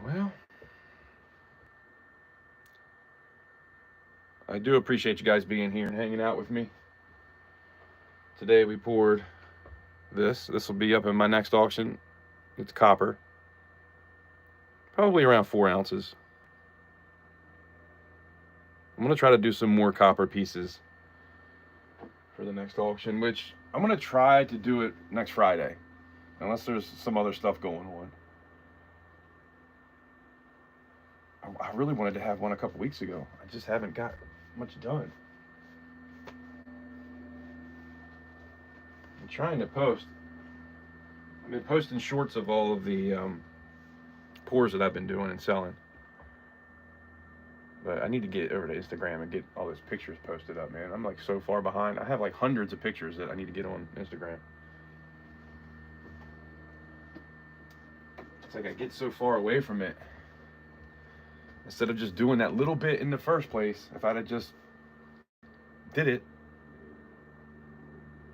Well, I do appreciate you guys being here and hanging out with me. Today we poured this. This will be up in my next auction. It's copper. Probably around 4 ounces. I'm going to try to do some more copper pieces for the next auction, which I'm going to try to do it next Friday, unless there's some other stuff going on. I really wanted to have one a couple weeks ago. I just haven't got much done. I'm trying to post. I've been posting shorts of all of the pours that I've been doing and selling. But I need to get over to Instagram and get all those pictures posted up, man. I'm like so far behind. I have like hundreds of pictures that I need to get on Instagram. It's like I get so far away from it. Instead of just doing that little bit in the first place, if I'd have just did it,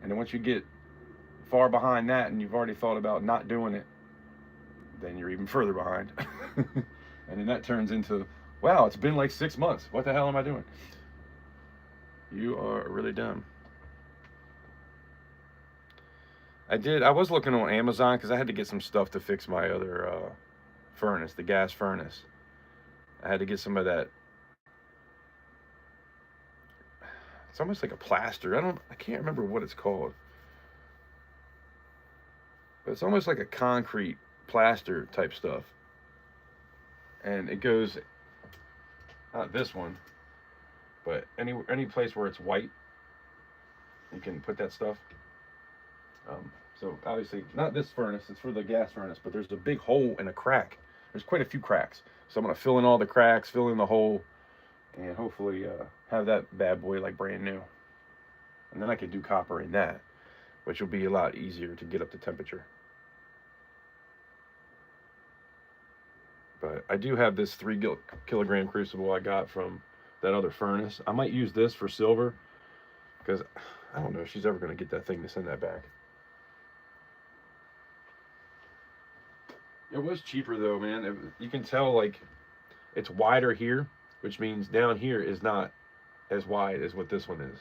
and then once you get far behind that and you've already thought about not doing it, then you're even further behind. And then that turns into, wow, it's been like 6 months. What the hell am I doing? You are really dumb. I was looking on Amazon because I had to get some stuff to fix my other furnace, the gas furnace. I had to get some of that. It's almost like a plaster. I can't remember what it's called. But it's almost like a concrete plaster type stuff. And it goes, not this one, but any place where it's white, you can put that stuff. So obviously not this furnace, it's for the gas furnace, but there's a big hole and a crack. There's quite a few cracks. So I'm gonna fill in all the cracks, fill in the hole, and hopefully have that bad boy like brand new. And then I could do copper in that, which will be a lot easier to get up to temperature. But I do have this 3 kilogram crucible I got from that other furnace. I might use this for silver, because I don't know if she's ever going to get that thing to send that back. It was cheaper though, man. You can tell like it's wider here, which means down here is not as wide as what this one is.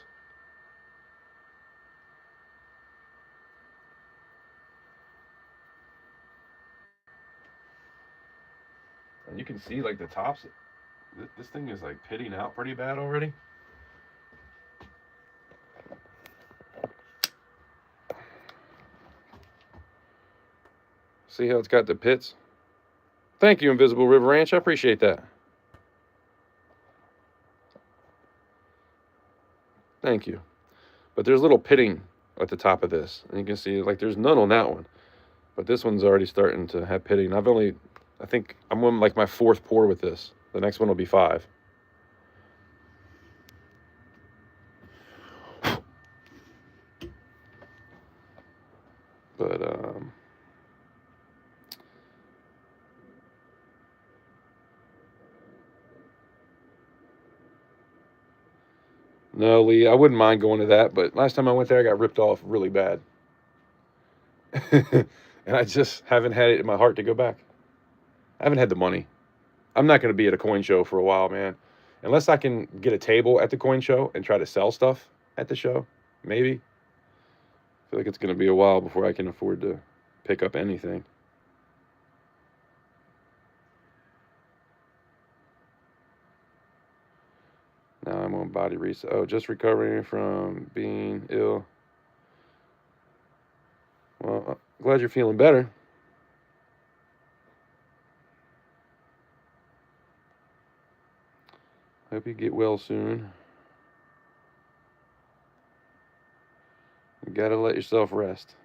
And you can see like the tops. This thing is like pitting out pretty bad already. See how it's got the pits? Thank you, Invisible River Ranch. I appreciate that. Thank you. But there's a little pitting at the top of this. And you can see like there's none on that one. But this one's already starting to have pitting. I think I'm on like my 4th pour with this. The next one will be 5. But No, Lee, I wouldn't mind going to that, but last time I went there, I got ripped off really bad. And I just haven't had it in my heart to go back. I haven't had the money. I'm not going to be at a coin show for a while, man. Unless I can get a table at the coin show and try to sell stuff at the show, maybe. I feel like it's going to be a while before I can afford to pick up anything. Now I'm on body reset. Oh, just recovering from being ill. Well, I'm glad you're feeling better. Hope you get well soon. You gotta let yourself rest.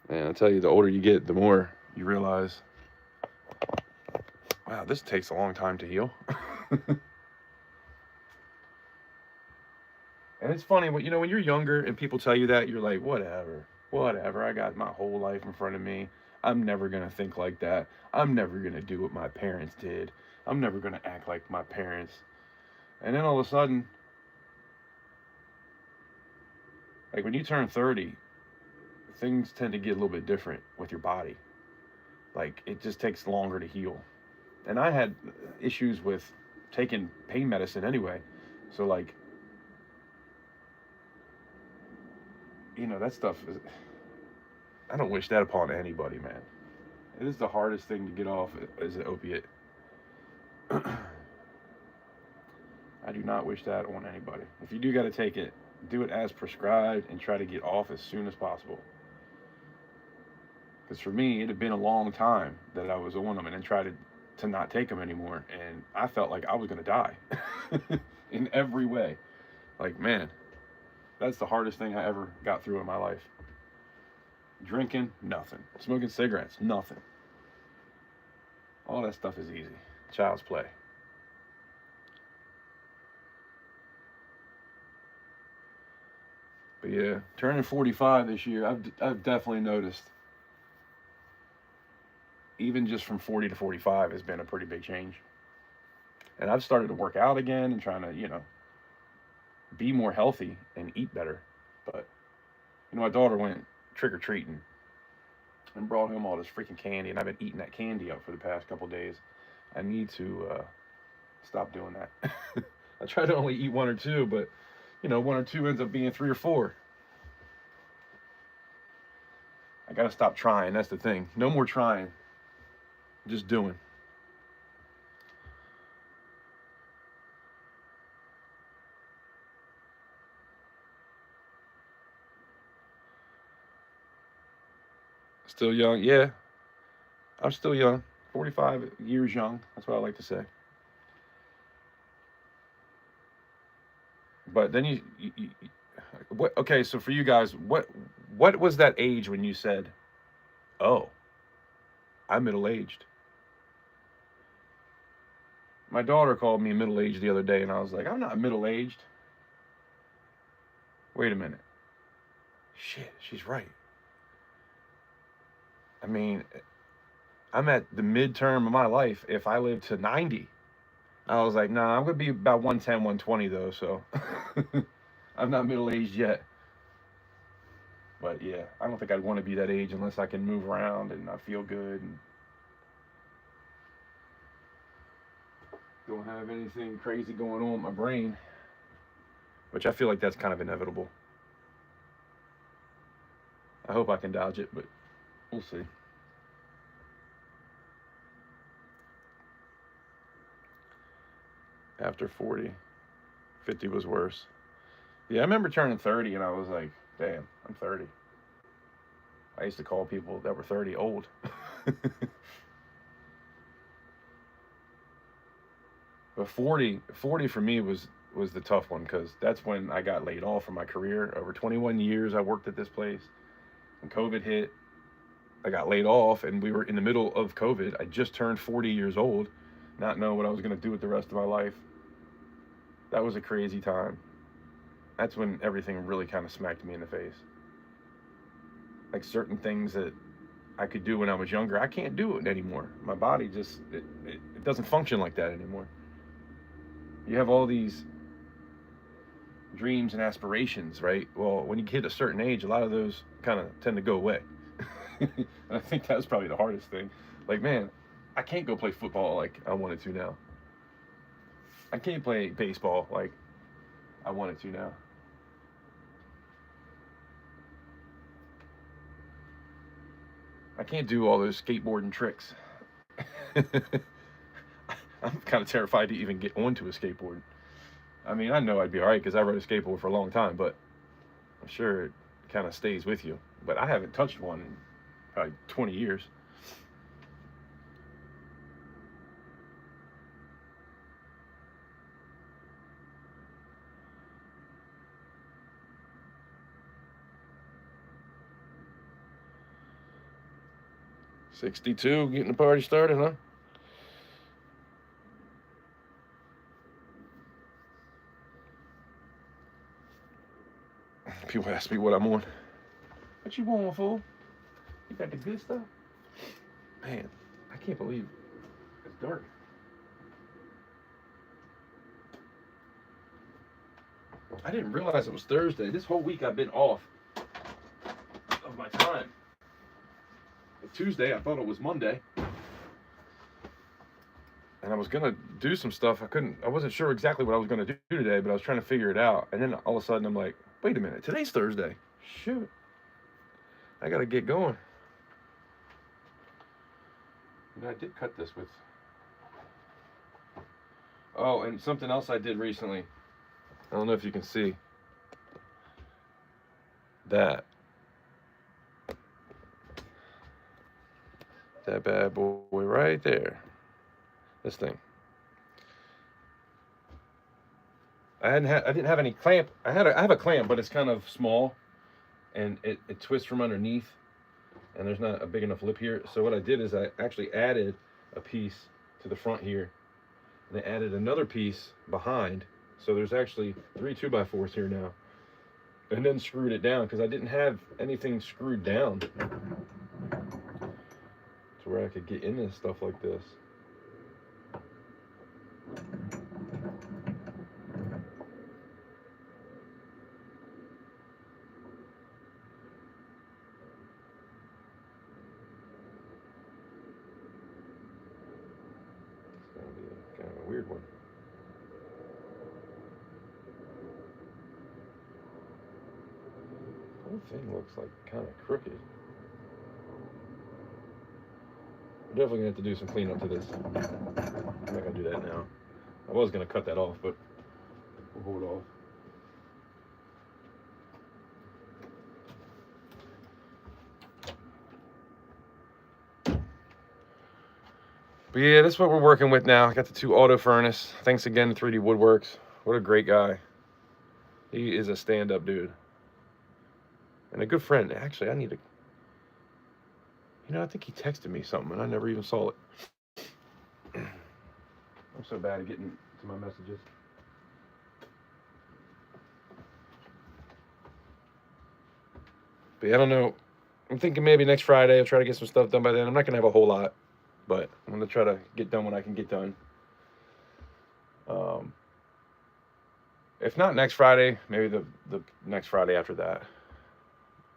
Man, I tell you, the older you get, the more you realize, wow, this takes a long time to heal. And it's funny, when you're younger and people tell you that, you're like, whatever. I got my whole life in front of me. I'm never gonna think like that. I'm never gonna do what my parents did. I'm never gonna act like my parents. And then all of a sudden, like when you turn 30, things tend to get a little bit different with your body. Like it just takes longer to heal. And I had issues with taking pain medicine anyway. So like, that stuff I don't wish that upon anybody, man. It is the hardest thing to get off is an opiate. I do not wish that on anybody. If you do got to take it, do it as prescribed and try to get off as soon as possible. Because for me, it had been a long time that I was on them and then tried to not take them anymore. And I felt like I was going to die in every way. Like, man, that's the hardest thing I ever got through in my life. Drinking, nothing. Smoking cigarettes, nothing. All that stuff is easy. Child's play. But yeah, turning 45 this year, I've definitely noticed. Even just from 40 to 45 has been a pretty big change. And I've started to work out again and trying to, be more healthy and eat better. But, my daughter went trick-or-treating and brought home all this freaking candy, and I've been eating that candy up for the past couple days. I need to stop doing that. I try to only eat one or two, but, one or two ends up being three or four. I gotta stop trying, that's the thing. No more trying. Just doing. Still young? Yeah, I'm still young. 45 years young. That's what I like to say. But then what? Okay, so for you guys, what was that age when you said, "Oh, I'm middle aged"? My daughter called me middle aged the other day, and I was like, "I'm not middle aged." Wait a minute. Shit, she's right. I mean, I'm at the midterm of my life if I live to 90. I was like, nah, I'm going to be about 110, 120 though, so I'm not middle aged yet. But yeah, I don't think I'd want to be that age unless I can move around and I feel good and don't have anything crazy going on with my brain, which I feel like that's kind of inevitable. I hope I can dodge it, but we'll see. After 40, 50 was worse. Yeah, I remember turning 30 and I was like, damn, I'm 30. I used to call people that were 30 old. But 40 for me was the tough one because that's when I got laid off from my career. Over 21 years I worked at this place. When COVID hit, I got laid off and we were in the middle of COVID. I just turned 40 years old, not knowing what I was going to do with the rest of my life. That was a crazy time. That's when everything really kind of smacked me in the face. Like certain things that I could do when I was younger, I can't do it anymore. My body just, it doesn't function like that anymore. You have all these dreams and aspirations, right? Well, when you hit a certain age, a lot of those kind of tend to go away. And I think that's probably the hardest thing. Like, man, I can't go play football like I wanted to now. I can't play baseball like I wanted to now. I can't do all those skateboarding tricks. I'm kind of terrified to even get onto a skateboard. I mean, I know I'd be all right because I rode a skateboard for a long time, but I'm sure it kind of stays with you. But I haven't touched one in probably 20 years. '62, getting the party started, huh? People ask me what I'm on. What you want, fool? You got the good stuff? Man, I can't believe it's dark. I didn't realize it was Thursday. This whole week I've been off of my time. Tuesday, I thought it was Monday. And I was gonna do some stuff. I wasn't sure exactly what I was gonna do today, but I was trying to figure it out. And then all of a sudden I'm like, wait a minute, today's Thursday. Shoot. I gotta get going. And I did cut this with. Oh, and something else I did recently. I don't know if you can see that. That bad boy right there. This thing. I didn't have any clamp. I have a clamp, but it's kind of small, and it twists from underneath, and there's not a big enough lip here. So what I did is I actually added a piece to the front here, and I added another piece behind. So there's actually 3 2x4s here now, and then screwed it down because I didn't have anything screwed down to where I could get into stuff like this. It's gonna be kind of a weird one. The whole thing looks like kind of crooked. We're definitely gonna have to do some cleanup to this. I'm not gonna do that now. I was gonna cut that off, but we'll hold off. But yeah, that's what we're working with now. I got the 2 auto furnace. Thanks again to 3D Woodworks. What a great guy. He is a stand-up dude. And a good friend. Actually, I need to... You know, I think he texted me something and I never even saw it. I'm so bad at getting to my messages. But yeah, I don't know. I'm thinking maybe next Friday I'll try to get some stuff done by then. I'm not going to have a whole lot, but I'm going to try to get done what I can get done. If not next Friday, maybe the next Friday after that.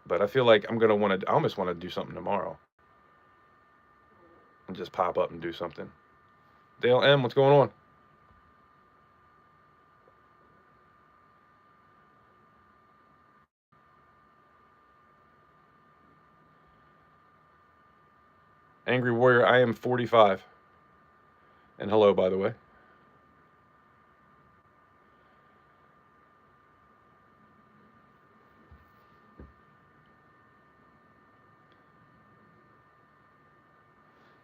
But I feel like I almost want to do something tomorrow. And just pop up and do something. Dale M, what's going on? Angry Warrior, I am 45. And hello, by the way.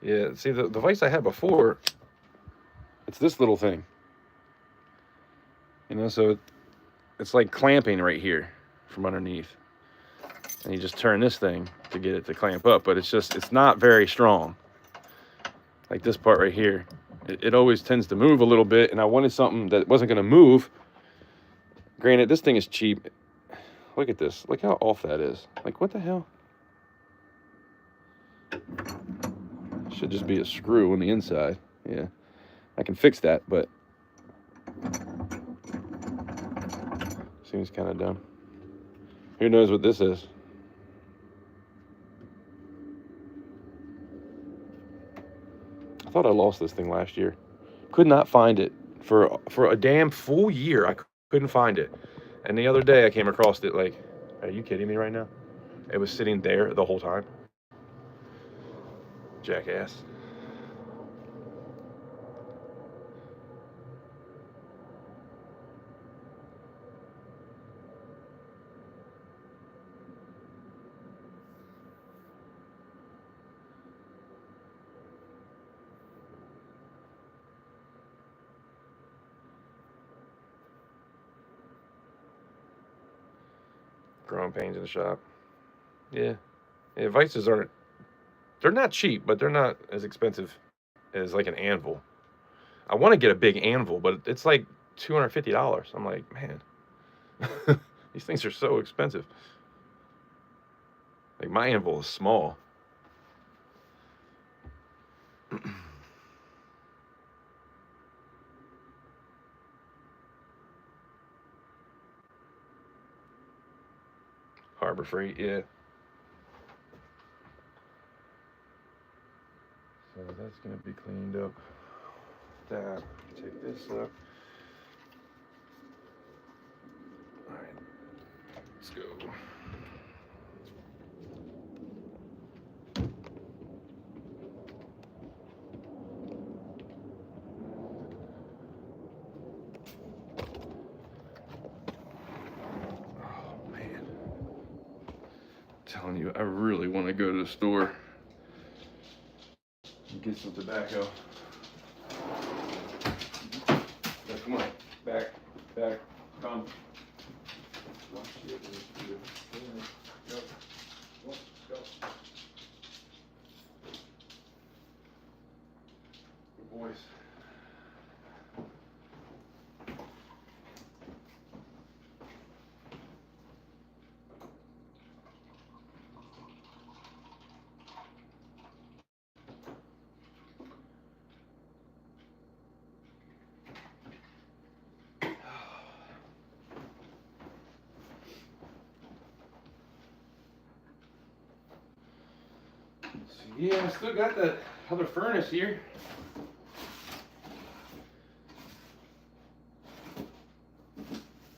Yeah, see, the device I had before, it's this little thing. You know, so it's like clamping right here from underneath. And you just turn this thing to get it to clamp up, but it's not very strong. Like this part right here. It always tends to move a little bit, and I wanted something that wasn't going to move. Granted, this thing is cheap. Look at this. Look how off that is. Like, what the hell? Should just be a screw on the inside. Yeah, I can fix that, but seems kind of dumb. Who knows what this is? I thought I lost this thing last year. Could not find it for a damn full year. I couldn't find it. And the other day I came across it. Like, are you kidding me right now? It was sitting there the whole time. Jackass. Growing pains in the shop. Yeah. Yeah, vices aren't, they're not cheap, but they're not as expensive as like an anvil. I want to get a big anvil, but it's like $250. I'm like, man, these things are so expensive. Like my anvil is small. Harbor Freight, yeah. So that's gonna be cleaned up. That, take this up. All right, let's go. Oh man, I'm telling you, I really want to go to the store and get some tobacco. So come on, back, come. Oh, shit, go, go. Good boys. Yeah, I still got that other furnace here.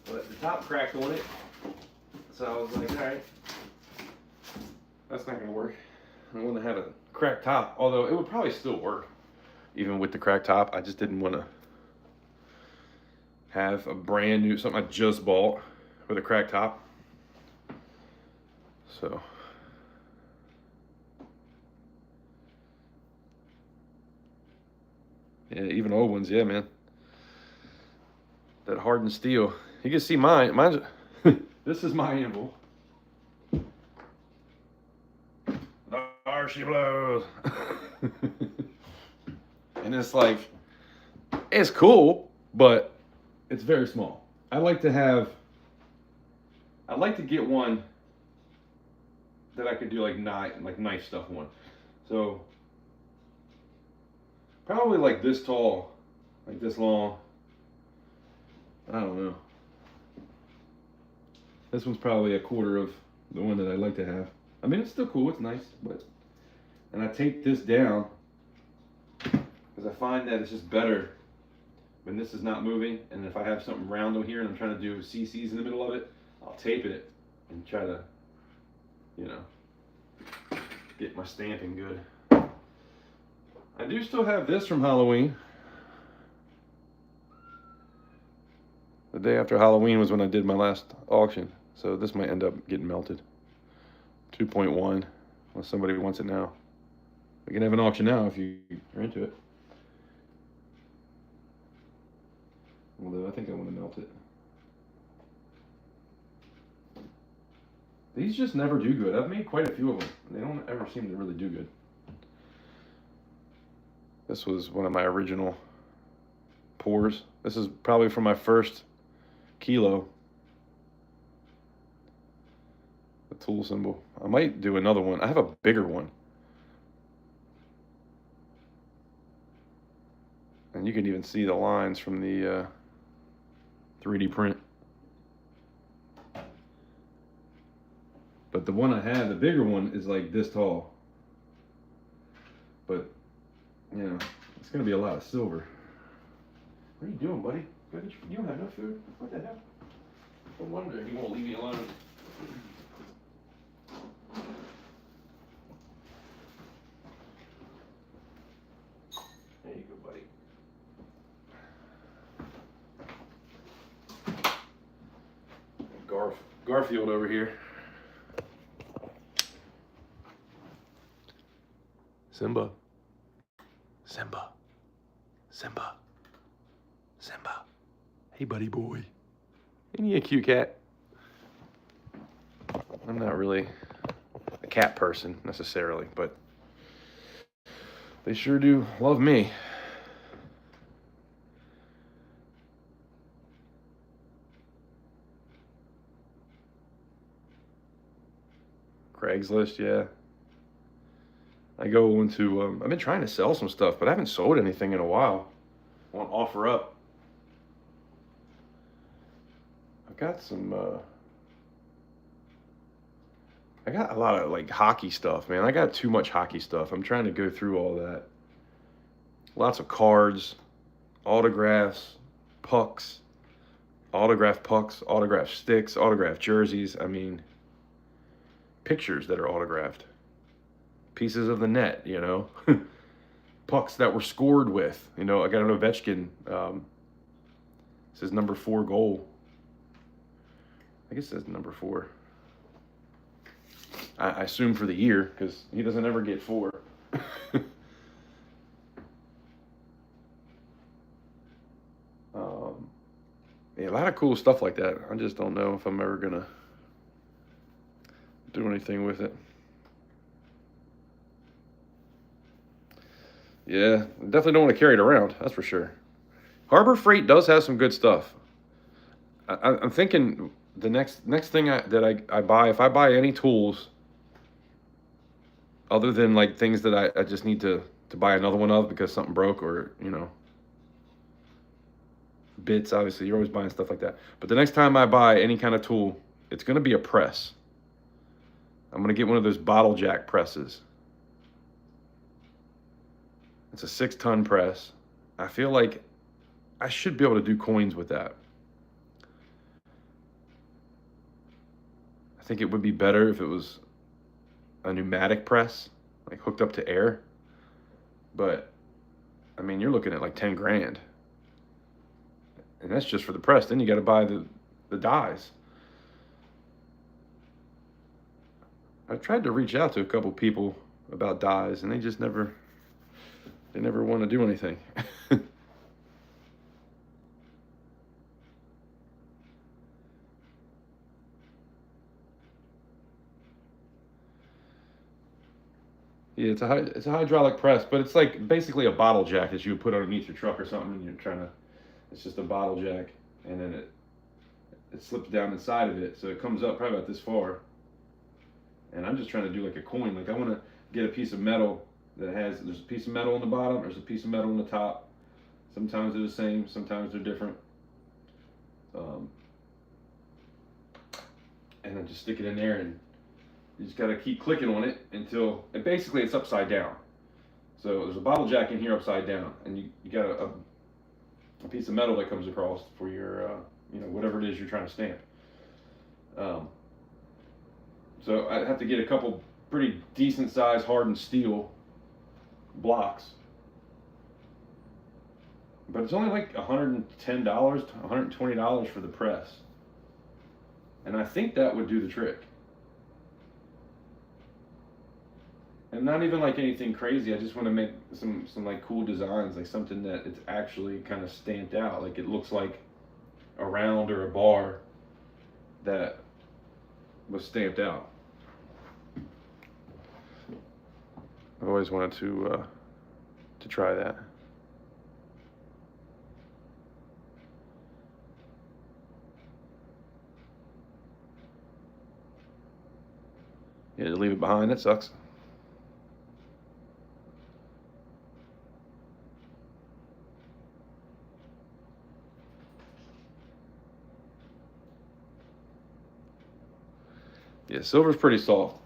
But the top cracked on it. So I was like, alright, that's not going to work. I want to have a cracked top, although it would probably still work. Even with the cracked top, I just didn't want to have a brand new, something I just bought with a cracked top. So. Yeah, even old ones, yeah, man. That hardened steel. You can see mine. Mine's. This is my anvil. There she blows. And it's like, it's cool, but it's very small. I like to get one that I could do like knife stuff on. So probably like this tall, like this long. I don't know. This one's probably a quarter of the one that I'd like to have. I mean, it's still cool, it's nice, but, and I take this down because I find that it's just better when this is not moving, and if I have something round on here and I'm trying to do CCs in the middle of it, I'll tape it and try to, you know, get my stamping good. I do still have this from Halloween. The day after Halloween was when I did my last auction, so this might end up getting melted. 2.1, unless somebody wants it now. We can have an auction now if you are into it. Although I think I want to melt it. These just never do good. I've made quite a few of them. They don't ever seem to really do good. This was one of my original pours. This is probably from my first kilo. The tool symbol. I might do another one. I have a bigger one And you can even see the lines from the 3D print. But the one I have, the bigger one, is like this tall. But, you know, it's going to be a lot of silver. What are you doing, buddy? You don't have no food? What the hell? No wonder he won't leave me alone. There you go, buddy. Garfield over here. Simba. Simba. Simba. Simba. Hey, buddy boy. Ain't he a cute cat? I'm not really a cat person necessarily, but they sure do love me. Craigslist, yeah. I go into, I've been trying to sell some stuff, but I haven't sold anything in a while. I want to offer up. I've got some, I got a lot of like hockey stuff, man. I got too much hockey stuff. I'm trying to go through all that. Lots of cards, autographs, pucks, autograph sticks, autograph jerseys. I mean, pictures that are autographed. Pieces of the net, you know. Pucks that were scored with. You know, I got an Ovechkin. It says number 4 goal. I guess it says number 4. I assume for the year, because he doesn't ever get 4. Yeah, a lot of cool stuff like that. I just don't know if I'm ever gonna do anything with it. Yeah, definitely don't want to carry it around. That's for sure. Harbor Freight does have some good stuff. I'm thinking the next thing that I buy, if I buy any tools, other than like things that I just need to buy another one of because something broke, or, you know, bits, obviously you're always buying stuff like that. But the next time I buy any kind of tool, it's going to be a press. I'm going to get one of those bottle jack presses. It's a 6-ton press. I feel like I should be able to do coins with that. I think it would be better if it was a pneumatic press, like hooked up to air. But I mean, you're looking at like 10 grand. And that's just for the press. Then you got to buy the dies. I've tried to reach out to a couple people about dies, and they just never want to do anything. Yeah, it's a hydraulic press, but it's like basically a bottle jack that you would put underneath your truck or something, and you're trying to. It's just a bottle jack, and then it slips down inside of it, so it comes up probably about this far. And I'm just trying to do like a coin. Like I want to get a piece of metal there's a piece of metal on the bottom, there's a piece of metal on the top. Sometimes they're the same, sometimes they're different. And then just stick it in there, and you just gotta keep clicking on it until, and basically it's upside down. So there's a bottle jack in here upside down, and you got a piece of metal that comes across for your, you know, whatever it is you're trying to stamp. So I have to get a couple pretty decent sized hardened steel blocks. But it's only like $110 to $120 for the press. And I think that would do the trick. And not even like anything crazy. I just want to make some like cool designs, like something that it's actually kind of stamped out. Like it looks like a round or a bar that was stamped out. I've always wanted to try that. Yeah, to leave it behind, that sucks. Yeah, silver's pretty soft.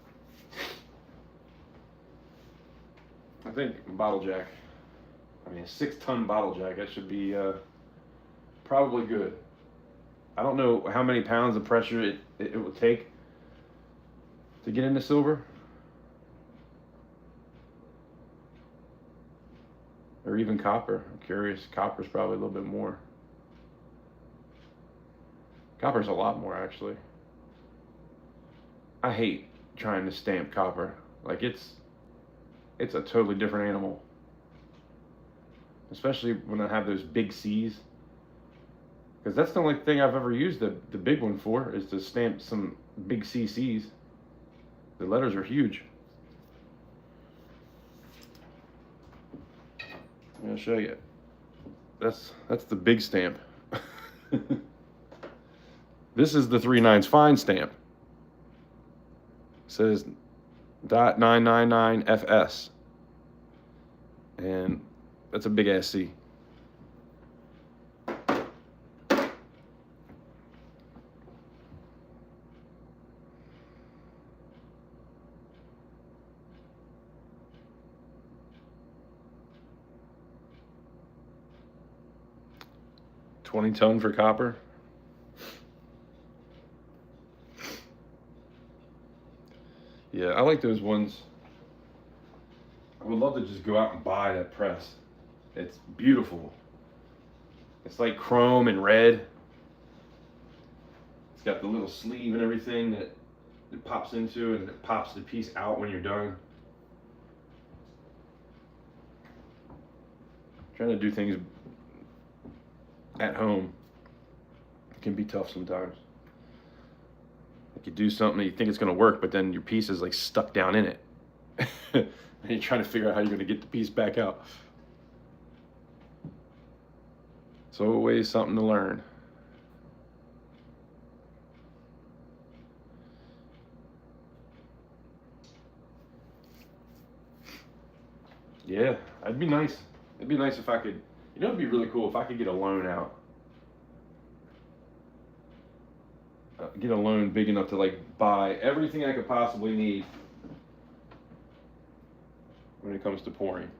I think bottle jack. I mean, a 6-ton bottle jack. That should be probably good. I don't know how many pounds of pressure it would take to get into silver. Or even copper. I'm curious. Copper's probably a little bit more. Copper's a lot more, actually. I hate trying to stamp copper. Like, it's a totally different animal. Especially when I have those big C's. Because that's the only thing I've ever used the big one for, is to stamp some big CCs. The letters are huge. I'm going to show you. That's the big stamp. This is the 3/9 fine stamp. It says .999 FS. And that's a big ass C. $20 for copper. Yeah, I like those ones. I would love to just go out and buy that press. It's beautiful. It's like chrome and red. It's got the little sleeve and everything that it pops into, and it pops the piece out when you're done. Trying to do things at home can be tough sometimes. Like, you do something, you think it's going to work, but then your piece is like stuck down in it. And you're trying to figure out how you're going to get the piece back out. It's always something to learn. Yeah, it'd be nice. It'd be nice if I could, you know, it'd be really cool if I could get a loan out. Get a loan big enough to like buy everything I could possibly need when it comes to pouring.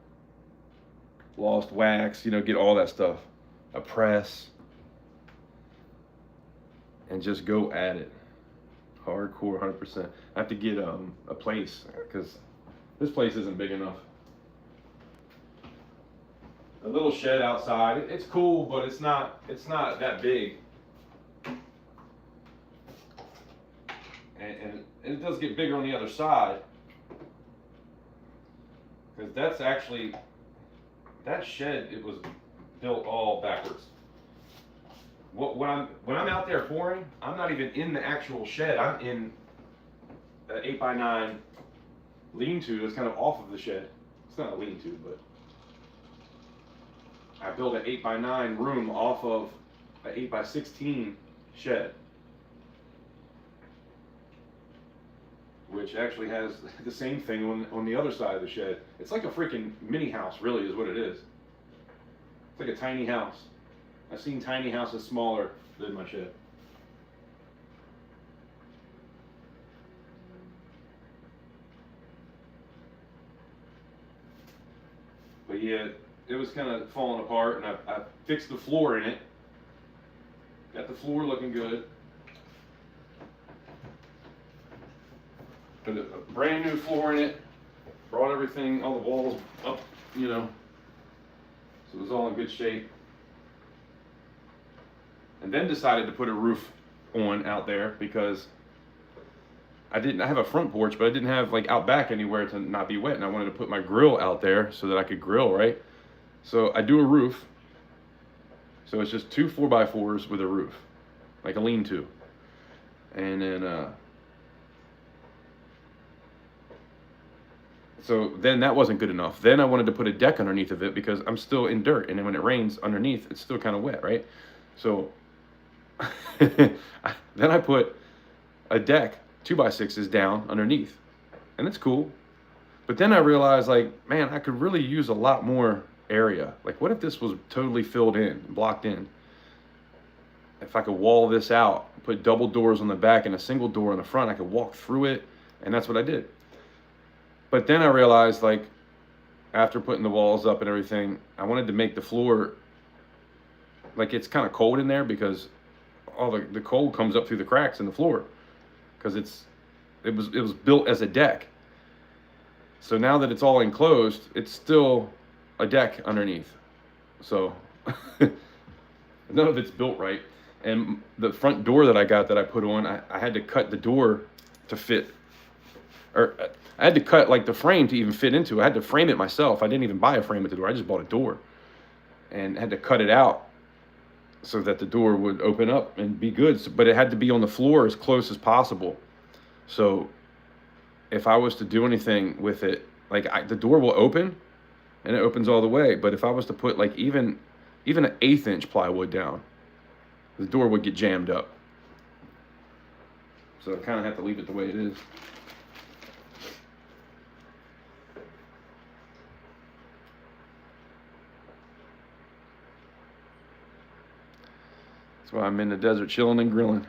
Lost wax, you know, get all that stuff. A press. And just go at it. Hardcore, 100%. I have to get a place, because this place isn't big enough. A little shed outside. It's cool, but it's not that big. And it does get bigger on the other side, because that's actually, that shed, it was built all backwards. When I'm out there pouring, I'm not even in the actual shed. I'm in an 8x9 lean-to that's kind of off of the shed. It's not a lean-to, but I built an 8x9 room off of an 8x16 shed, which actually has the same thing on the other side of the shed. It's like a freaking mini house, really, is what it is. It's like a tiny house. I've seen tiny houses smaller than my shed. But yeah, it was kind of falling apart, and I fixed the floor in it. Got the floor looking good. Put a brand new floor in it. Brought everything, all the walls up, you know. So it was all in good shape. And then decided to put a roof on out there, because I have a front porch, but I didn't have like out back anywhere to not be wet, and I wanted to put my grill out there so that I could grill, right? So I do a roof. So it's just 2 4x4s with a roof, like a lean-to. And then so then that wasn't good enough. Then I wanted to put a deck underneath of it, because I'm still in dirt, and then when it rains underneath, it's still kind of wet, right? So then I put a deck, 2x6s down underneath, and it's cool. But then I realized, like, man, I could really use a lot more area. Like, what if this was totally filled in, blocked in? if I could wall this out, put double doors on the back and a single door on the front, I could walk through it, and that's what I did. But then I realized, like, after putting the walls up and everything, I wanted to make the floor, like, it's kind of cold in there because all the cold comes up through the cracks in the floor because it was built as a deck. So now that it's all enclosed, it's still a deck underneath. So none of it's built right. And the front door that I got that I put on, I had to cut the door to fit, or I had to cut like the frame to even fit into it. I had to frame it myself. I didn't even buy a frame at the door. I just bought a door and had to cut it out so that the door would open up and be good. But it had to be on the floor as close as possible. So if I was to do anything with it, like the door will open and it opens all the way. But if I was to put like even an 1/8 inch plywood down, the door would get jammed up. So I kind of have to leave it the way it is. That's why I'm in the desert chilling and grilling.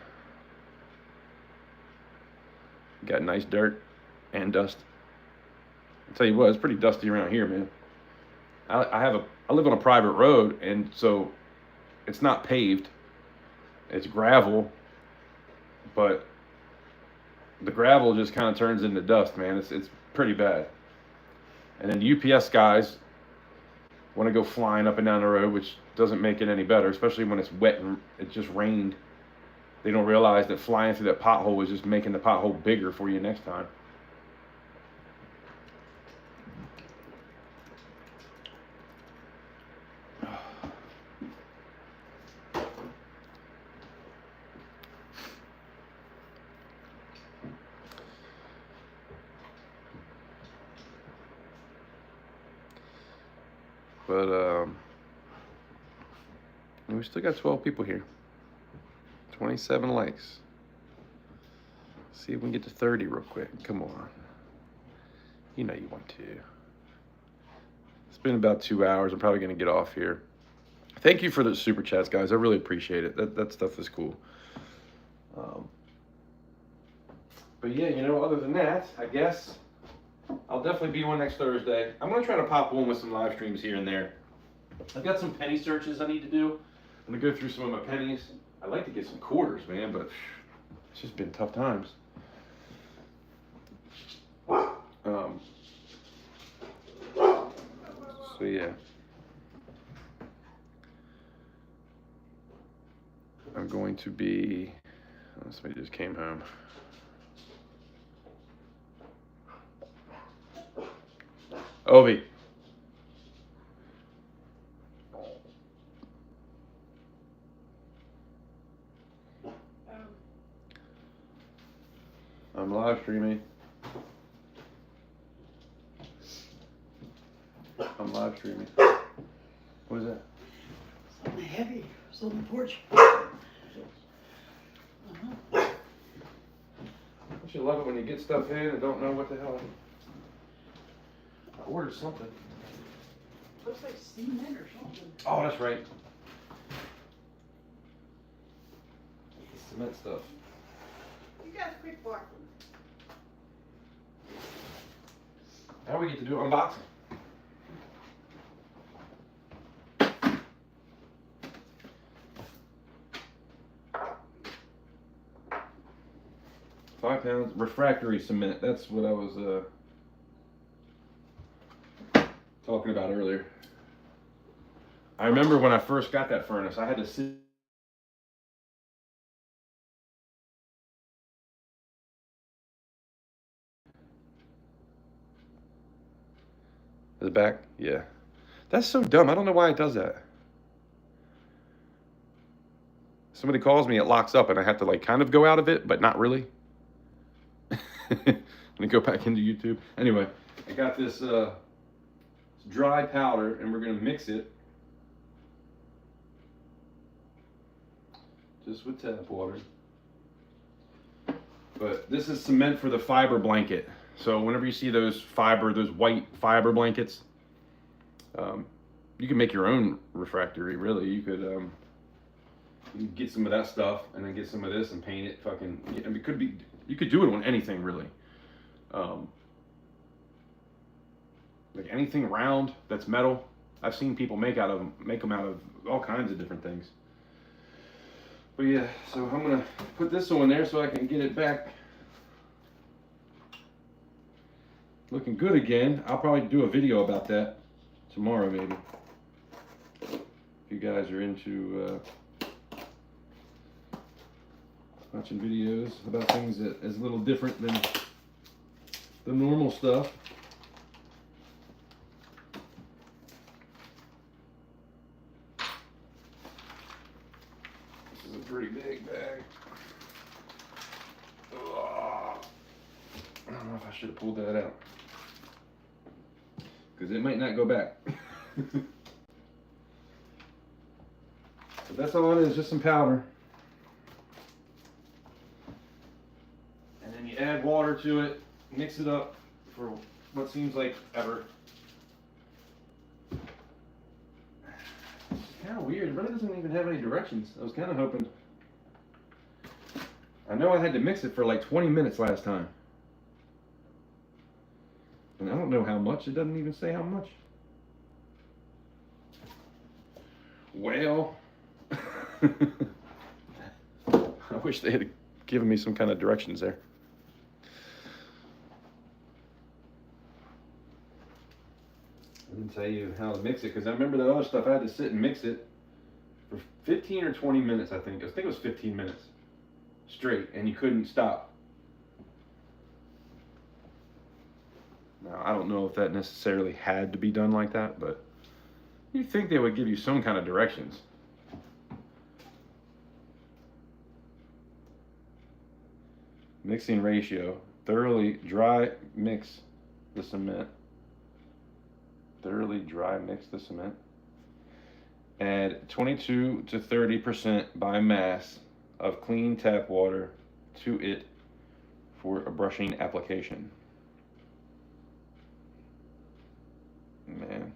Got nice dirt and dust. I'll tell you what, it's pretty dusty around here, man. I live on a private road, and so it's not paved. It's gravel, but the gravel just kind of turns into dust, man. It's pretty bad. And then UPS guys want to go flying up and down the road, which doesn't make it any better, especially when it's wet and it just rained. They don't realize that flying through that pothole is just making the pothole bigger for you next time. But we still got 12 people here. 27 likes. See if we can get to 30 real quick. Come on. You know you want to. It's been about 2 hours. I'm probably going to get off here. Thank you for the super chats, guys. I really appreciate it. That stuff is cool. But yeah, you know, other than that, I guess I'll definitely be on next Thursday. I'm going to try to pop one with some live streams here and there. I've got some penny searches I need to do. I'm going to go through some of my pennies. I'd like to get some quarters, man, but it's just been tough times. So yeah. I'm going to be, somebody just came home. Ovi. I'm live streaming. I'm live streaming. What is that? Something heavy. It's on the porch. Don't you love it when you get stuff in and don't know what the hell? I ordered something. Looks like cement or something. Oh, that's right. Cement stuff. You guys quit barking. Now we get to do unboxing. £5 refractory cement. That's what I was talking about earlier. I remember when I first got that furnace, I had to sit. Is it back? Yeah. That's so dumb. I don't know why it does that. Somebody calls me, it locks up, and I have to like kind of go out of it, but not really. Let me go back into YouTube. Anyway, I got this dry powder, and we're going to mix it just with tap water. But this is cement for the fiber blanket. So whenever you see those white fiber blankets, you can make your own refractory, really. You could You can get some of that stuff and then get some of this and paint it. Fucking, I mean, it could be. You could do it on anything really. Like anything round that's metal. I've seen people make them out of all kinds of different things. But yeah, so I'm gonna put this on there so I can get it back looking good again. I'll probably do a video about that tomorrow maybe. If you guys are into watching videos about things that is a little different than the normal stuff. This is a pretty big bag. Ugh. I don't know if I should have pulled that out, because it might not go back. But that's all it is, just some powder. And then you add water to it, mix it up for what seems like ever. It's kind of weird, it really doesn't even have any directions. I was kind of hoping. I know I had to mix it for like 20 minutes last time. And I don't know how much, it doesn't even say how much. Well, I wish they had given me some kind of directions there. I didn't tell you how to mix it, because I remember that other stuff I had to sit and mix it for 15 or 20 minutes, I think. I think it was 15 minutes straight, and you couldn't stop. Now, I don't know if that necessarily had to be done like that, but you'd think they would give you some kind of directions. Mixing ratio. Thoroughly dry mix the cement. Thoroughly dry mix the cement. Add 22 to 30% by mass of clean tap water to it for a brushing application. Man,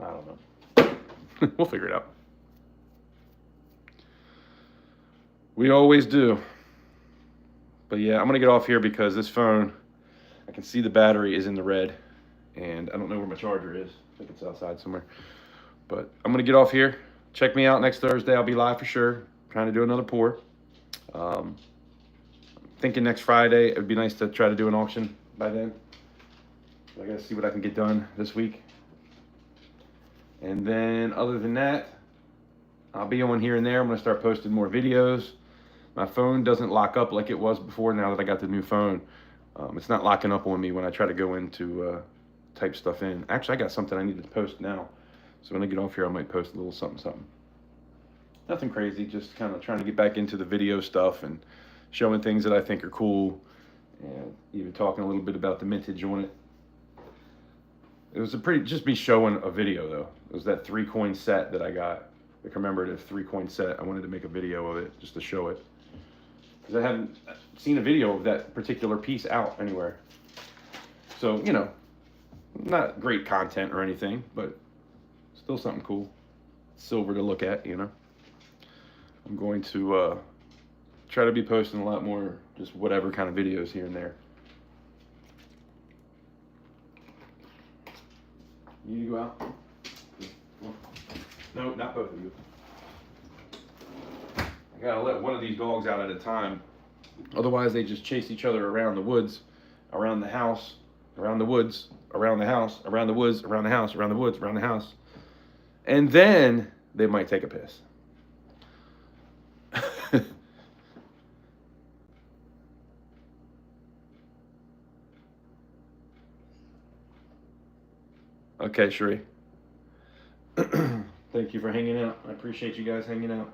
I don't know. We'll figure it out. We always do. But yeah, I'm gonna get off here because this phone, I can see the battery is in the red, and I don't know where my charger is. I think it's outside somewhere. But I'm gonna get off here. Check me out next Thursday. I'll be live for sure. Trying to do another pour. Thinking next Friday, it would be nice to try to do an auction by then. I gotta see what I can get done this week. And then other than that, I'll be on here and there. I'm gonna start posting more videos. My phone doesn't lock up like it was before now that I got the new phone. It's not locking up on me when I try to go into type stuff in. Actually, I got something I need to post now. So when I get off here, I might post a little something. Nothing crazy, just kind of trying to get back into the video stuff and showing things that I think are cool. And even talking a little bit about the mintage on it. It was just me showing a video though. It was that 3-coin set that I got. The commemorative 3-coin set. I wanted to make a video of it just to show it. Because I haven't seen a video of that particular piece out anywhere. So, you know, not great content or anything, but still something cool. Silver to look at, you know. I'm going to try to be posting a lot more just whatever kind of videos here and there. You need to go out? No, not both of you. I gotta let one of these dogs out at a time. Otherwise, they just chase each other around the woods, around the house, around the woods, around the house, around the woods, around the house, around the woods, around the house. And then they might take a piss. Okay, Sheree. Thank you for hanging out. I appreciate you guys hanging out.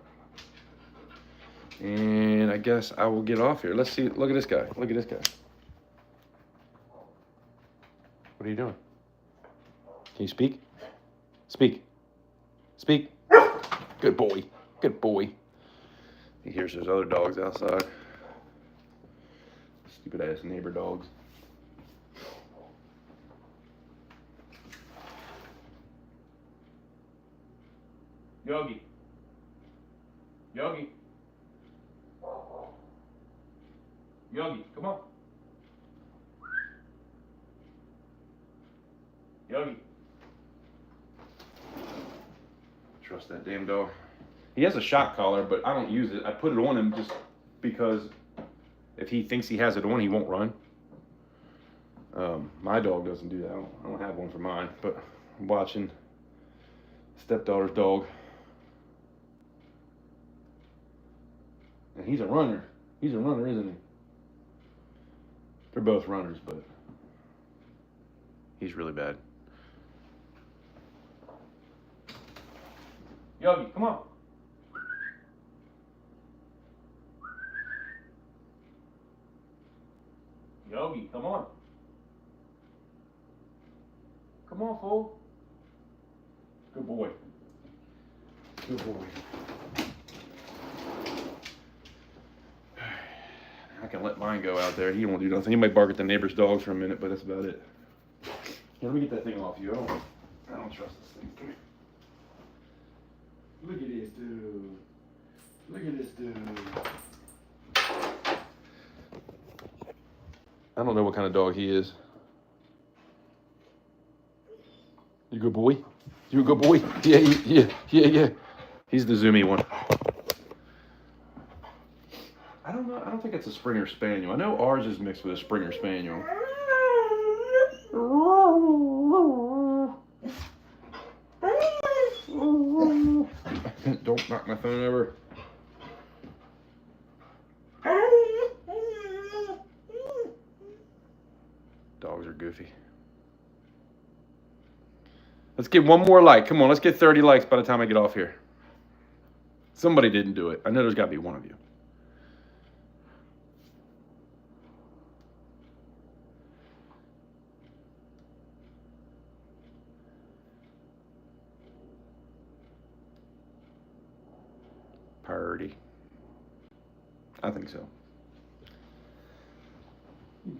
And I guess I will get off here. Let's see. Look at this guy. Look at this guy. What are you doing? Can you speak? Speak. Speak. Good boy. Good boy. He hears those other dogs outside. Stupid ass neighbor dogs. Yogi. Yogi. Yogi, come on. Yogi. Trust that damn dog. He has a shock collar, but I don't use it. I put it on him just because if he thinks he has it on, he won't run. My dog doesn't do that. I don't have one for mine, but I'm watching stepdaughter's dog. And he's a runner. He's a runner, isn't he? They're both runners, but he's really bad. Yogi, come on. Yogi, come on. Come on, fool. Good boy. Good boy. I can let mine go out there. He won't do nothing. He might bark at the neighbor's dogs for a minute, but that's about it. Here, let me get that thing off you. I don't trust this thing. Come here. Look at this dude. Look at this dude. I don't know what kind of dog he is. You a good boy? You a good boy? Yeah. He's the zoomy one. I don't know. I don't think it's a Springer Spaniel. I know ours is mixed with a Springer Spaniel. Don't knock my phone over. Dogs are goofy. Let's get one more like. Come on, let's get 30 likes by the time I get off here. Somebody didn't do it. I know there's got to be one of you. Purdy. I think so.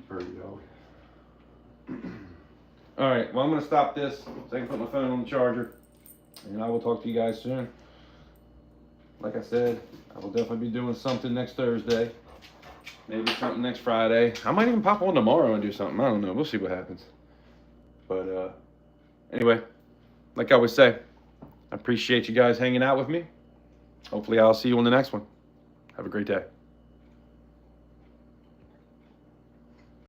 Purdy dog. All right, well, I'm going to stop this so I can put my phone on the charger, and I will talk to you guys soon. Like I said, I will definitely be doing something next Thursday. Maybe something next Friday. I might even pop on tomorrow and do something. I don't know. We'll see what happens. But anyway, like I always say, I appreciate you guys hanging out with me. Hopefully I'll see you on the next one. Have a great day.